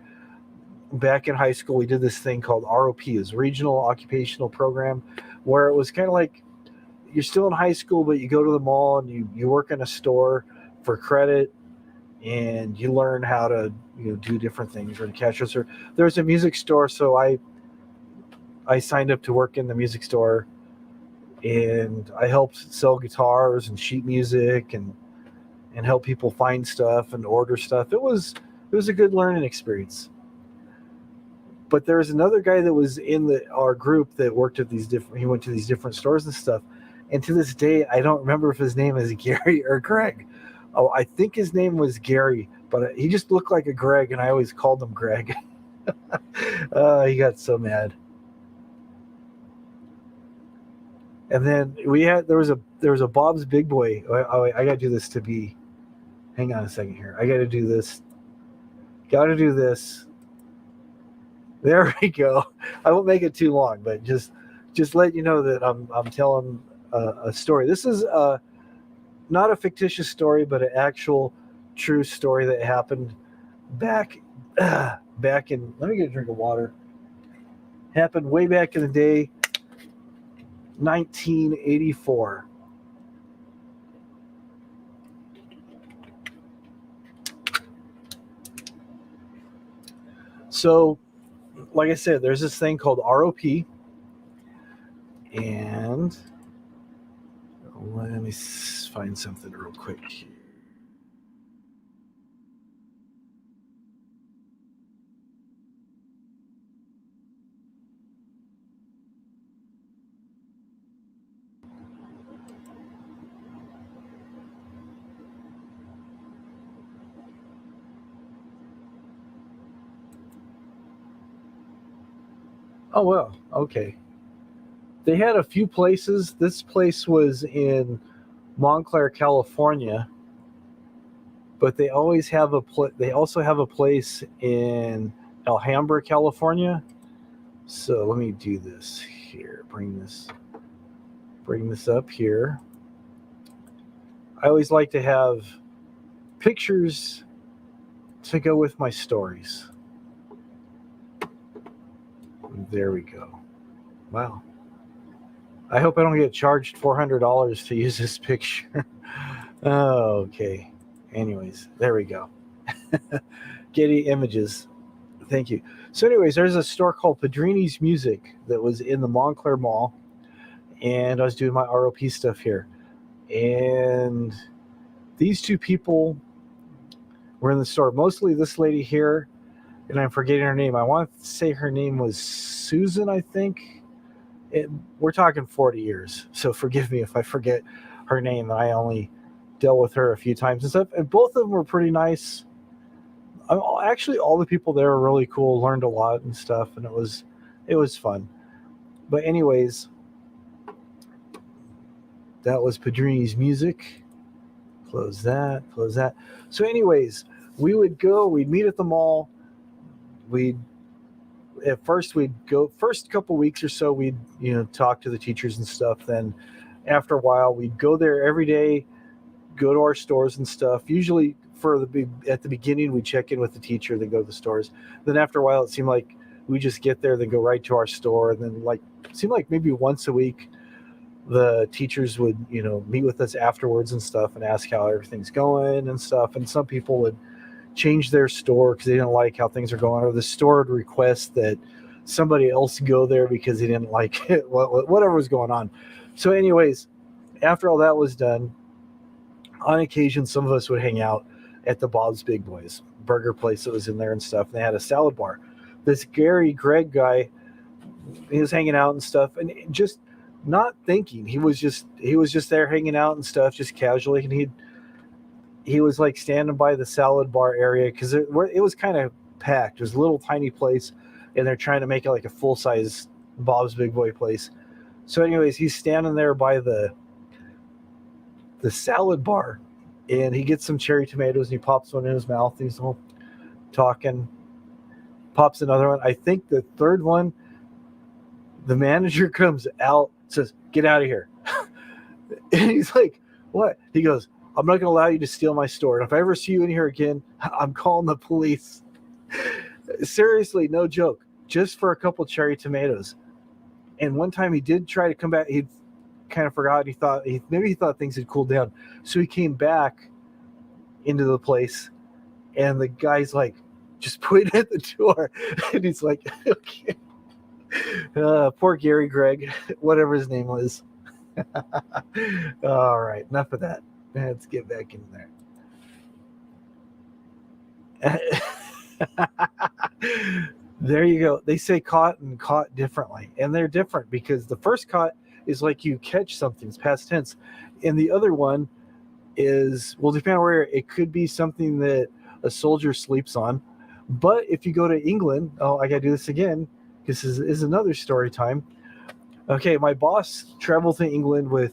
S1: back in high school, we did this thing called ROP, is Regional Occupational Program, where it was kind of like you're still in high school, but you go to the mall and you work in a store for credit, and you learn how to do different things. Or the cashier. There's a music store, so I signed up to work in the music store, and I helped sell guitars and sheet music and help people find stuff and order stuff. It was a good learning experience. But there was another guy that was in our group that worked at he went to these different stores and stuff. And to this day, I don't remember if his name is Gary or Greg. Oh, I think his name was Gary, but he just looked like a Greg, and I always called him Greg. He got so mad. And then there was a Bob's Big Boy. I got to do this to be. Hang on a second here. I got to do this. Got to do this. There we go. I won't make it too long, but just let you know that I'm telling a story. This is not a fictitious story, but an actual true story that happened back in. Let me get a drink of water. Happened way back in the day, 1984. So, like I said, there's this thing called ROP, and let me find something real quick. Oh, well, okay. They had a few places. This place was in Montclair, California, but they always have they also have a place in Alhambra, California. So let me do this here. Bring this up here. I always like to have pictures to go with my stories. There we go. Wow. I hope I don't get charged $400 to use this picture. Oh, okay. Anyways, there we go. Getty Images. Thank you. So anyways, there's a store called Padrini's Music that was in the Montclair Mall, and I was doing my ROP stuff here. And these two people were in the store. Mostly this lady here, and I'm forgetting her name. I want to say her name was Susan, I think. We're talking 40 years, so forgive me if I forget her name. I only dealt with her a few times and stuff, and both of them were pretty nice. Actually, all the people there were really cool, learned a lot and stuff, and it was fun. But anyways, that was Padrini's Music. Close that. So anyways, we'd meet at the mall. We'd go first couple weeks or so, we'd talk to the teachers and stuff. Then after a while, we'd go there every day, go to our stores and stuff. Usually at the beginning, we check in with the teacher, then go to the stores. Then after a while, it seemed like we just get there, then go right to our store, and then it seemed like maybe once a week, the teachers would meet with us afterwards and stuff and ask how everything's going and stuff. And some people would change their store because they didn't like how things are going, or the store would request that somebody else go there because they didn't like it, whatever was going on. So anyways, after all that was done, on occasion, some of us would hang out at the Bob's Big Boys burger place that was in there and stuff. And they had a salad bar. This Gary Gregg guy, he was hanging out and stuff, and just not thinking. He was just there hanging out and stuff, just casually. And he was like standing by the salad bar area because it was kind of packed. It was a little tiny place, and they're trying to make it like a full size Bob's Big Boy place. So anyways, he's standing there by the salad bar, and he gets some cherry tomatoes and he pops one in his mouth. He's all talking, pops another one. I think the third one, the manager comes out, says, "Get out of here." And he's like, "What?" He goes, "I'm not going to allow you to steal my store. And if I ever see you in here again, I'm calling the police." Seriously, no joke. Just for a couple cherry tomatoes. And one time he did try to come back. He kind of forgot. He thought things had cooled down. So he came back into the place, and the guy's like, just pointed at the door. And he's like, "Okay." Poor Gary Gregg, whatever his name was. All right, enough of that. Let's get back in there. There you go. They say caught and caught differently, and they're different because the first caught is like you catch something, it's past tense, and the other one is, well, depending on where, it could be something that a soldier sleeps on. But if you go to England, I gotta do this again. This is another story time. Okay, my boss traveled to England with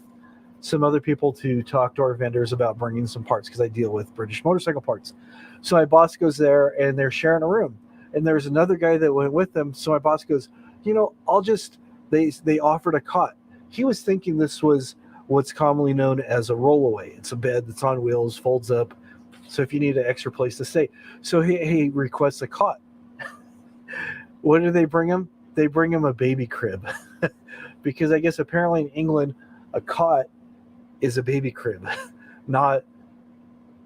S1: some other people to talk to our vendors about bringing some parts because I deal with British motorcycle parts. So my boss goes there, and they're sharing a room. And there's another guy that went with them. So my boss goes, they offered a cot. He was thinking this was what's commonly known as a rollaway. It's a bed that's on wheels, folds up. So if you need an extra place to stay. So he requests a cot. What do they bring him? They bring him a baby crib. Because I guess apparently in England, a cot is a baby crib, not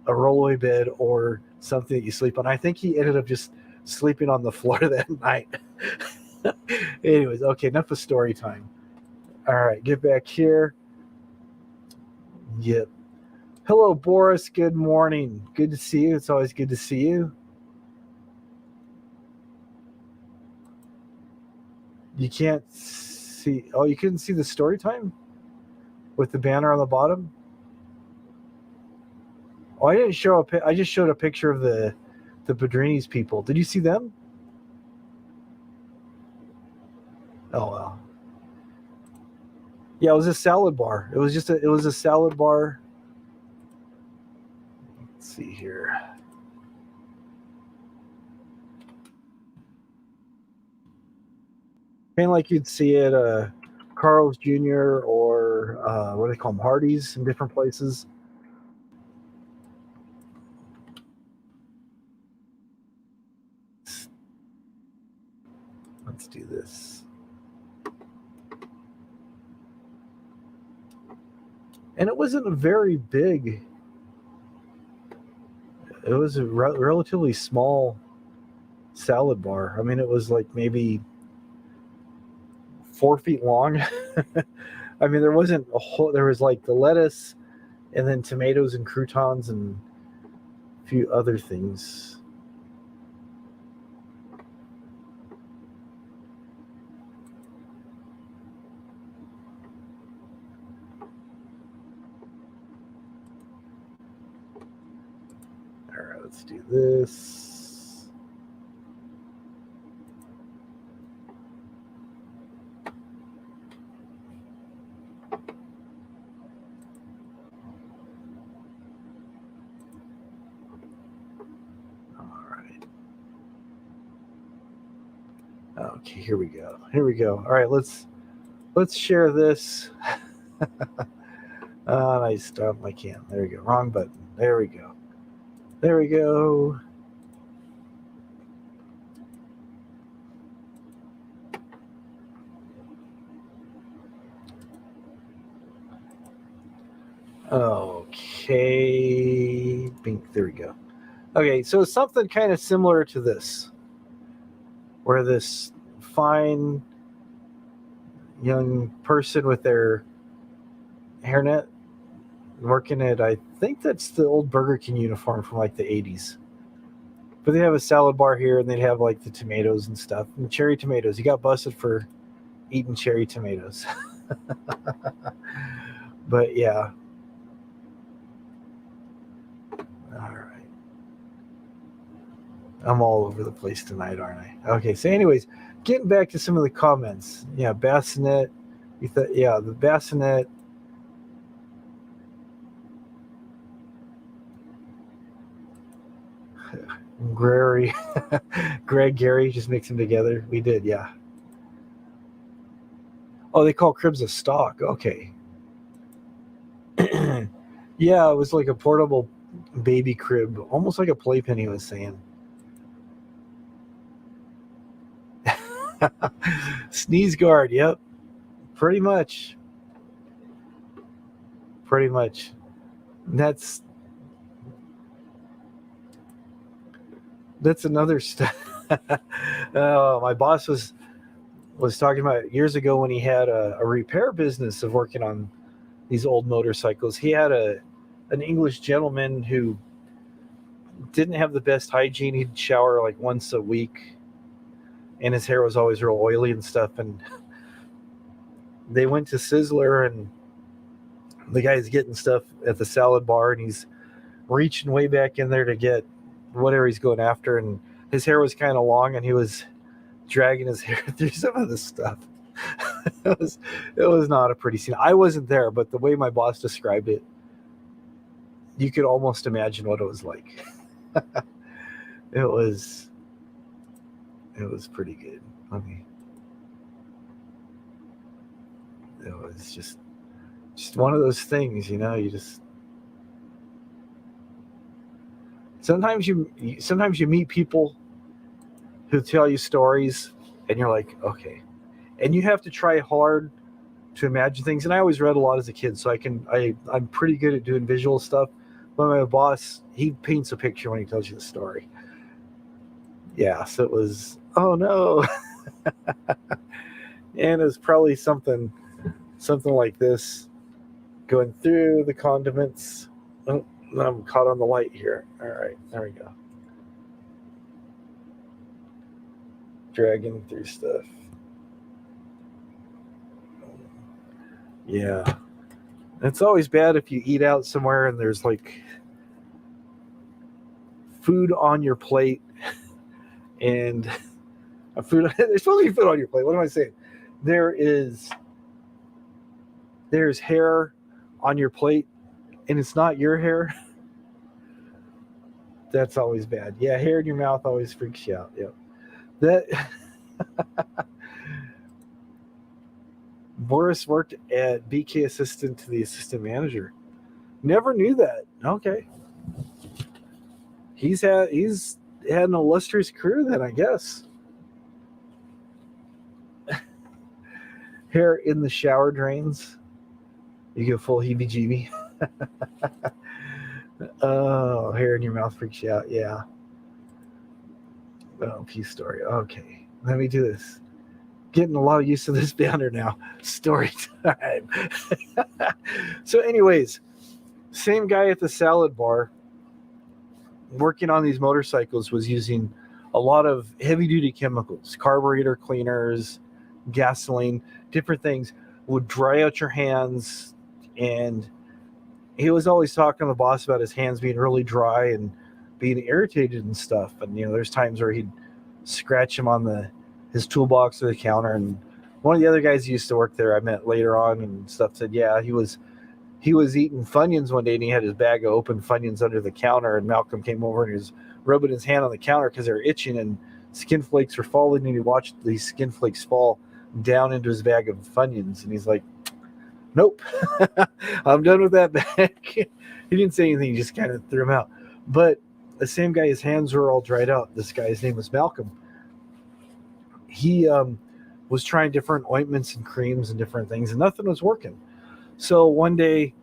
S1: a rollaway bed or something that you sleep on. I think he ended up just sleeping on the floor that night. Anyways, okay, enough of story time. All right, get back here. Yep. Hello, Boris. Good morning. Good to see you. It's always good to see you. You can't see. Oh, you couldn't see the story time with the banner on the bottom? Oh, I didn't show I just showed a picture of the Padrini's people. Did you see them? Oh well. Yeah, it was a salad bar. It was a salad bar. Let's see here. Kind of like you'd see at Carl's Jr. or what do they call them, Hardee's in different places. Let's do this. And it wasn't a very big. It was a relatively small salad bar. I mean, it was like maybe 4 feet long. I mean, there wasn't a whole. There was like the lettuce, and then tomatoes and croutons and a few other things. All right, let's do this. Okay, here we go. Here we go. All right, let's share this. I stopped my can. There we go. Wrong button. There we go. There we go. Okay. Bink, there we go. Okay, so something kind of similar to this, where this fine young person with their hairnet working at, I think that's the old Burger King uniform from like the 80s. But they have a salad bar here, and they'd have like the tomatoes and stuff. And cherry tomatoes. He got busted for eating cherry tomatoes. But yeah. All right. I'm all over the place tonight, aren't I? Okay, so anyways, getting back to some of the comments. Yeah, bassinet. Yeah, the bassinet. Gary, Gary, just mix them together. We did, yeah. Oh, they call cribs a stock. Okay. Yeah, it was like a portable baby crib, almost like a playpen, he was saying. Sneeze guard, yep. Pretty much. That's another stuff. My boss was talking about years ago when he had a repair business of working on these old motorcycles. He had an English gentleman who didn't have the best hygiene. He'd shower like once a week, and his hair was always real oily and stuff. And they went to Sizzler, and the guy's getting stuff at the salad bar, and he's reaching way back in there to get whatever he's going after, and his hair was kind of long, and he was dragging his hair through some of the stuff. It was not a pretty scene. I wasn't there, but the way my boss described it, you could almost imagine what it was like. It was pretty good. Okay. It was just one of those things, you know. You just sometimes you meet people who tell you stories, and you're like, okay, and you have to try hard to imagine things. And I always read a lot as a kid, so I'm pretty good at doing visual stuff. But my boss, he paints a picture when he tells you the story. Yeah, so it was, oh no. And it was probably something like this, going through the condiments. Oh, I'm caught on the light here. All right, there we go. Dragging through stuff. Yeah. It's always bad if you eat out somewhere and there's like food on your plate, and there's supposed to be food on your plate. What am I saying? There's hair on your plate, and it's not your hair. That's always bad. Yeah, hair in your mouth always freaks you out. Yep. That Boris worked at BK assistant to the assistant manager. Never knew that. Okay. He's had an illustrious career then, I guess. Hair in the shower drains. You get full heebie-jeebie. Oh, hair in your mouth freaks you out. Yeah. Oh, peace story. Okay. Let me do this. Getting a lot of use of this banner now. Story time. So anyways, same guy at the salad bar working on these motorcycles was using a lot of heavy-duty chemicals, carburetor cleaners, gasoline, different things. Would dry out your hands, and he was always talking to the boss about his hands being really dry and being irritated and stuff. And, you know, there's times where he'd scratch him on his toolbox or the counter. And one of the other guys who used to work there, I met later on and stuff, said, yeah, he was eating Funyuns one day, and he had his bag of open Funyuns under the counter, and Malcolm came over and he was rubbing his hand on the counter because they were itching and skin flakes were falling, and he watched these skin flakes fall down into his bag of Funyuns, and he's like, nope. I'm done with that bag. He didn't say anything, he just kind of threw them out. But the same guy, his hands were all dried out. This guy's name was Malcolm. He was trying different ointments and creams and different things, and nothing was working. So one day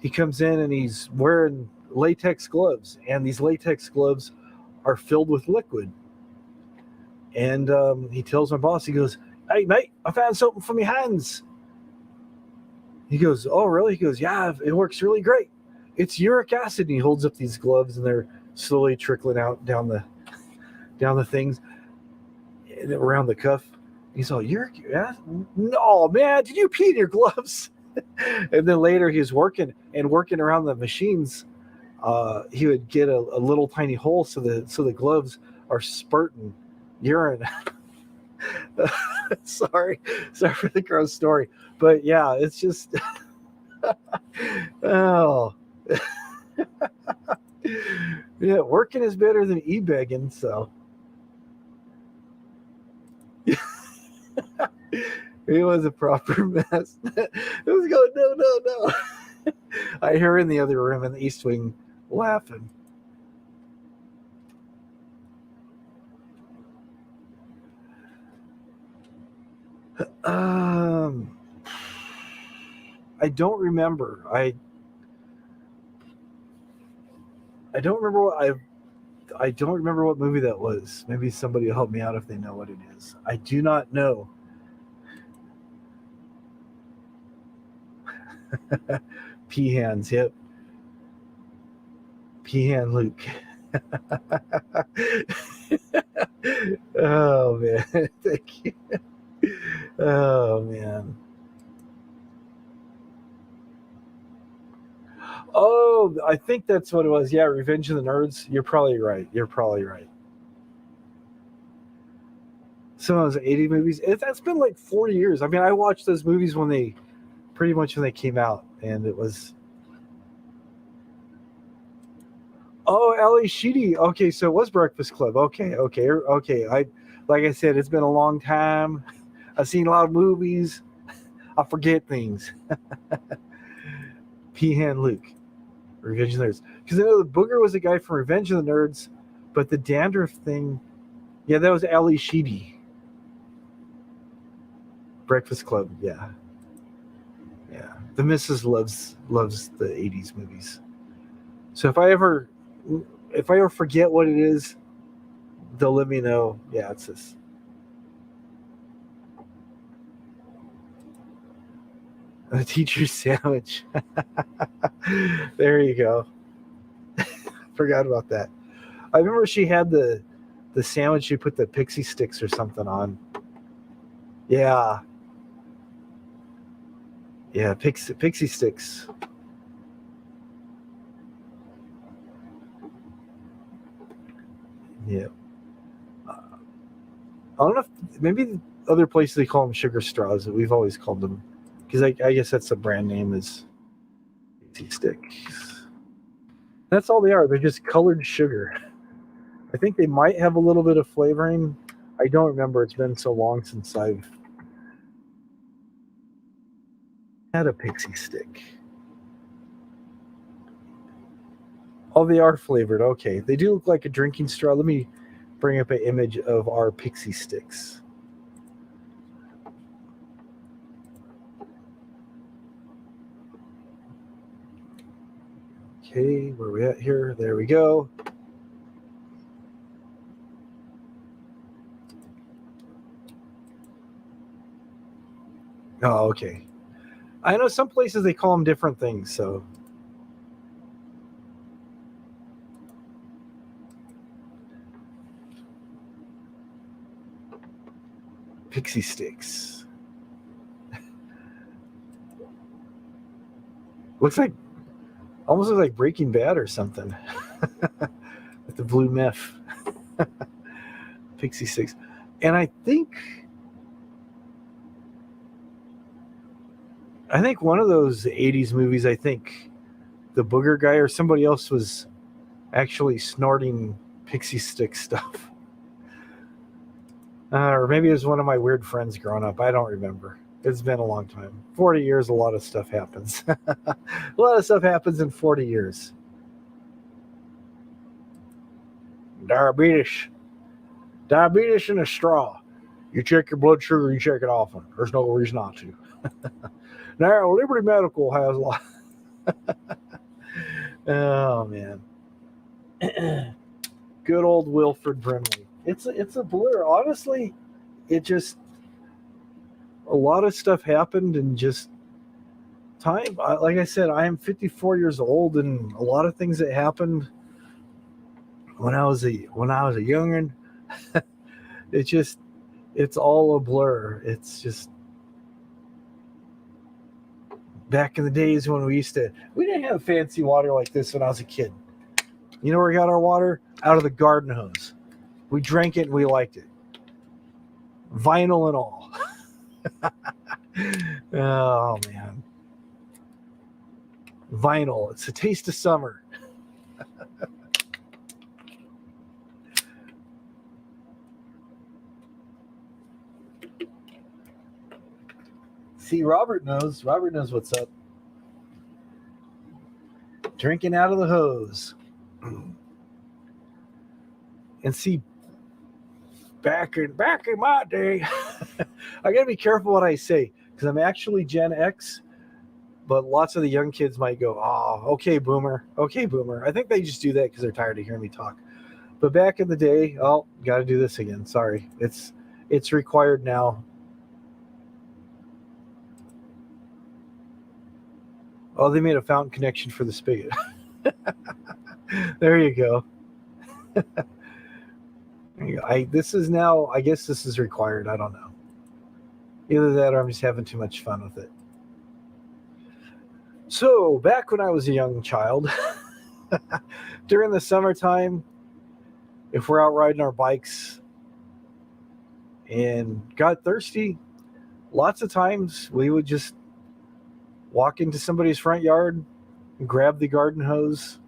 S1: he comes in and he's wearing latex gloves, and these latex gloves are filled with liquid. And he tells my boss, he goes, "Hey, mate, I found something for my hands." He goes, "Oh, really?" He goes, "Yeah, it works really great. It's uric acid." And he holds up these gloves, and they're slowly trickling out down the things and around the cuff. He's all, "Uric acid? No, man, did you pee in your gloves?" And then later he was working around the machines. He would get a little tiny hole so the gloves are spurting urine. Sorry for the gross story, but yeah, it's just oh yeah, working is better than e-begging. So it was a proper mess. It was going no. I hear in the other room in the East Wing laughing. I don't remember. I don't remember what I don't remember what movie that was. Maybe somebody will help me out if they know what it is. I do not know. Peahans, yep. Peahan Luke. Oh man, thank you. Oh man. Oh, I think that's what it was. Yeah, Revenge of the Nerds. You're probably right. Some of those 80 movies. That's been like 40 years. I mean, I watched those movies when they came out, and it was. Oh, Ali Sheedy. Okay, so it was Breakfast Club. Okay. Like I said, it's been a long time. I've seen a lot of movies. I forget things. Peahan Luke. Revenge of the Nerds. Because I know the Booger was a guy from Revenge of the Nerds, but the dandruff thing, yeah, that was Ali Sheedy. Breakfast Club, yeah. The missus loves the 80s movies. So if I ever forget what it is, they'll let me know. Yeah, it's this. A teacher's sandwich. There you go. Forgot about that. I remember she had the sandwich she put the pixie sticks or something on. Yeah. Yeah, pixie sticks. Yeah. I don't know if maybe other places they call them sugar straws, but we've always called them, because I guess that's the brand name is pixie sticks. That's all they are. They're just colored sugar. I think they might have a little bit of flavoring. I don't remember. It's been so long since I've had a pixie stick. Oh, they are flavored. Okay. They do look like a drinking straw. Let me bring up an image of our pixie sticks. Okay, where are we at here? There we go. Oh, okay. I know some places they call them different things, so. Pixie sticks. Almost looks like Breaking Bad or something. With the blue meth. Pixie sticks. And I think one of those 80s movies, I think the Booger guy or somebody else was actually snorting pixie stick stuff. Or maybe it was one of my weird friends growing up. I don't remember. It's been a long time. 40 years, a lot of stuff happens. A lot of stuff happens in 40 years. Diabetes in a straw. You check your blood sugar, you check it often. There's no reason not to. Now, Liberty Medical has a lot. Oh, man. Good old Wilford Brimley. It's a blur. Honestly, it just, a lot of stuff happened in just time. Like I said, I am 54 years old, and a lot of things that happened when I was a youngin', it's all a blur. It's just back in the days when we didn't have fancy water like this when I was a kid. You know where we got our water? Out of the garden hose. We drank it and we liked it. Vinyl and all. Oh, man. Vinyl. It's a taste of summer. See, Robert knows. Robert knows what's up. Drinking out of the hose. And see, back in my day, I gotta be careful what I say because I'm actually Gen X, but lots of the young kids might go, "Oh, okay, boomer, okay, boomer." I think they just do that because they're tired of hearing me talk. But back in the day, oh, gotta do this again. Sorry, it's required now. Oh, they made a fountain connection for the spigot. There you go. This is now, I guess this is required. I don't know. Either that or I'm just having too much fun with it. So, back when I was a young child, during the summertime, if we're out riding our bikes and got thirsty, lots of times we would just walk into somebody's front yard, grab the garden hose,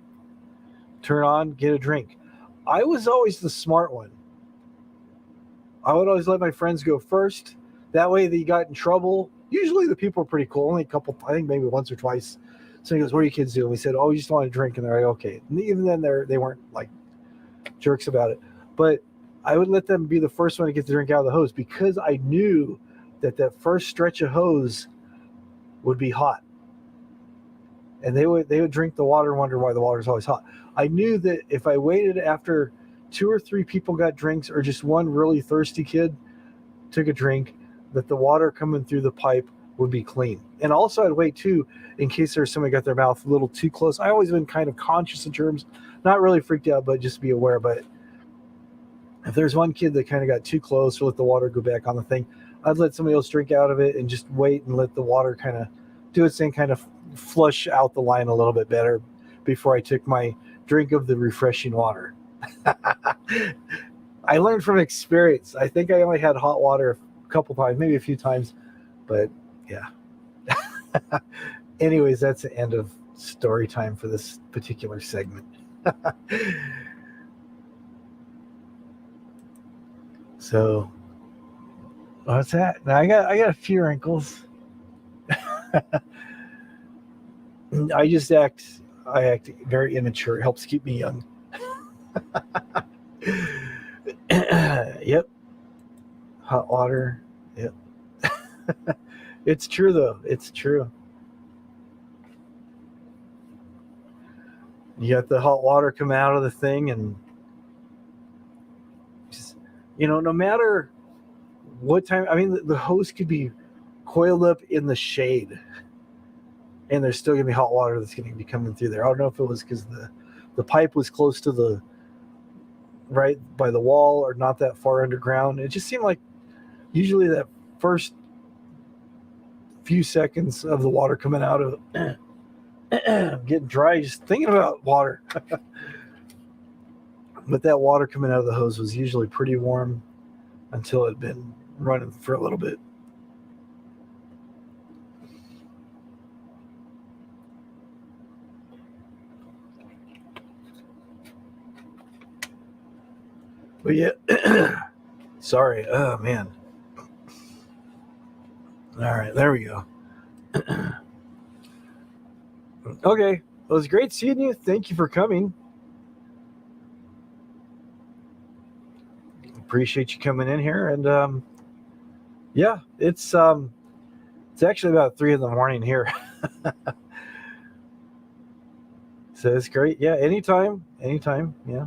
S1: turn on, get a drink. I was always the smart one. I would always let my friends go first. That way they got in trouble. Usually the people are pretty cool. Only a couple, I think maybe once or twice. So he goes, "What do you kids do?" And we said, "Oh, we just want to drink." And they're like, "Okay." And even then they weren't like jerks about it. But I would let them be the first one to get the drink out of the hose because I knew that first stretch of hose would be hot. And they would drink the water and wonder why the water's always hot. I knew that if I waited after 2 or 3 people got drinks or just one really thirsty kid took a drink, that the water coming through the pipe would be clean. And also I'd wait too in case there's somebody got their mouth a little too close. I always been kind of conscious in terms, not really freaked out, but just be aware. But if there's one kid that kind of got too close or let the water go back on the thing, I'd let somebody else drink out of it and just wait and let the water kind of do its thing, kind of flush out the line a little bit better before I took my drink of the refreshing water. I learned from experience. I think I only had hot water a couple times, maybe a few times, but yeah. Anyways, that's the end of story time for this particular segment. So, what's that? Now I got a few wrinkles. I act very immature. It helps keep me young. Yep. Hot water. Yep. It's true though. It's true. You got the hot water coming out of the thing and just, no matter what time, I mean, the hose could be coiled up in the shade and there's still going to be hot water that's going to be coming through there. I don't know if it was because the pipe was close to the right by the wall or not that far underground. It just seemed like usually that first few seconds of the water coming out of getting dry, just thinking about water. But that water coming out of the hose was usually pretty warm until it had been running for a little bit. But yeah, sorry. Oh, man. All right, there we go. Okay, it was great seeing you. Thank you for coming. appreciate you coming in here. And yeah, it's actually about 3 a.m. here. So it's great. Yeah, anytime. Yeah.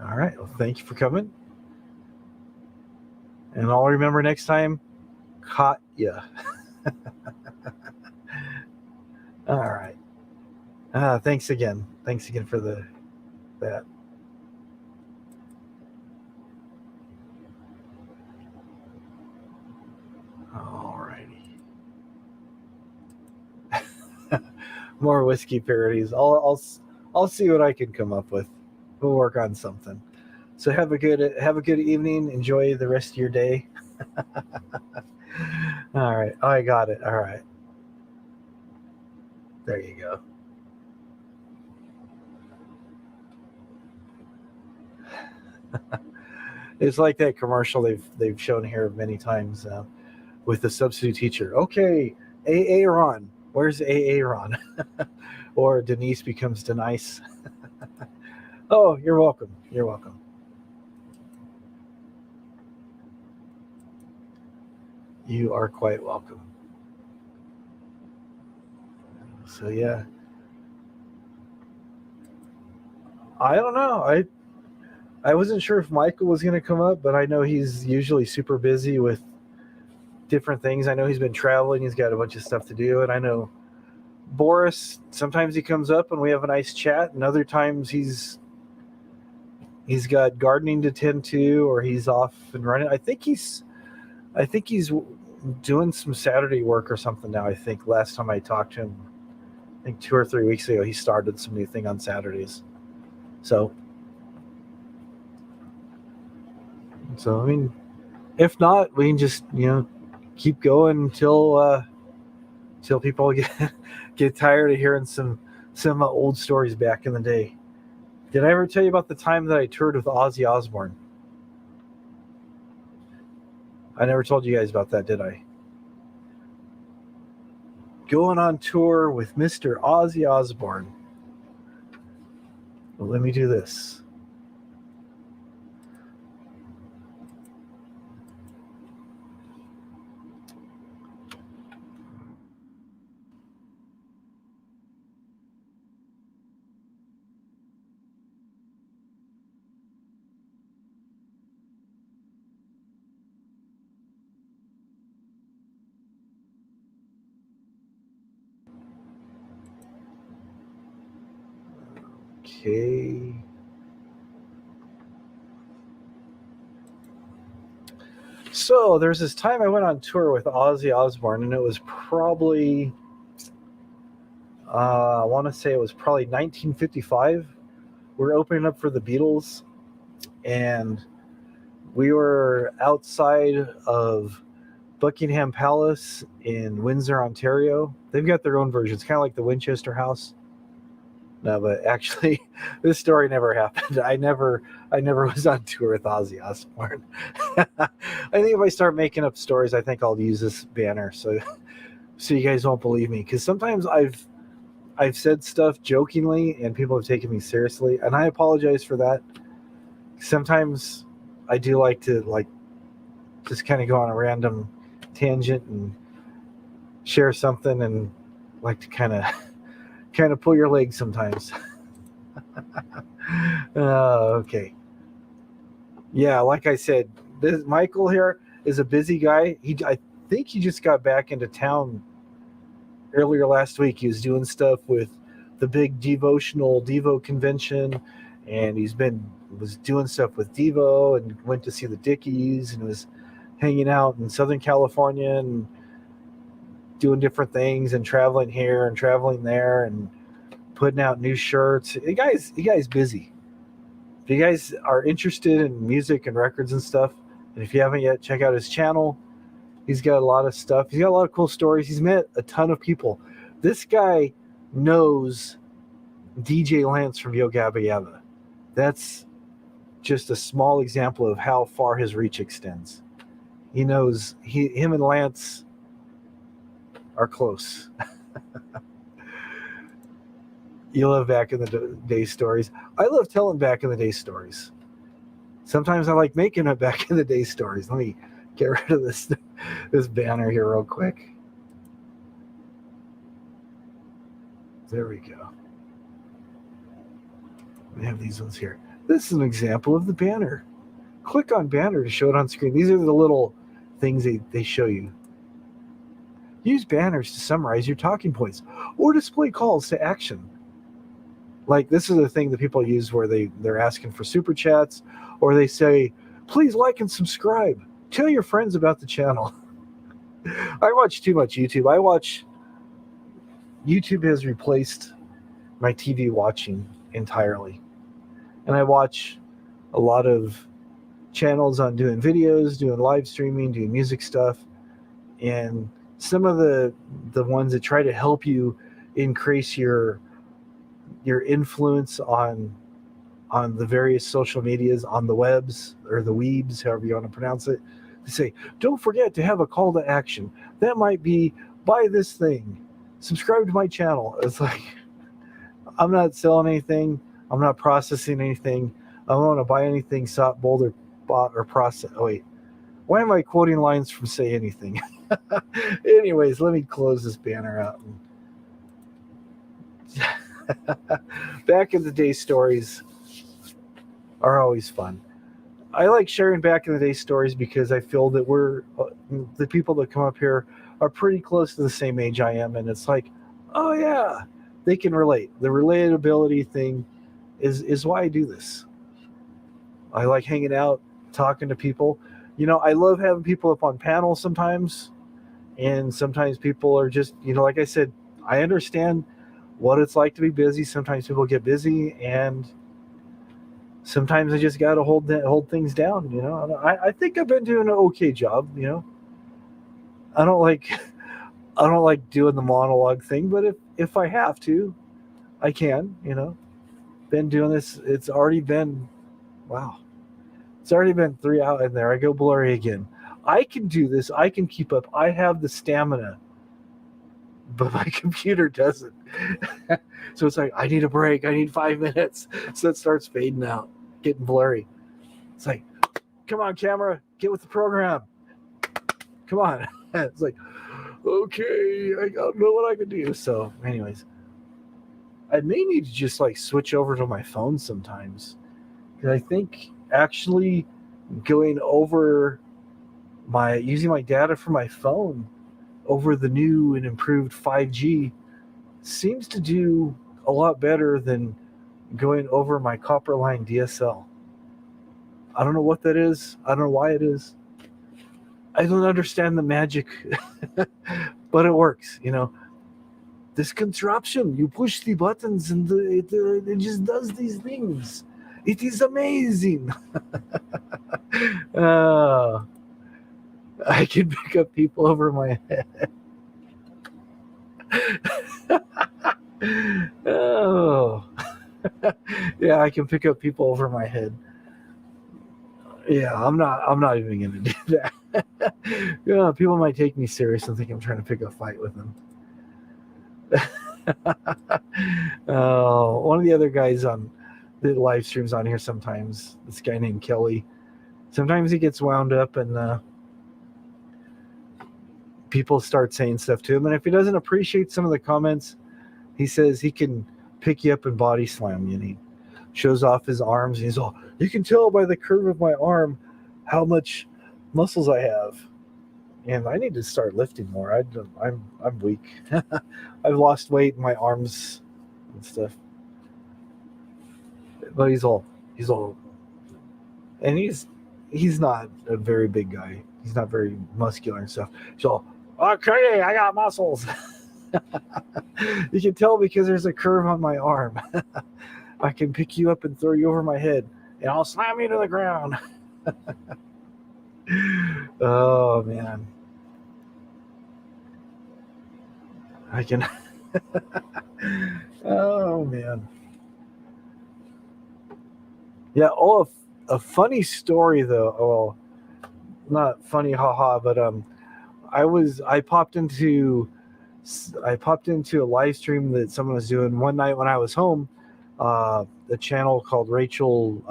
S1: All right. Well, thank you for coming. And I'll remember next time, caught ya. All right. Thanks again. Thanks again for that. All righty. More whiskey parodies. I'll see what I can come up with. We'll work on something. So have a good evening. Enjoy the rest of your day. All right. Oh, I got it. All right. There you go. It's like that commercial they've shown here many times with the substitute teacher. Okay, AA Ron. Where's AA Ron? Or Denise becomes Denise. Oh, you're welcome. You're welcome. You are quite welcome. So yeah. I don't know. I wasn't sure if Michael was going to come up, but I know he's usually super busy with different things. I know he's been traveling. He's got a bunch of stuff to do. And I know Boris, sometimes he comes up and we have a nice chat. And other times he's got gardening to tend to, or he's off and running. I think he's doing some Saturday work or something now. I think last time I talked to him, I think 2 or 3 weeks ago, he started some new thing on Saturdays. So I mean, if not, we can just keep going until people get tired of hearing some old stories back in the day. Did I ever tell you about the time that I toured with Ozzy Osbourne? I never told you guys about that, did I? Going on tour with Mr. Ozzy Osbourne. Well, let me do this. Okay. So there's this time I went on tour with Ozzy Osbourne, and it was probably, I want to say it was probably 1955. We're opening up for the Beatles, and we were outside of Buckingham Palace in Windsor, Ontario. They've got their own version. It's kind of like the Winchester House. No, but actually, this story never happened. I never was on tour with Ozzy Osbourne. I think if I start making up stories, I think I'll use this banner so you guys won't believe me. Because sometimes I've said stuff jokingly and people have taken me seriously, and I apologize for that. Sometimes I do like to just kind of go on a random tangent and share something, and like to kind of pull your leg sometimes. Okay. Yeah, like I said, this Michael here is a busy guy. I think he just got back into town earlier last week. He was doing stuff with the big Devo convention, and was doing stuff with Devo, and went to see the Dickies, and was hanging out in Southern California and doing different things, and traveling here and traveling there, and putting out new shirts. The guy's busy. If you guys are interested in music and records and stuff, and if you haven't yet, check out his channel. He's got a lot of stuff. He's got a lot of cool stories. He's met a ton of people. This guy knows DJ Lance from Yo Gabba Yabba. That's just a small example of how far his reach extends. He knows him and Lance are close. You love back in the day stories. I love telling back in the day stories. Sometimes I like making up back in the day stories. Let me get rid of this banner here real quick. There we go. We have these ones here. This is an example of the banner. Click on banner to show it on screen. These are the little things they show you. Use banners to summarize your talking points or display calls to action. Like this is the thing that people use where they're asking for super chats, or they say, please like and subscribe. Tell your friends about the channel. I watch too much YouTube. YouTube has replaced my TV watching entirely. And I watch a lot of channels on doing videos, doing live streaming, doing music stuff. And some of the ones that try to help you increase your influence on the various social medias, on the webs or the weebs, however you want to pronounce it, they say, don't forget to have a call to action. That might be buy this thing, subscribe to my channel. It's like, I'm not selling anything. I'm not processing anything. I don't want to buy anything soft, bold, or bought or process. Oh, wait. Why am I quoting lines from Say Anything? Anyways, let me close this banner out. Back in the day stories are always fun. I like sharing back in the day stories because I feel that the people that come up here are pretty close to the same age I am. And it's like, oh yeah, they can relate. The relatability thing is why I do this. I like hanging out, talking to people. You know, I love having people up on panels sometimes. And sometimes people are just, you know, like I said, I understand what it's like to be busy. Sometimes people get busy, and sometimes I just got to hold things down. You know, I think I've been doing an okay job. You know, I don't like doing the monologue thing, but if I have to, I can. You know, been doing this. It's already been 3 hours in there. I go blurry again. I can do this. I can keep up. I have the stamina, but my computer doesn't. So it's like, I need a break. I need 5 minutes. So it starts fading out, getting blurry. It's like, come on, camera, get with the program. Come on. It's like, okay, I don't know what I can do. So anyways, I may need to just like switch over to my phone sometimes. Because I think actually going over using my data from my phone over the new and improved 5G seems to do a lot better than going over my copper line DSL. I don't know what that is. I don't know why it is. I don't understand the magic, but it works. You know, this contraption, you push the buttons and it just does these things. It is amazing. I can pick up people over my head. Oh. Yeah, I can pick up people over my head. Yeah, I'm not even gonna do that. Yeah, people might take me serious and think I'm trying to pick a fight with them. One of the other guys on the live streams on here sometimes, this guy named Kelly, sometimes he gets wound up and people start saying stuff to him, and if he doesn't appreciate some of the comments, he says he can pick you up and body slam you, and he shows off his arms, and he's all, you can tell by the curve of my arm how much muscles I have, and I need to start lifting more. I'm weak. I've lost weight in my arms and stuff, but he's all, and he's not a very big guy. He's not very muscular and stuff. He's all, okay, I got muscles. You can tell because there's a curve on my arm. I can pick you up and throw you over my head, and I'll slam you to the ground. Oh, man. I can... Oh, man. Yeah, a funny story, though. Well, not funny, haha, but I popped into I popped into a live stream that someone was doing one night when I was home. A channel called Rachel,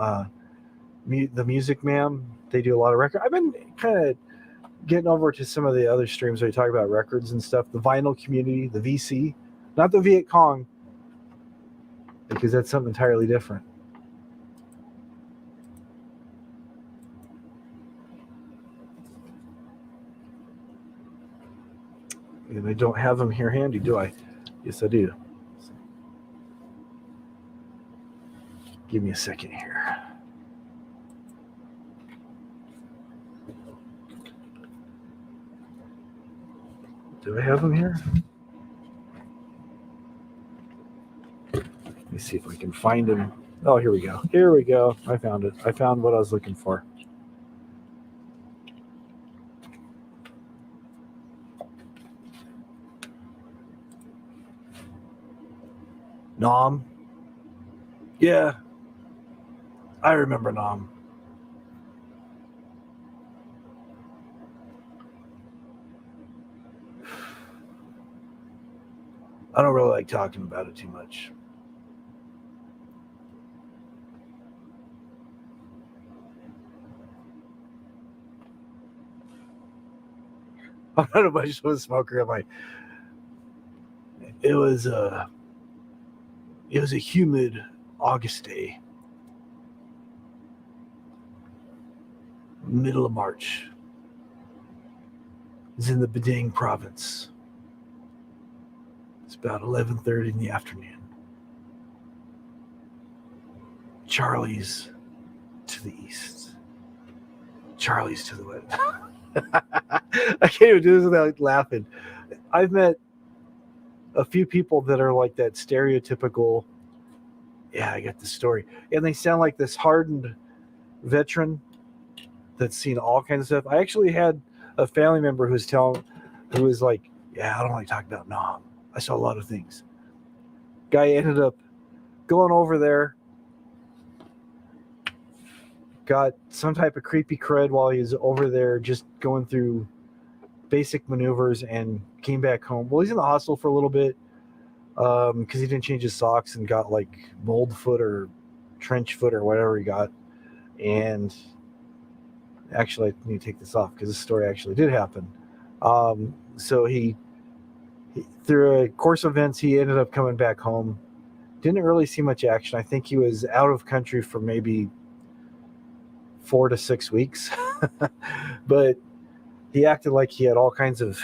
S1: the Music Ma'am. They do a lot of records. I've been kind of getting over to some of the other streams where you talk about records and stuff. The vinyl community, the VC, not the Viet Cong, because that's something entirely different. And I don't have them here handy, do I? Yes, I do. Give me a second here. Do I have them here? Let me see if I can find them. Oh, here we go. Here we go. I found it. I found what I was looking for. Nom. Yeah. I remember Nom. I don't really like talking about it too much. I'm not a much of a smoker. It was a humid August day, middle of March. It was in the Bedang province. It's about 11:30 in the afternoon. Charlie's to the east. Charlie's to the west. I can't even do this without laughing. I've met a few people that are like that stereotypical, yeah, I got the story. And they sound like this hardened veteran that's seen all kinds of stuff. I actually had a family member who was like, yeah, I don't like talking about Nom. I saw a lot of things. Guy ended up going over there, got some type of creepy crud while he was over there just going through basic maneuvers, and came back home. Well, he's in the hospital for a little bit because he didn't change his socks and got like mold foot or trench foot or whatever he got. And actually, I need to take this off because this story actually did happen. So he, through a course of events, he ended up coming back home. Didn't really see much action. I think he was out of country for maybe 4 to 6 weeks. But he acted like he had all kinds of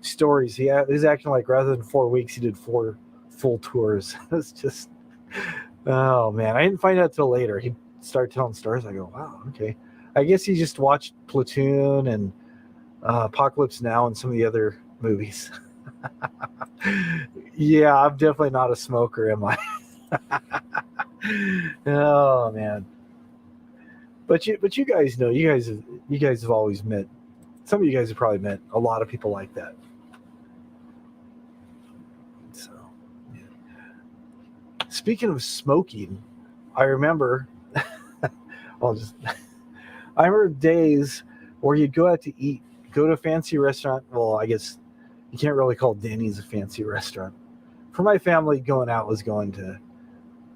S1: stories. He was acting like rather than 4 weeks, he did 4 full tours. It's just, oh man, I didn't find out till later. He started telling stories. I go, wow, okay. I guess he just watched Platoon and Apocalypse Now and some of the other movies. Yeah, I'm definitely not a smoker, am I? Oh man. But you guys know, you guys have always met, some of you guys have probably met a lot of people like that. So, yeah. Speaking of smoking, I remember I remember days where you'd go out to eat, go to a fancy restaurant. Well, I guess you can't really call Denny's a fancy restaurant. For my family, going out was going to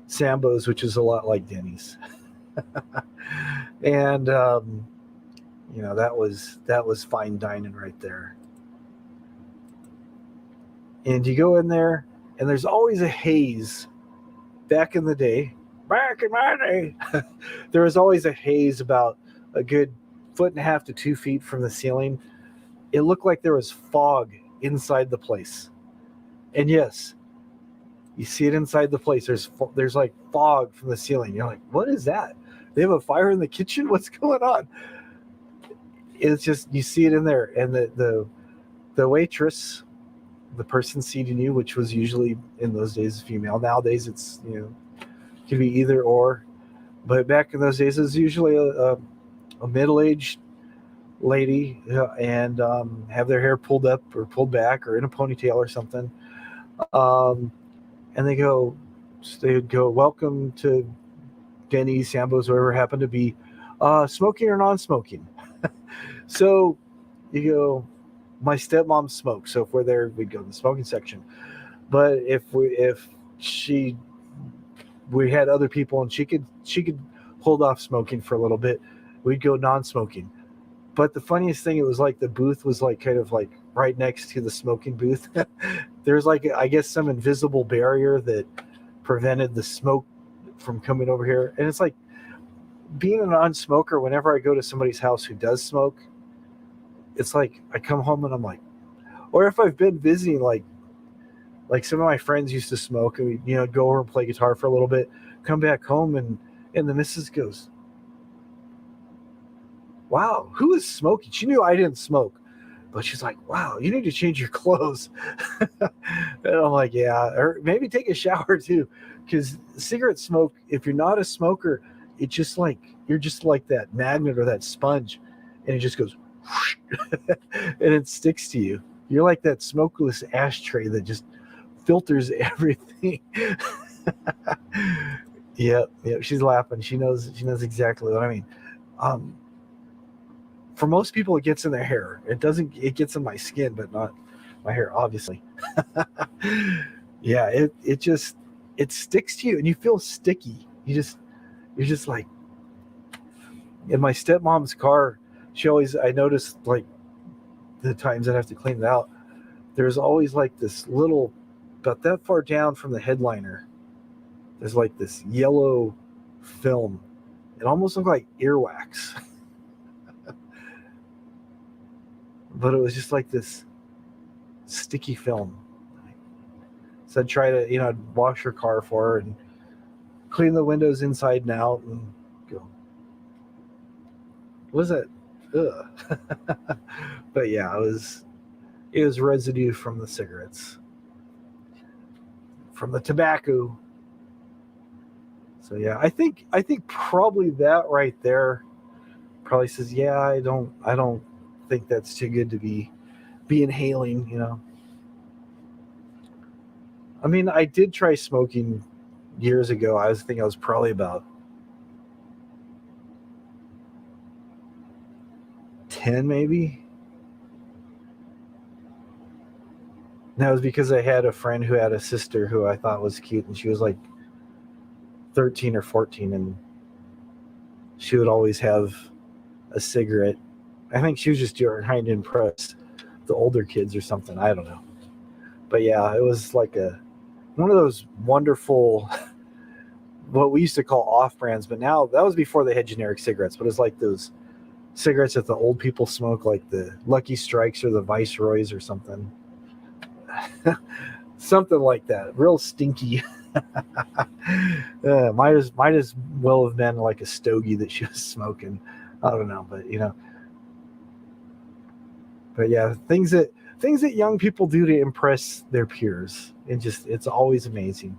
S1: Sambo's, which is a lot like Denny's. And that was fine dining right there. And you go in there, and there's always a haze. Back in my day, there was always a haze about a good 1.5 to 2 feet from the ceiling. It looked like there was fog inside the place. And yes, you see it inside the place. There's like fog from the ceiling. You're like, what is that? They have a fire in the kitchen? What's going on? It's just, you see it in there. And the waitress, the person seating you, which was usually in those days female. Nowadays it's, could be either or. But back in those days, it was usually a middle-aged lady and have their hair pulled up or pulled back or in a ponytail or something. And they would go, welcome to Denny's, Sambo's, wherever it happened to be, smoking or non-smoking. So you go, my stepmom smoked, so if we're there, we'd go to the smoking section. But if we had other people and she could hold off smoking for a little bit, we'd go non-smoking. But the funniest thing, it was like the booth was like kind of like right next to the smoking booth. There's like, I guess, some invisible barrier that prevented the smoke from coming over here. And it's like, being a non-smoker, whenever I go to somebody's house who does smoke, it's like I come home and I'm like, or if I've been visiting, like some of my friends used to smoke, and we, go over and play guitar for a little bit, come back home, and the missus goes, wow, who is smoking? She knew I didn't smoke, but she's like, wow, you need to change your clothes. And I'm like, yeah, or maybe take a shower too, because cigarette smoke, if you're not a smoker, it's just like, you're just like that magnet or that sponge, and it just goes whoosh, and it sticks to you. You're like that smokeless ashtray that just filters everything. Yep, she's laughing. She knows exactly what I mean. For most people, it gets in their hair. It gets in my skin, but not my hair, obviously. Yeah, it sticks to you, and you feel sticky. You're just like, in my stepmom's car, I noticed, like, the times I'd have to clean it out, there's always like this little, about that far down from the headliner, there's like this yellow film. It almost looked like earwax. But it was just like this sticky film. So I'd try to, I'd wash her car for her and clean the windows inside and out and go, what is that? Ugh. But yeah, it was residue from the cigarettes, from the tobacco. So yeah, I think probably that right there probably says, yeah, I don't think that's too good to be inhaling, I mean, I did try smoking years ago. I was probably about 10 maybe. And that was because I had a friend who had a sister who I thought was cute, and she was like 13 or 14, and she would always have a cigarette. I think she was just trying to impress the older kids or something. I don't know. But yeah, it was like one of those wonderful, what we used to call off-brands, but now that was before they had generic cigarettes, but it's like those cigarettes that the old people smoke, like the Lucky Strikes or the Viceroys or something. Something like that. Real stinky. Might as well have been like a stogie that she was smoking. I don't know, but But yeah, things that young people do to impress their peers. It's always amazing.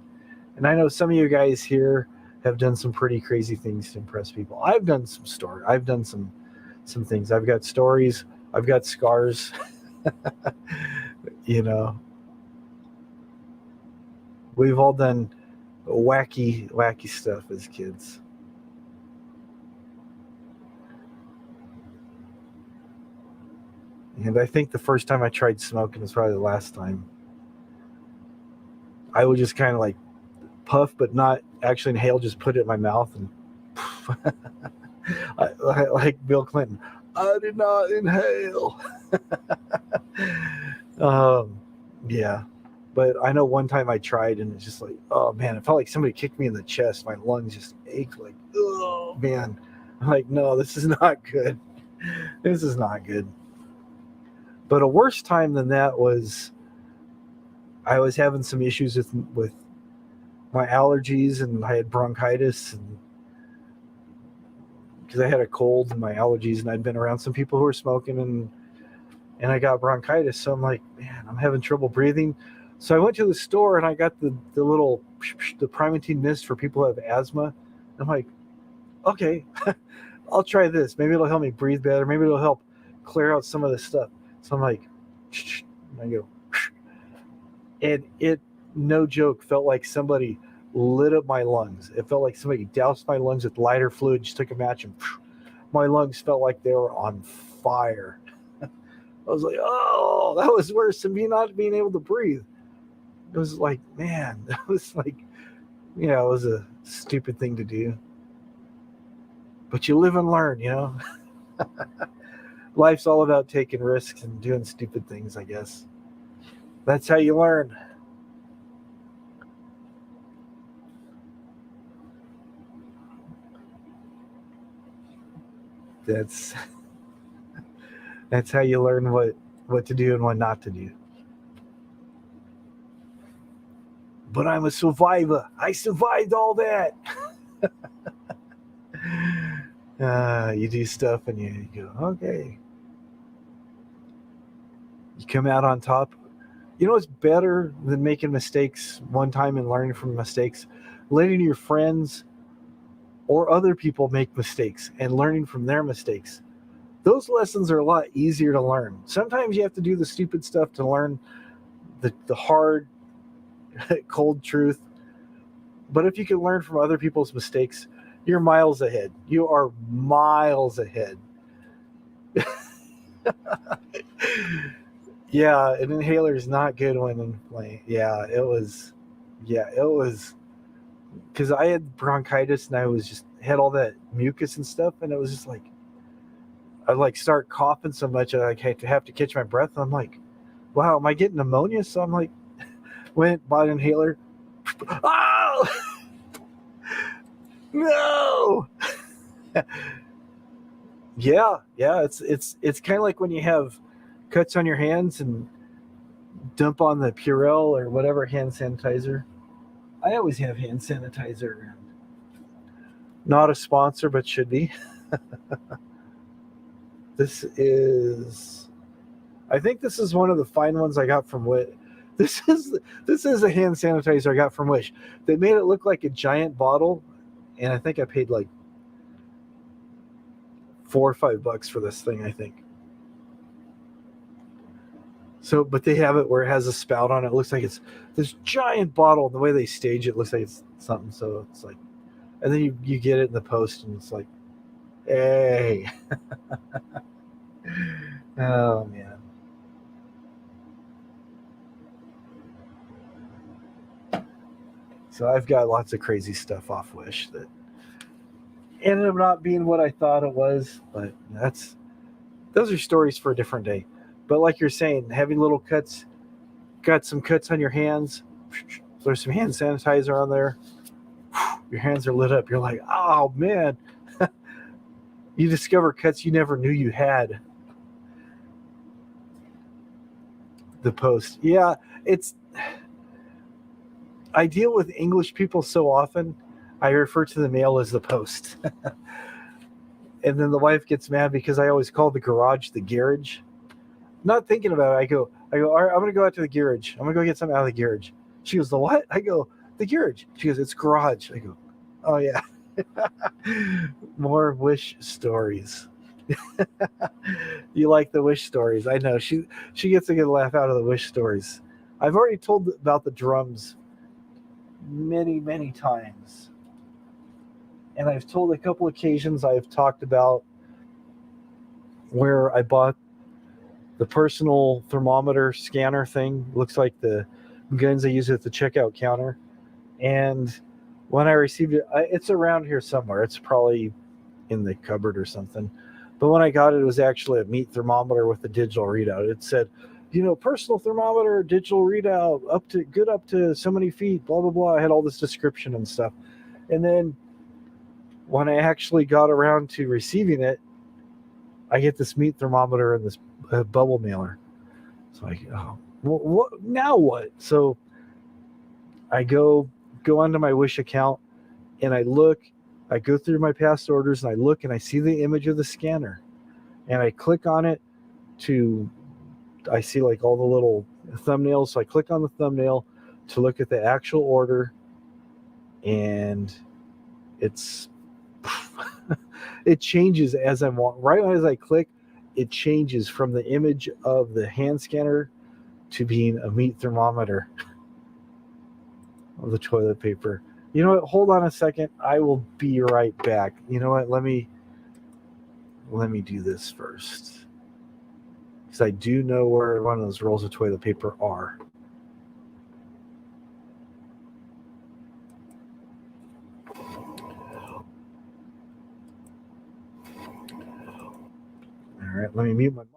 S1: And I know some of you guys here have done some pretty crazy things to impress people. I've done some things. I've got stories. I've got scars. We've all done wacky stuff as kids. And I think the first time I tried smoking was probably the last time. I would just kind of like puff, but not actually inhale, just put it in my mouth and like Bill Clinton, I did not inhale. Yeah. But I know one time I tried, and it's just like, oh man, it felt like somebody kicked me in the chest. My lungs just ached, like, oh man. I'm like, no, this is not good. This is not good. But a worse time than that was, I was having some issues with my allergies, and I had bronchitis, and because I had a cold and my allergies, and I'd been around some people who were smoking, and I got bronchitis. So I'm like, man, I'm having trouble breathing. So I went to the store and I got the Primatene Mist for people who have asthma. I'm like, okay, I'll try this. Maybe it'll help me breathe better. Maybe it'll help clear out some of this stuff. So I'm like, and I go, and it, no joke, felt like somebody lit up my lungs. It felt like somebody doused my lungs with lighter fluid, just took a match, and my lungs felt like they were on fire. I was like, oh, that was worse than me not being able to breathe. It was like, man, that was like, yeah, it was a stupid thing to do. But you live and learn, you know? Life's all about taking risks and doing stupid things, I guess. That's how you learn. That's how you learn what to do and what not to do. But I'm a survivor. I survived all that. You do stuff and you go, okay. You come out on top. You know what's better than making mistakes one time and learning from mistakes? Letting your friends or other people make mistakes and learning from their mistakes. Those lessons are a lot easier to learn. Sometimes you have to do the stupid stuff to learn the hard, cold truth. But if you can learn from other people's mistakes, you're miles ahead. You are miles ahead. Yeah, an inhaler is not good when inflamed. Yeah, it was because I had bronchitis and I was just had all that mucus and stuff, and it was just like I'd like start coughing so much that I have to catch my breath. I'm like, wow, am I getting pneumonia? So I'm like, went bought an inhaler. Oh no! yeah, it's kind of like when you have cuts on your hands and dump on the Purell or whatever hand sanitizer. I always have hand sanitizer. Not a sponsor, but should be. I think this is one of the fine ones I got from Wish. This is a hand sanitizer I got from Wish. They made it look like a giant bottle, and I think I paid like $4 or $5 for this thing, I think. So, but they have it where it has a spout on it. It looks like it's this giant bottle. And the way they stage it looks like it's something. So it's like, and then you get it in the post, and it's like, hey, oh man. So I've got lots of crazy stuff off Wish that ended up not being what I thought it was, but those are stories for a different day. But like you're saying, having little cuts, got some cuts on your hands, there's some hand sanitizer on there, your hands are lit up. You're like, oh man, you discover cuts you never knew you had. The post. Yeah, I deal with English people so often, I refer to the mail as the post. And then the wife gets mad because I always call the garage the garage. Not thinking about it, I go, all right, I'm going to go out to the garage. I'm going to go get something out of the garage. She goes, the what? I go, the garage. She goes, it's garage. I go, oh yeah. More Wish stories. You like the Wish stories. I know. She gets a good laugh out of the Wish stories. I've already told about the drums many, many times. And I've told a couple occasions I've talked about where I bought the personal thermometer scanner thing. Looks like the guns they use at the checkout counter. And when I received it, it's around here somewhere. It's probably in the cupboard or something. But when I got it, it was actually a meat thermometer with a digital readout. It said, personal thermometer, digital readout, up to so many feet, blah, blah, blah. I had all this description and stuff. And then when I actually got around to receiving it, I get this meat thermometer and this bubble mailer. So what now what? So I go onto my Wish account and I go through my past orders and I look and I see the image of the scanner and I click on it I see like all the little thumbnails. So I click on the thumbnail to look at the actual order, and it changes as I'm walking. Right as I click, it changes from the image of the hand scanner to being a meat thermometer of the toilet paper. You know what? Hold on a second. I will be right back. You know what? Let me do this first. because I do know where one of those rolls of toilet paper are. All right, let me mute my mic.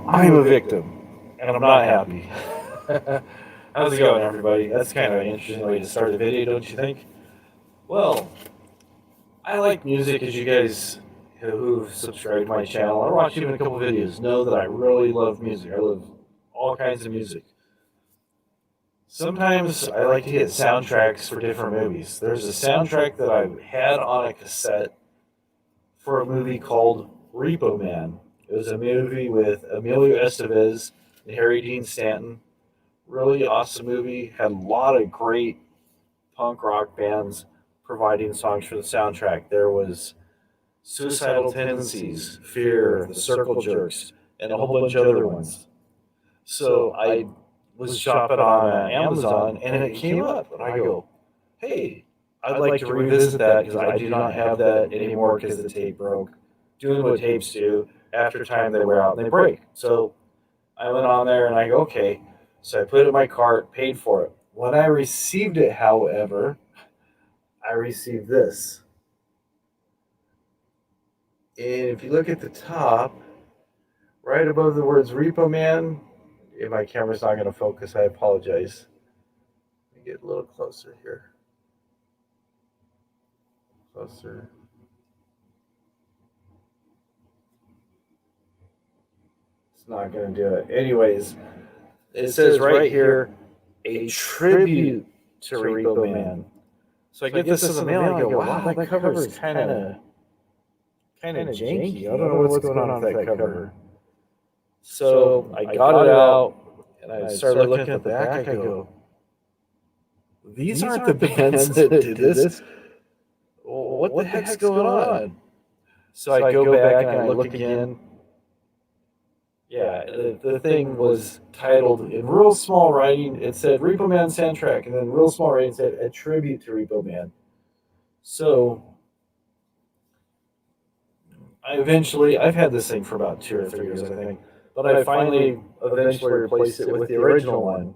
S1: I'm a victim, and I'm not happy. How's it going, everybody? That's kind of an interesting way to start a video, don't you think? Well, I like music, as you guys who've subscribed to my channel or watched even a couple videos know that I really love music. I love all kinds of music. Sometimes I like to get soundtracks for different movies. There's a soundtrack that I had on a cassette for a movie called Repo Man. It was a movie with Emilio Estevez and Harry Dean Stanton. Really awesome movie. Had a lot of great punk rock bands providing songs for the soundtrack. There was Suicidal Tendencies, Fear, The Circle Jerks, and a whole bunch of other ones. So I was shopping on Amazon, and it came up, and I go, hey, I'd like to revisit that because I do not have that anymore because the tape broke. Doing what tapes do, after time they wear out and they break. So I went on there and I go, okay. So I put it in my cart, paid for it. When I received it, however, I received this. And if you look at the top, right above the words Repo Man, if my camera's not going to focus, I apologize. Let me get a little closer here. Closer. It's not going to do it. Anyways, it says right here, a tribute to Repo Man. So I get this in the mail and I go, wow, that cover is kind of janky. I don't know what's going on with that cover. So I got it out and I started looking at the back. I go, these aren't the bands that did this. What the heck's going on? So I go back and I look again. Yeah, the thing was titled in real small writing. It said Repo Man soundtrack, and then real small writing said a tribute to Repo Man. So I've had this thing for about 2 or 3 years, I think, but I finally eventually replaced it with the original one.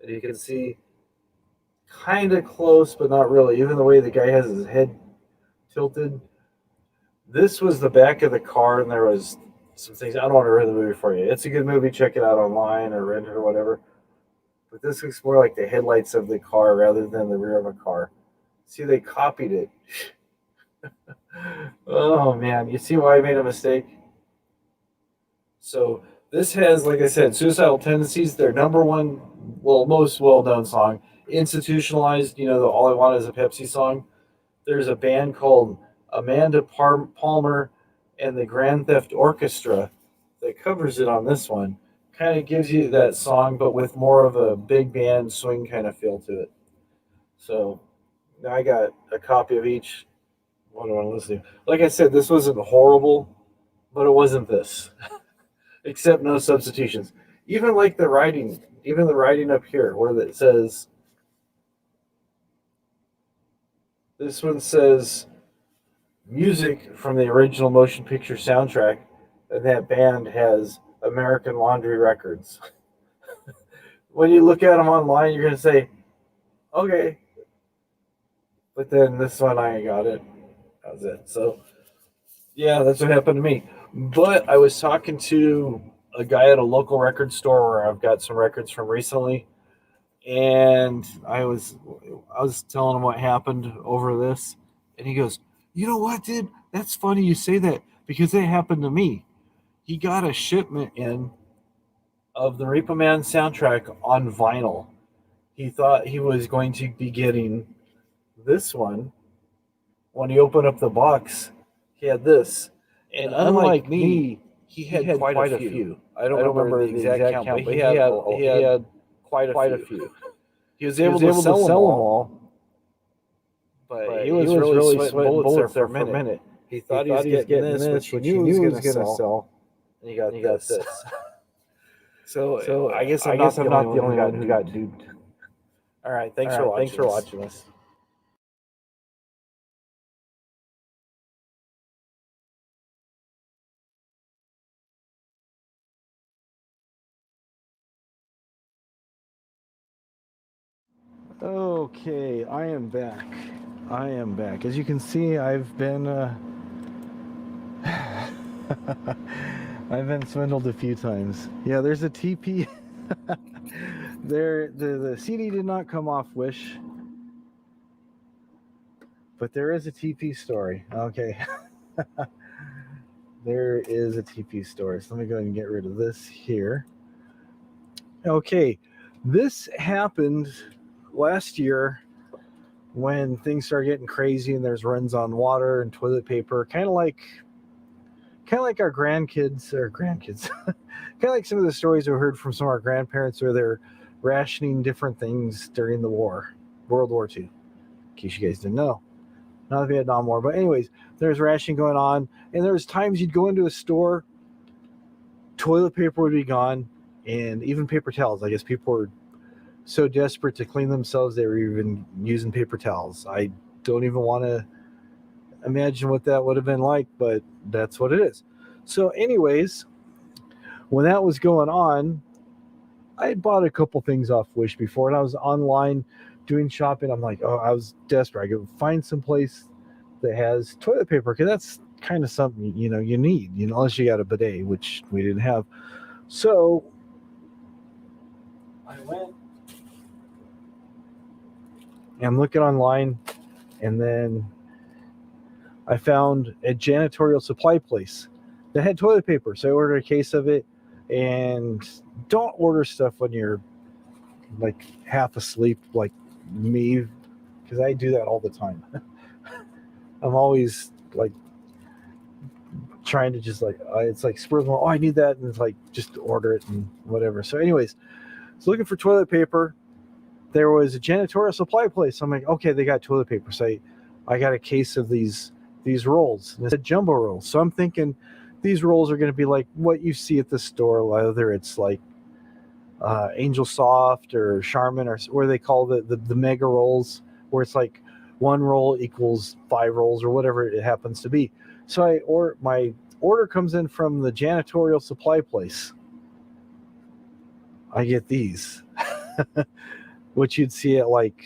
S1: And you can see kind of close, but not really. Even the way the guy has his head tilted. This was the back of the car, and there was some things. I don't want to ruin the movie for you. It's a good movie. Check it out online or rent it or whatever. But this looks more like the headlights of the car rather than the rear of a car. See, they copied it. Oh, man. You see why I made a mistake? So this has, like I said, Suicidal Tendencies, their number one, most well-known song. Institutionalized, the All I Want Is a Pepsi song. There's a band called Amanda Palmer and the Grand Theft Orchestra that covers it on this one. Kind of gives you that song, but with more of a big band swing kind of feel to it. So now I got a copy of each. What do I want to listen to? Like I said, this wasn't horrible, but it wasn't this. Except no substitutions. Even like the writing up here where it says, this one says, music from the original motion picture soundtrack, and that band has American Laundry Records. When you look at them online, you're going to say, okay. But then this one, I got it. That was it. So, yeah, that's what happened to me. But I was talking to a guy at a local record store where I've got some records from recently, and I was telling him what happened over this, and he goes, you know what, dude? That's funny you say that because it happened to me. He got a shipment in of the Repo Man soundtrack on vinyl. He thought he was going to be getting this one. When he opened up the box, he had this. And unlike me, he had quite a few. I don't remember the exact count, but he had quite a few. he was able to sell them all. But he was really sweating bullets there for a minute. He thought he was getting this, which he knew he was going to sell. And he got this. So I guess I'm not the only one who got duped. All right, thanks for watching this. Okay, I am back. As you can see, I've been I've been swindled a few times. Yeah, there's a TP. The CD did not come off Wish, but there is a TP story. Okay. There is a TP story. So let me go ahead and get rid of this here. Okay, this happened last year when things started getting crazy and there's runs on water and toilet paper, kind of like our grandkids, kind of like some of the stories we heard from some of our grandparents where they're rationing different things during the war, World War II, in case you guys didn't know. Not the Vietnam War, but anyways, there's rationing going on, and there's times you'd go into a store, toilet paper would be gone, and even paper towels. I guess people were so desperate to clean themselves they were even using paper towels. I don't even want to imagine what that would have been like, but that's what it is. So anyways, when that was going on, I had bought a couple things off Wish before, and I was online doing shopping. I'm like, oh, I was desperate. I could find some place that has toilet paper, because that's kind of something you need, unless you got a bidet, which we didn't have. So I went and I'm looking online, and then I found a janitorial supply place that had toilet paper. So I ordered a case of it. And don't order stuff when you're like half asleep like me, because I do that all the time. I'm always like trying to just like, it's like spurs of, I need that, and it's like just order it and whatever. So anyways, so looking for toilet paper. There was a janitorial supply place. I'm like, okay, they got toilet paper. So I got a case of these rolls, and it's a jumbo roll. So I'm thinking these rolls are going to be like what you see at the store, whether it's like Angel Soft or Charmin, or where they call the mega rolls, where it's like one roll equals 5 rolls or whatever it happens to be. So my order comes in from the janitorial supply place. I get these, which you'd see at like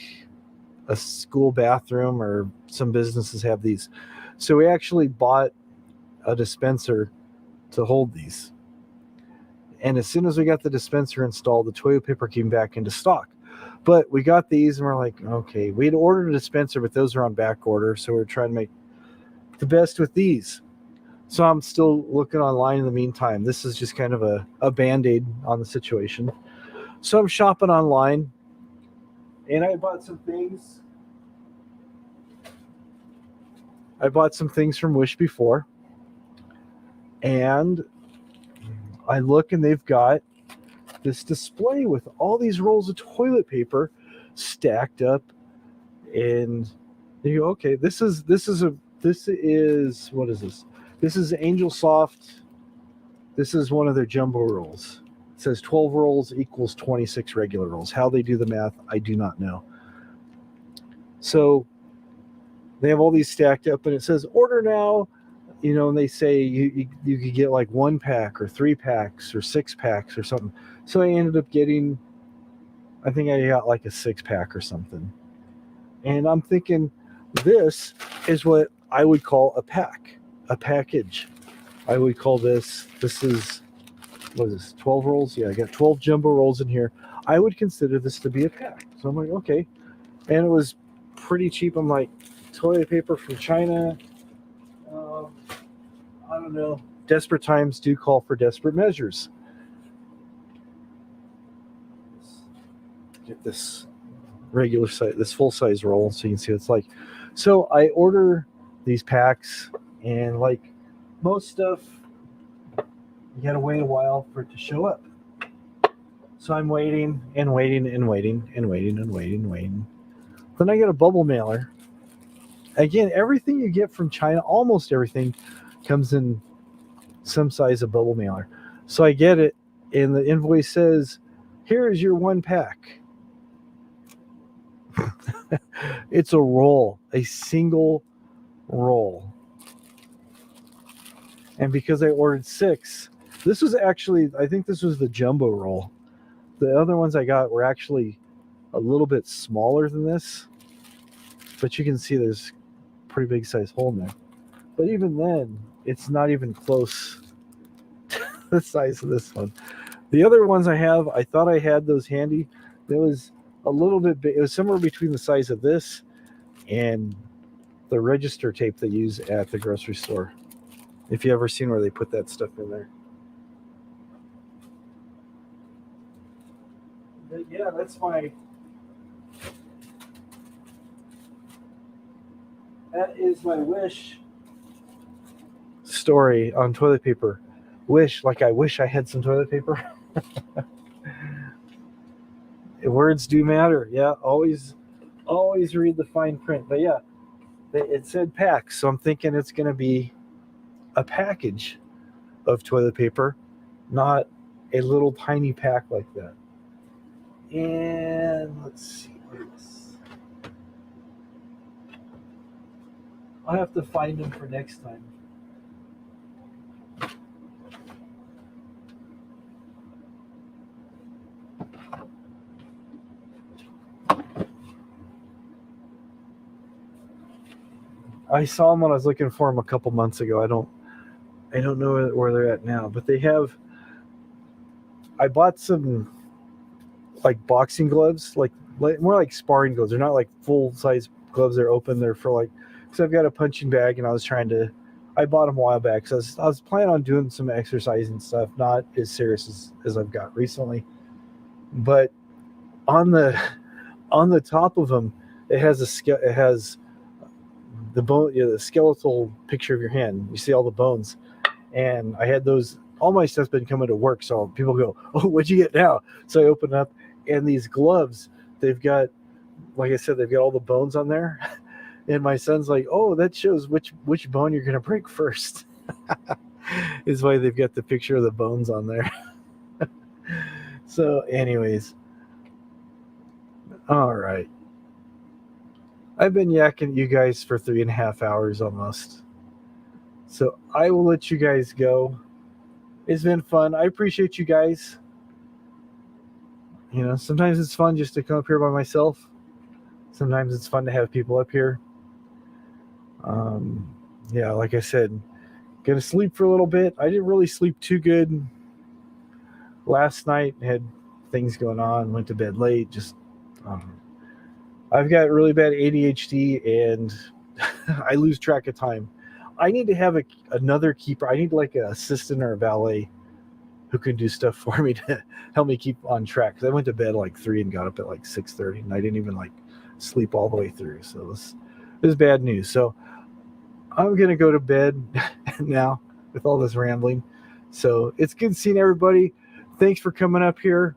S1: a school bathroom, or some businesses have these. So we actually bought a dispenser to hold these. And as soon as we got the dispenser installed, the toilet paper came back into stock. But we got these, and we're like, okay, we had ordered a dispenser, but those are on back order. So we're trying to make the best with these. So I'm still looking online in the meantime. This is just kind of a Band-Aid on the situation. So I'm shopping online, and I bought some things. I bought some things from Wish before. And I look, and they've got this display with all these rolls of toilet paper stacked up, and you go, okay, this is what is this? This is Angel Soft. This is one of their jumbo rolls. It says 12 rolls equals 26 regular rolls. How they do the math, I do not know. So they have all these stacked up, and it says order now. And they say you could get like 1 pack or 3 packs or 6 packs or something. So I ended up getting, I think I got like a 6-pack or something. And I'm thinking, this is what I would call a package. I would call this is, what is this, 12 rolls? Yeah, I got 12 jumbo rolls in here. I would consider this to be a pack. So I'm like, okay. And it was pretty cheap. I'm like, toilet paper from China. I don't know. Desperate times do call for desperate measures. Get this regular size, this full size roll, so you can see what it's like. So I order these packs, and like most stuff, you gotta wait a while for it to show up. So I'm waiting and waiting and waiting and waiting and waiting and waiting. Then I get a bubble mailer. Again, everything you get from China, almost everything, comes in some size of bubble mailer. So I get it, and the invoice says, here is your 1 pack. It's a roll, a single roll. And because I ordered 6, this was actually, I think this was the jumbo roll. The other ones I got were actually a little bit smaller than this, but you can see there's a pretty big size hole in there. But even then, it's not even close to the size of this one. The other ones I have, I thought I had those handy. There was a little bit big. It was somewhere between the size of this and the register tape they use at the grocery store. If you ever seen where they put that stuff in there. But yeah, that's that is my wish story on toilet paper. Wish, like I wish I had some toilet paper. Words do matter. Yeah, always read the fine print. But yeah, it said pack, so I'm thinking it's going to be a package of toilet paper, not a little tiny pack like that. And let's see what it is. I'll have to find them for next time. I saw them when I was looking for them a couple months ago. I don't know where they're at now, but they have. I bought some like boxing gloves, like more like sparring gloves. They're not like full size gloves. They're open. They're for like, because I've got a punching bag, and I bought them a while back. So I was planning on doing some exercise and stuff, not as serious as I've got recently. But on the top of them, it has the bone, the skeletal picture of your hand. You see all the bones, and I had those. All my stuff's been coming to work, so people go, "Oh, what'd you get now?" So I open up, and these gloves, they've got, like I said, they've got all the bones on there. And my son's like, "Oh, that shows which bone you're gonna break first." Is why they've got the picture of the bones on there. So, anyways, all right. I've been yakking you guys for 3.5 hours almost. So I will let you guys go. It's been fun. I appreciate you guys. You know, sometimes it's fun just to come up here by myself. Sometimes it's fun to have people up here. Yeah, like I said, gonna sleep for a little bit. I didn't really sleep too good last night. Had things going on. Went to bed late. Just I've got really bad ADHD, and I lose track of time. I need to have another keeper. I need like an assistant or a valet who can do stuff for me to help me keep on track. Because I went to bed like 3 and got up at like 6:30, and I didn't even like sleep all the way through. So this is bad news. So I'm gonna go to bed now with all this rambling. So it's good seeing everybody. Thanks for coming up here.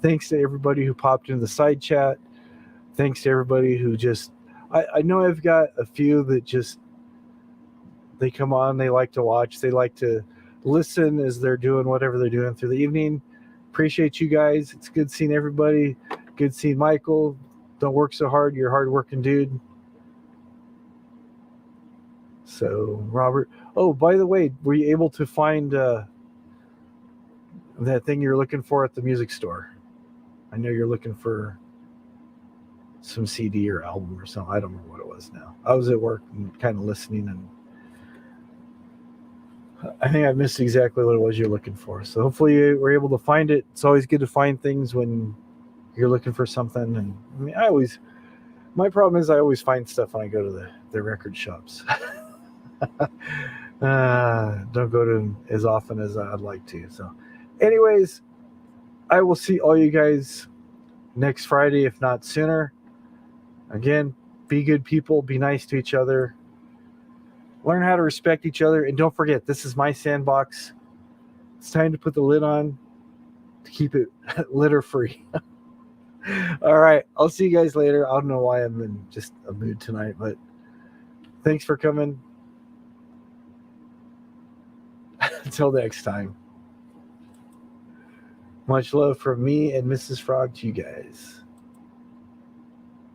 S1: Thanks to everybody who popped into the side chat. Thanks to everybody who just, I know I've got a few that just, they come on, they like to watch, they like to listen as they're doing whatever they're doing through the evening. Appreciate you guys. It's good seeing everybody. Good seeing Michael. Don't work so hard. You're a hard-working dude. So, Robert. Oh, by the way, were you able to find that thing you're looking for at the music store? I know you're looking for some CD or album or something. I don't remember what it was now. I was at work and kind of listening, and I think I missed exactly what it was you're looking for. So hopefully you were able to find it. It's always good to find things when you're looking for something. And I mean, my problem is I always find stuff when I go to the record shops. Don't go to them as often as I'd like to. So anyways, I will see all you guys next Friday, if not sooner. Again, be good people, be nice to each other, learn how to respect each other, and don't forget, this is my sandbox. It's time to put the lid on. to keep it litter free. All right. I'll see you guys later. I don't know why I'm in just a mood tonight, but thanks for coming. Until next time. Much love from me and Mrs. Frog to you guys.